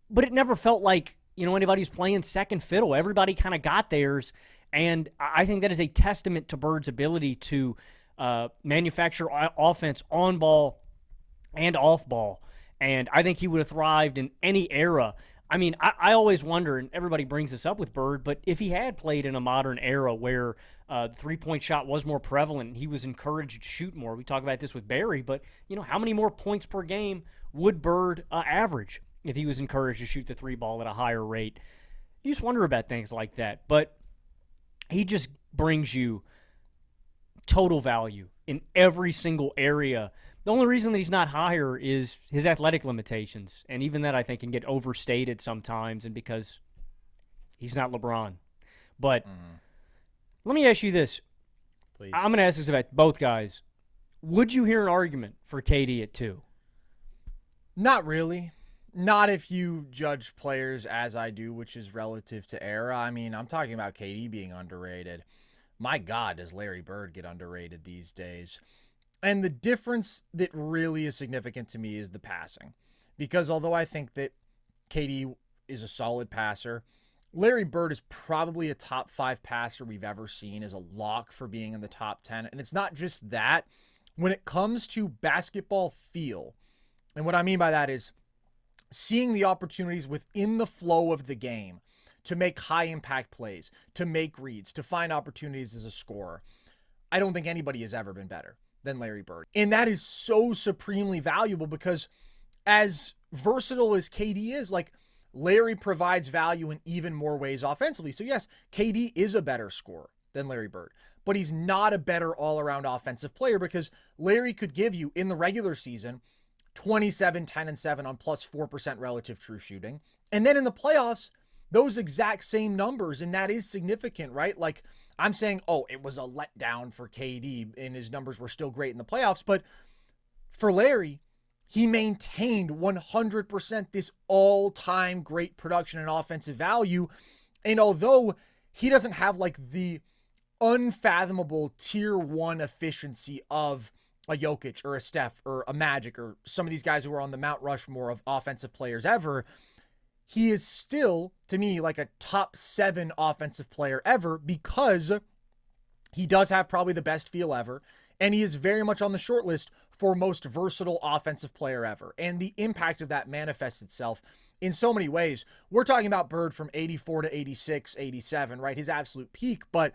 But it never felt like, you know, anybody was playing second fiddle. Everybody kind of got theirs. And I think that is a testament to Bird's ability to manufacture offense on ball and off ball. And I think he would have thrived in any era. I mean, I always wonder, and everybody brings this up with Bird, but if he had played in a modern era where the three-point shot was more prevalent and he was encouraged to shoot more, we talk about this with Barry, but, you know, how many more points per game would Bird average if he was encouraged to shoot the 3 ball at a higher rate? You just wonder about things like that. But he just brings you total value in every single area. The only reason that he's not higher is his athletic limitations. And even that, I think, can get overstated sometimes, and because he's not LeBron. But let me ask you this. Please. I'm going to ask this about both guys. Would you hear an argument for KD at 2? Not really. Not if you judge players as I do, which is relative to era. I mean, I'm talking about KD being underrated. My God, does Larry Bird get underrated these days? And the difference that really is significant to me is the passing. Because although I think that KD is a solid passer, Larry Bird is probably a top 5 passer we've ever seen, as a lock for being in the top 10. And it's not just that. When it comes to basketball feel, and what I mean by that is seeing the opportunities within the flow of the game to make high-impact plays, to make reads, to find opportunities as a scorer, I don't think anybody has ever been better than Larry Bird. And that is so supremely valuable because as versatile as KD is, like, Larry provides value in even more ways offensively. So yes, KD is a better scorer than Larry Bird, but he's not a better all-around offensive player because Larry could give you in the regular season 27, 10, and 7 on plus 4% relative true shooting. And then in the playoffs, those exact same numbers, and that is significant, right? Like, I'm saying, oh, it was a letdown for KD and his numbers were still great in the playoffs, but for Larry, he maintained 100% this all-time great production and offensive value. And although he doesn't have like the unfathomable tier 1 efficiency of a Jokic or a Steph or a Magic or some of these guys who are on the Mount Rushmore of offensive players ever, he is still, to me, like a top 7 offensive player ever because he does have probably the best feel ever, and he is very much on the short list for most versatile offensive player ever. And the impact of that manifests itself in so many ways. We're talking about Bird from 84 to 86, 87, right? His absolute peak, but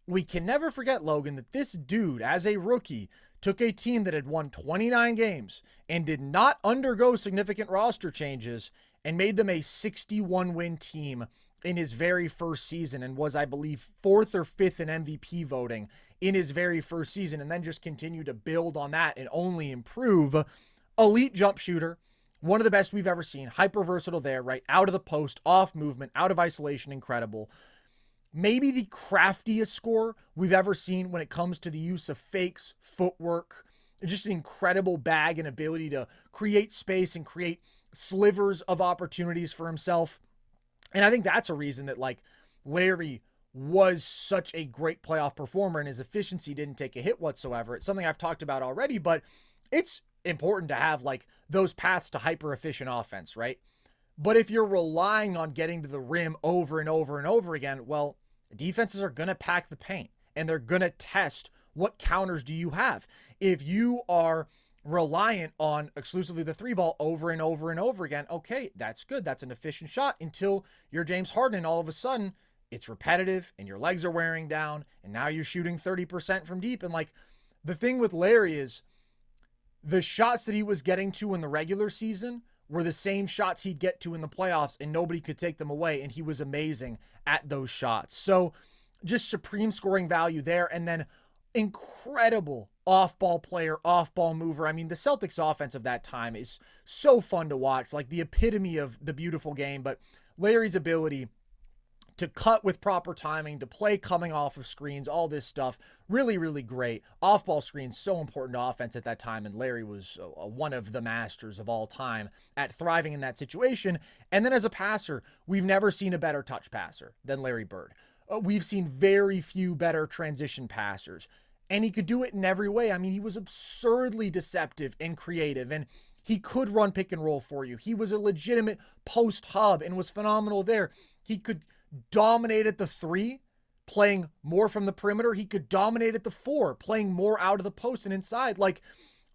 we can never forget, Logan, that this dude, as a rookie, took a team that had won 29 games and did not undergo significant roster changes and made them a 61-win team in his very first season and was, I believe, 4th or 5th in MVP voting in his very first season, and then just continued to build on that and only improve. Elite jump shooter, one of the best we've ever seen. Hyper versatile there, right? Out of the post, off movement, out of isolation, incredible. Maybe the craftiest scorer we've ever seen when it comes to the use of fakes, footwork, just an incredible bag and ability to create space and create slivers of opportunities for himself. And I think that's a reason that like Larry was such a great playoff performer and his efficiency didn't take a hit whatsoever. It's something I've talked about already, but it's important to have like those paths to hyper efficient offense, right? But if you're relying on getting to the rim over and over and over again, well, defenses are going to pack the paint and they're going to test what counters do you have. If you are reliant on exclusively the 3-ball over and over and over again, okay, that's good. That's an efficient shot until you're James Harden and all of a sudden it's repetitive and your legs are wearing down and now you're shooting 30% from deep. And like the thing with Larry is the shots that he was getting to in the regular season were the same shots he'd get to in the playoffs and nobody could take them away. And he was amazing at those shots. So just supreme scoring value there. And then incredible off-ball player, off-ball mover. I mean, the Celtics offense of that time is so fun to watch, like the epitome of the beautiful game. But Larry's ability to cut with proper timing, to play coming off of screens, all this stuff, really, really great. Off-ball screens, so important to offense at that time, and Larry was one of the masters of all time at thriving in that situation. And then as a passer, we've never seen a better touch passer than Larry Bird. We've seen very few better transition passers, and he could do it in every way. I mean, he was absurdly deceptive and creative, and he could run pick and roll for you. He was a legitimate post hub and was phenomenal there. He could dominate at the 3, playing more from the perimeter. He could dominate at the 4, playing more out of the post and inside. Like,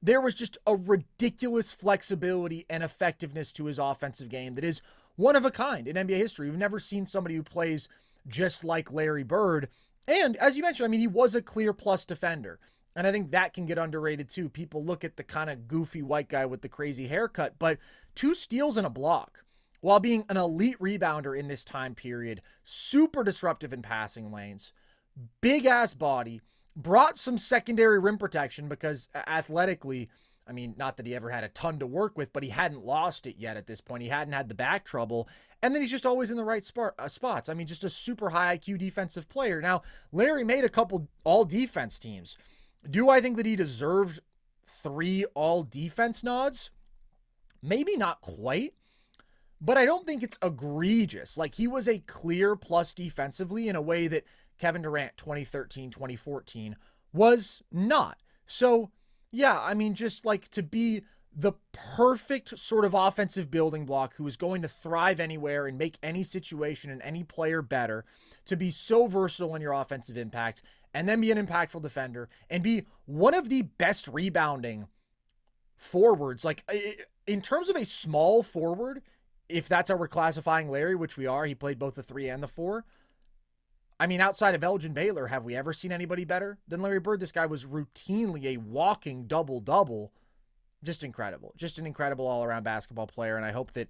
there was just a ridiculous flexibility and effectiveness to his offensive game that is one of a kind in NBA history. We've never seen somebody who plays just like Larry Bird. And as you mentioned, I mean, he was a clear plus defender. And I think that can get underrated too. People look at the kind of goofy white guy with the crazy haircut, but 2 steals and a block while being an elite rebounder in this time period, super disruptive in passing lanes, big ass body, brought some secondary rim protection because athletically, I mean, not that he ever had a ton to work with, but he hadn't lost it yet at this point. He hadn't had the back trouble. And then he's just always in the right spots. I mean, just a super high IQ defensive player. Now, Larry made a couple all defense teams. Do I think that he deserved 3 all defense nods? Maybe not quite. But I don't think it's egregious. Like, he was a clear plus defensively in a way that Kevin Durant 2013, 2014 was not. So, yeah, I mean, just like to be the perfect sort of offensive building block who is going to thrive anywhere and make any situation and any player better, to be so versatile in your offensive impact, and then be an impactful defender and be one of the best rebounding forwards. Like, in terms of a small forward, if that's how we're classifying Larry, which we are, he played both the 3 and the 4. I mean, outside of Elgin Baylor, have we ever seen anybody better than Larry Bird? This guy was routinely a walking double-double. Just incredible. Just an incredible all-around basketball player, and I hope that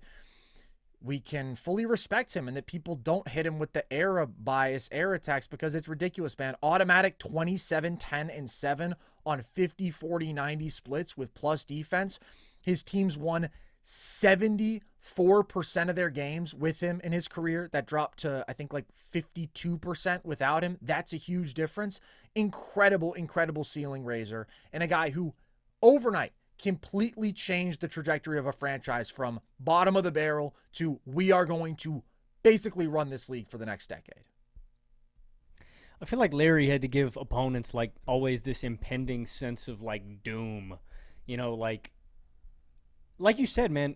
we can fully respect him and that people don't hit him with the era bias, era attacks, because it's ridiculous, man. Automatic 27, 10, and 7 on 50, 40, 90 splits with plus defense. His teams won 74% of their games with him in his career. That dropped to, I think, like 52% without him. That's a huge difference. Incredible, incredible ceiling raiser. And a guy who overnight completely changed the trajectory of a franchise from bottom of the barrel to we are going to basically run this league for the next decade. I feel like Larry had to give opponents like always this impending sense of like doom. You know, like you said, man,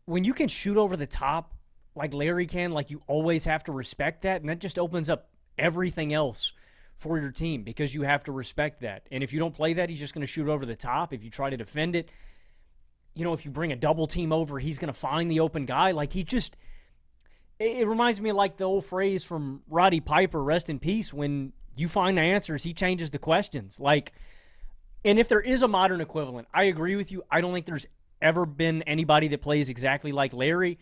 when you can shoot over the top like Larry can, like you always have to respect that, and that just opens up everything else for your team because you have to respect that. And if you don't play that, he's just going to shoot over the top. If you try to defend it, you know, if you bring a double team over, he's going to find the open guy. Like he just, it reminds me of like the old phrase from Roddy Piper, rest in peace, when you find the answers, he changes the questions. Like, and if there is a modern equivalent, I agree with you. I don't think there's ever been anybody that plays exactly like Larry.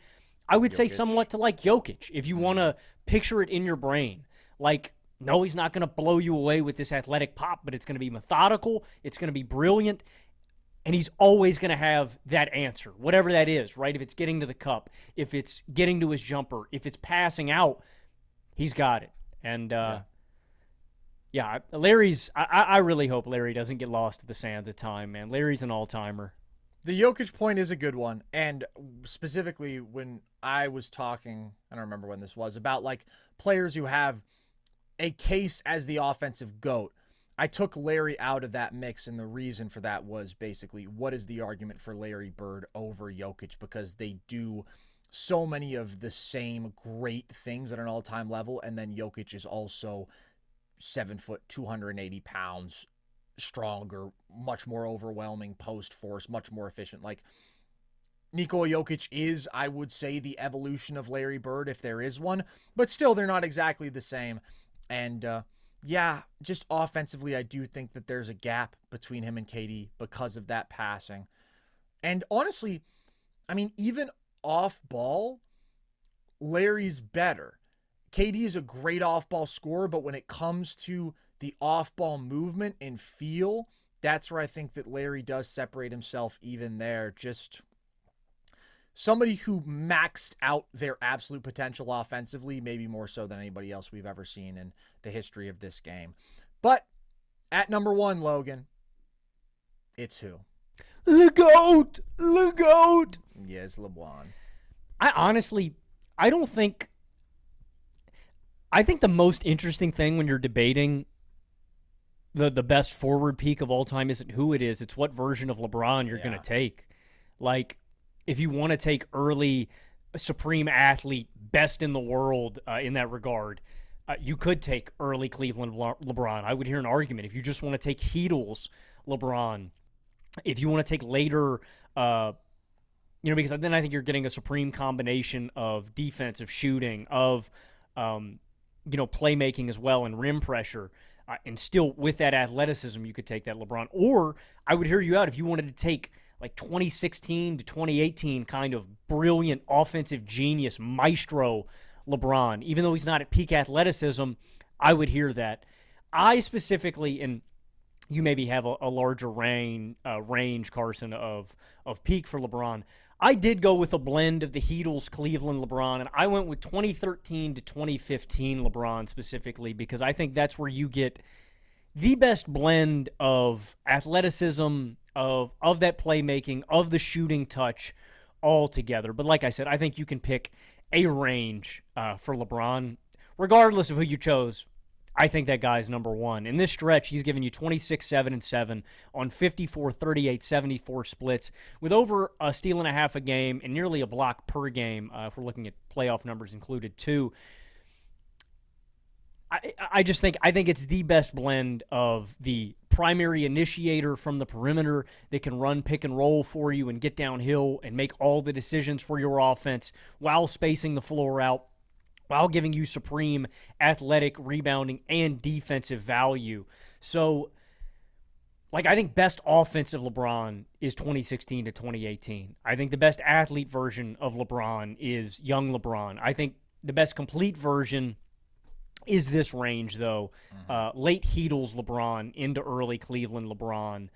I would say somewhat to like Jokic, if you want to picture it in your brain. Like, no, he's not going to blow you away with this athletic pop, but it's going to be methodical. It's going to be brilliant. And he's always going to have that answer, whatever that is, right? If it's getting to the cup, if it's getting to his jumper, if it's passing out, he's got it. And, Larry's. I really hope Larry doesn't get lost to the sands of time, man. Larry's an all-timer. The Jokic point is a good one. And specifically when I was talking, I don't remember when this was, about like players who have a case as the offensive GOAT, I took Larry out of that mix, and the reason for that was basically what is the argument for Larry Bird over Jokic, because they do so many of the same great things at an all-time level, and then Jokic is also 7 foot, 280 pounds, stronger, much more overwhelming post force, much more efficient. Like Nikola Jokic is, I would say, the evolution of Larry Bird if there is one, but still they're not exactly the same. And just offensively, I do think that there's a gap between him and KD because of that passing. And honestly, I mean, even off ball, Larry's better. KD is a great off-ball scorer, but when it comes to the off-ball movement and feel, that's where I think that Larry does separate himself even there. Just somebody who maxed out their absolute potential offensively, maybe more so than anybody else we've ever seen in the history of this game. But at number one, Logan, it's who? The GOAT! The GOAT! Yes, LeBron. I think the most interesting thing when you're debating the best forward peak of all time isn't who it is. It's what version of LeBron you're going to take. Like, if you want to take early supreme athlete, best in the world in that regard, you could take early Cleveland LeBron. I would hear an argument. If you just want to take Heatles LeBron, if you want to take later, because then I think you're getting a supreme combination of defensive shooting, of playmaking as well, and rim pressure. And still with that athleticism, you could take that LeBron. Or I would hear you out if you wanted to take like 2016 to 2018 kind of brilliant offensive genius maestro LeBron. Even though he's not at peak athleticism, I would hear that. I specifically, and you maybe have a larger range, Carson, of peak for LeBron. I did go with a blend of the Heatles, Cleveland LeBron, and I went with 2013 to 2015 LeBron specifically because I think that's where you get the best blend of athleticism, of that playmaking, of the shooting touch all together. But like I said, I think you can pick a range for LeBron. Regardless of who you chose, I think that guy's number one. In this stretch, he's given you 26, 7, and 7 on 54, 38, 74 splits with over a steal and a half a game and nearly a block per game if we're looking at playoff numbers included too. I think it's the best blend of the primary initiator from the perimeter that can run pick and roll for you and get downhill and make all the decisions for your offense while spacing the floor out, while giving you supreme athletic, rebounding, and defensive value. So, I think best offensive LeBron is 2016 to 2018. I think the best athlete version of LeBron is young LeBron. I think the best complete version is this range, though. Late Heatles LeBron into early Cleveland LeBron.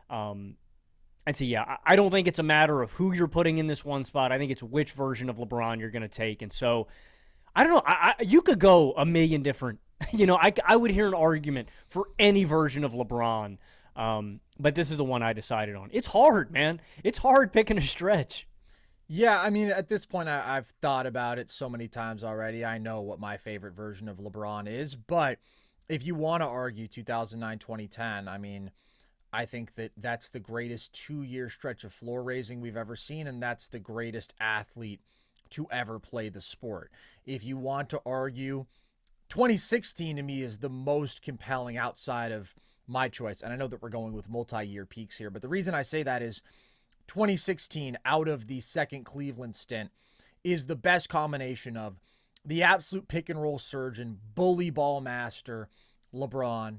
I don't think it's a matter of who you're putting in this one spot. I think it's which version of LeBron you're going to take. And so, I don't know. You could go a million different. I would hear an argument for any version of LeBron. But this is the one I decided on. It's hard, man. It's hard picking a stretch. Yeah, I mean, at this point, I've thought about it so many times already. I know what my favorite version of LeBron is. But if you want to argue 2009, 2010, I mean, I think that's the greatest 2-year stretch of floor raising we've ever seen, and that's the greatest athlete to ever play the sport. If you want to argue, 2016 to me is the most compelling outside of my choice. And I know that we're going with multi-year peaks here, but the reason I say that is 2016 out of the second Cleveland stint is the best combination of the absolute pick and roll surgeon, bully ball master, LeBron,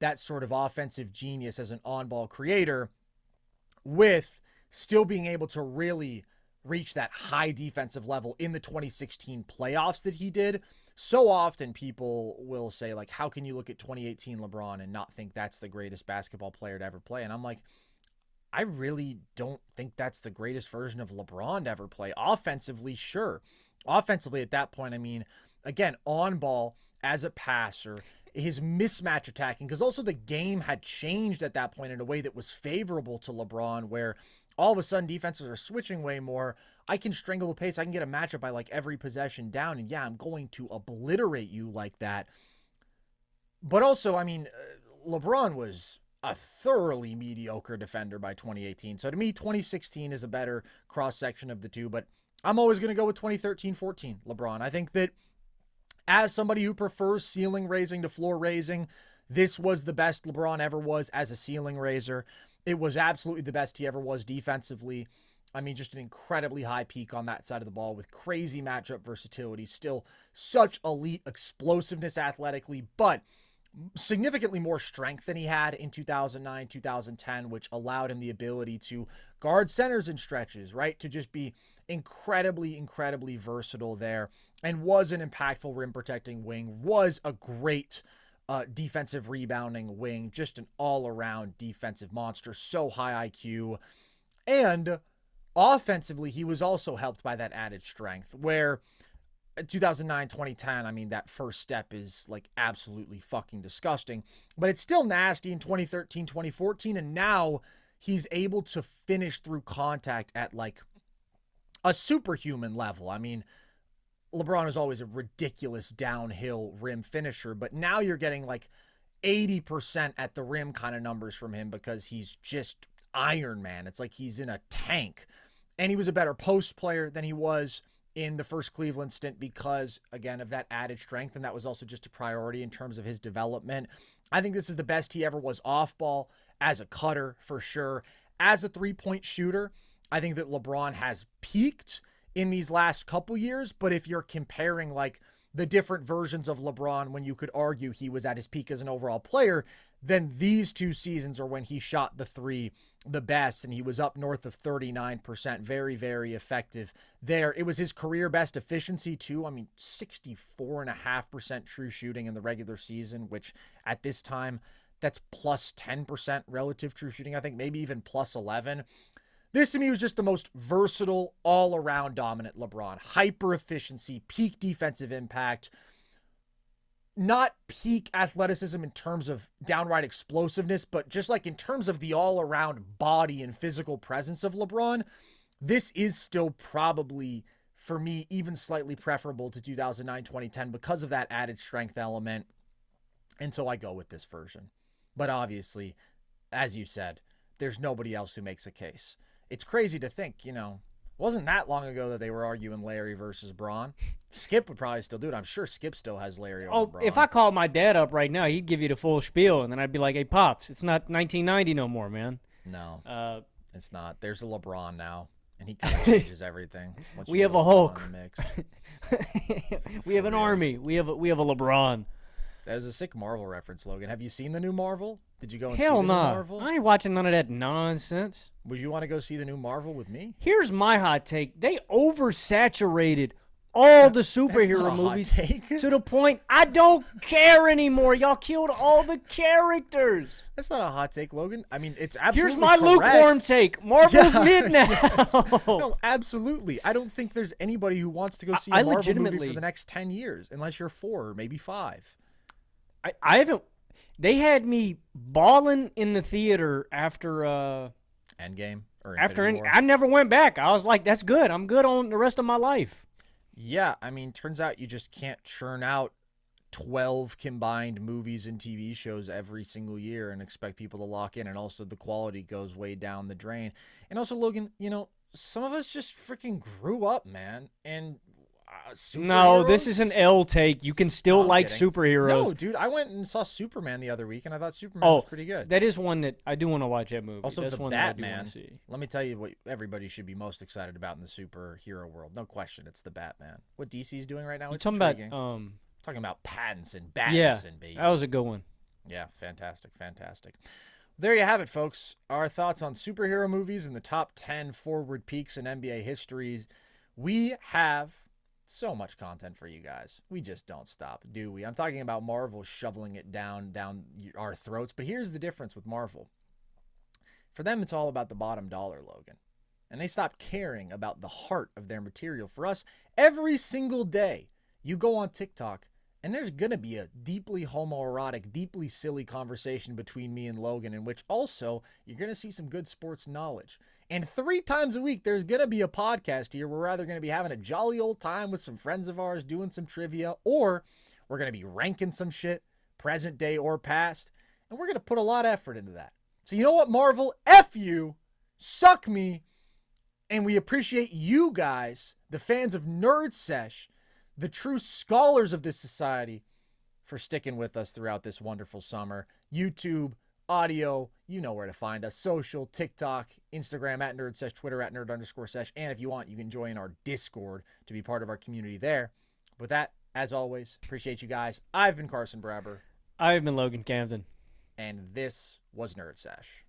that sort of offensive genius as an on-ball creator, with still being able to really reach that high defensive level in the 2016 playoffs that he did. So often people will say, how can you look at 2018 LeBron and not think that's the greatest basketball player to ever play? And I'm like, I really don't think that's the greatest version of LeBron to ever play. Offensively, sure. Offensively, at that point, I mean, again, on ball as a passer, his mismatch attacking, because also the game had changed at that point in a way that was favorable to LeBron, where all of a sudden defenses are switching way more. I can strangle the pace. I can get a matchup by like every possession down. And yeah, I'm going to obliterate you like that. But also, I mean, LeBron was a thoroughly mediocre defender by 2018. So to me, 2016 is a better cross section of the two. But I'm always going to go with 2013-14 LeBron. I think that as somebody who prefers ceiling raising to floor raising, this was the best LeBron ever was as a ceiling raiser. It was absolutely the best he ever was defensively. I mean, just an incredibly high peak on that side of the ball with crazy matchup versatility. Still such elite explosiveness athletically, but significantly more strength than he had in 2009, 2010, which allowed him the ability to guard centers in stretches, right? To just be incredibly versatile there, and was an impactful rim protecting wing, was a great defensive rebounding wing, just an all-around defensive monster, so high IQ. And offensively, he was also helped by that added strength, where 2009, 2010, I mean, that first step is like absolutely fucking disgusting, but it's still nasty in 2013, 2014. And now he's able to finish through contact at like a superhuman level. I mean, LeBron is always a ridiculous downhill rim finisher, but now you're getting like 80% at the rim kind of numbers from him because he's just Iron Man. It's like he's in a tank. And he was a better post player than he was in the first Cleveland stint because, again, of that added strength, and that was also just a priority in terms of his development. I think this is the best he ever was off ball, as a cutter for sure. As a three-point shooter, I think that LeBron has peaked in these last couple years, but if you're comparing like the different versions of LeBron when you could argue he was at his peak as an overall player, then these two seasons are when he shot the three the best, and he was up north of 39%. Very effective there. It was his career best efficiency too. I mean, 64.5% true shooting in the regular season, which at this time, that's plus 10% relative true shooting. I think maybe even plus 11. This to me was just the most versatile, all-around dominant LeBron. Hyper efficiency, peak defensive impact, not peak athleticism in terms of downright explosiveness, but just like in terms of the all-around body and physical presence of LeBron, this is still probably, for me, even slightly preferable to 2009, 2010 because of that added strength element. And so I go with this version. But obviously, as you said, there's nobody else who makes a case. It's crazy to think, you know, it wasn't that long ago that they were arguing Larry versus Braun. Skip would probably still do it. I'm sure Skip still has Larry over Braun. If I called my dad up right now, he'd give you the full spiel, and then I'd be like, hey, Pops, it's not 1990 no more, man. No, it's not. There's a LeBron now, and he kind of changes everything. We have a Hulk. We have an army. We have a LeBron. That is a sick Marvel reference, Logan. Have you seen the new Marvel? Did you go and see the new Marvel? I ain't watching none of that nonsense. Would you want to go see the new Marvel with me? Here's my hot take. They oversaturated all the superhero movies to the point I don't care anymore. Y'all killed all the characters. That's not a hot take, Logan. I mean, it's absolutely Here's my correct. lukewarm take. Marvel's mid now. Yes. No, absolutely. I don't think there's anybody who wants to go see a Marvel movie for the next 10 years, unless you're 4 or maybe 5. I haven't. They had me balling in the theater after Endgame or after Infinity War. I never went back. I was like, that's good. I'm good on the rest of my life. Yeah, I mean, turns out you just can't churn out 12 combined movies and TV shows every single year and expect people to lock in, and also the quality goes way down the drain. And also, Logan, you know, some of us just freaking grew up, man, and no, this is an L take. You can still like kidding. superheroes. No, dude, I went and saw Superman the other week, and I thought Superman was pretty good. That is one that I do want to watch that movie. Also, that's the one Batman. that I do want to see. Let me tell you what everybody should be most excited about in the superhero world. No question, it's the Batman. What DC's doing right now, it's intriguing. Talking about Pattinson, baby. That was a good one. Yeah, fantastic. There you have it, folks. Our thoughts on superhero movies and the top 10 forward peaks in NBA history. We have so much content for you guys. We just don't stop, do we? I'm talking about Marvel shoveling it down our throats, but here's the difference with Marvel. For them, it's all about the bottom dollar, Logan. And they stopped caring about the heart of their material. For us, every single day, you go on TikTok, and there's going to be a deeply homoerotic, deeply silly conversation between me and Logan, in which also you're going to see some good sports knowledge. And 3 times a week, there's going to be a podcast here where we're either going to be having a jolly old time with some friends of ours doing some trivia, or we're going to be ranking some shit, present day or past, and we're going to put a lot of effort into that. So you know what, Marvel? F you, suck me, and we appreciate you guys, the fans of Nerd Sesh, the true scholars of this society, for sticking with us throughout this wonderful summer. YouTube, audio, you know where to find us. Social, TikTok, Instagram at NerdSesh, Twitter at Nerd_Sesh. And if you want, you can join our Discord to be part of our community there. With that, as always, appreciate you guys. I've been Carson Brabber. I've been Logan Camden. And this was Nerd Sesh.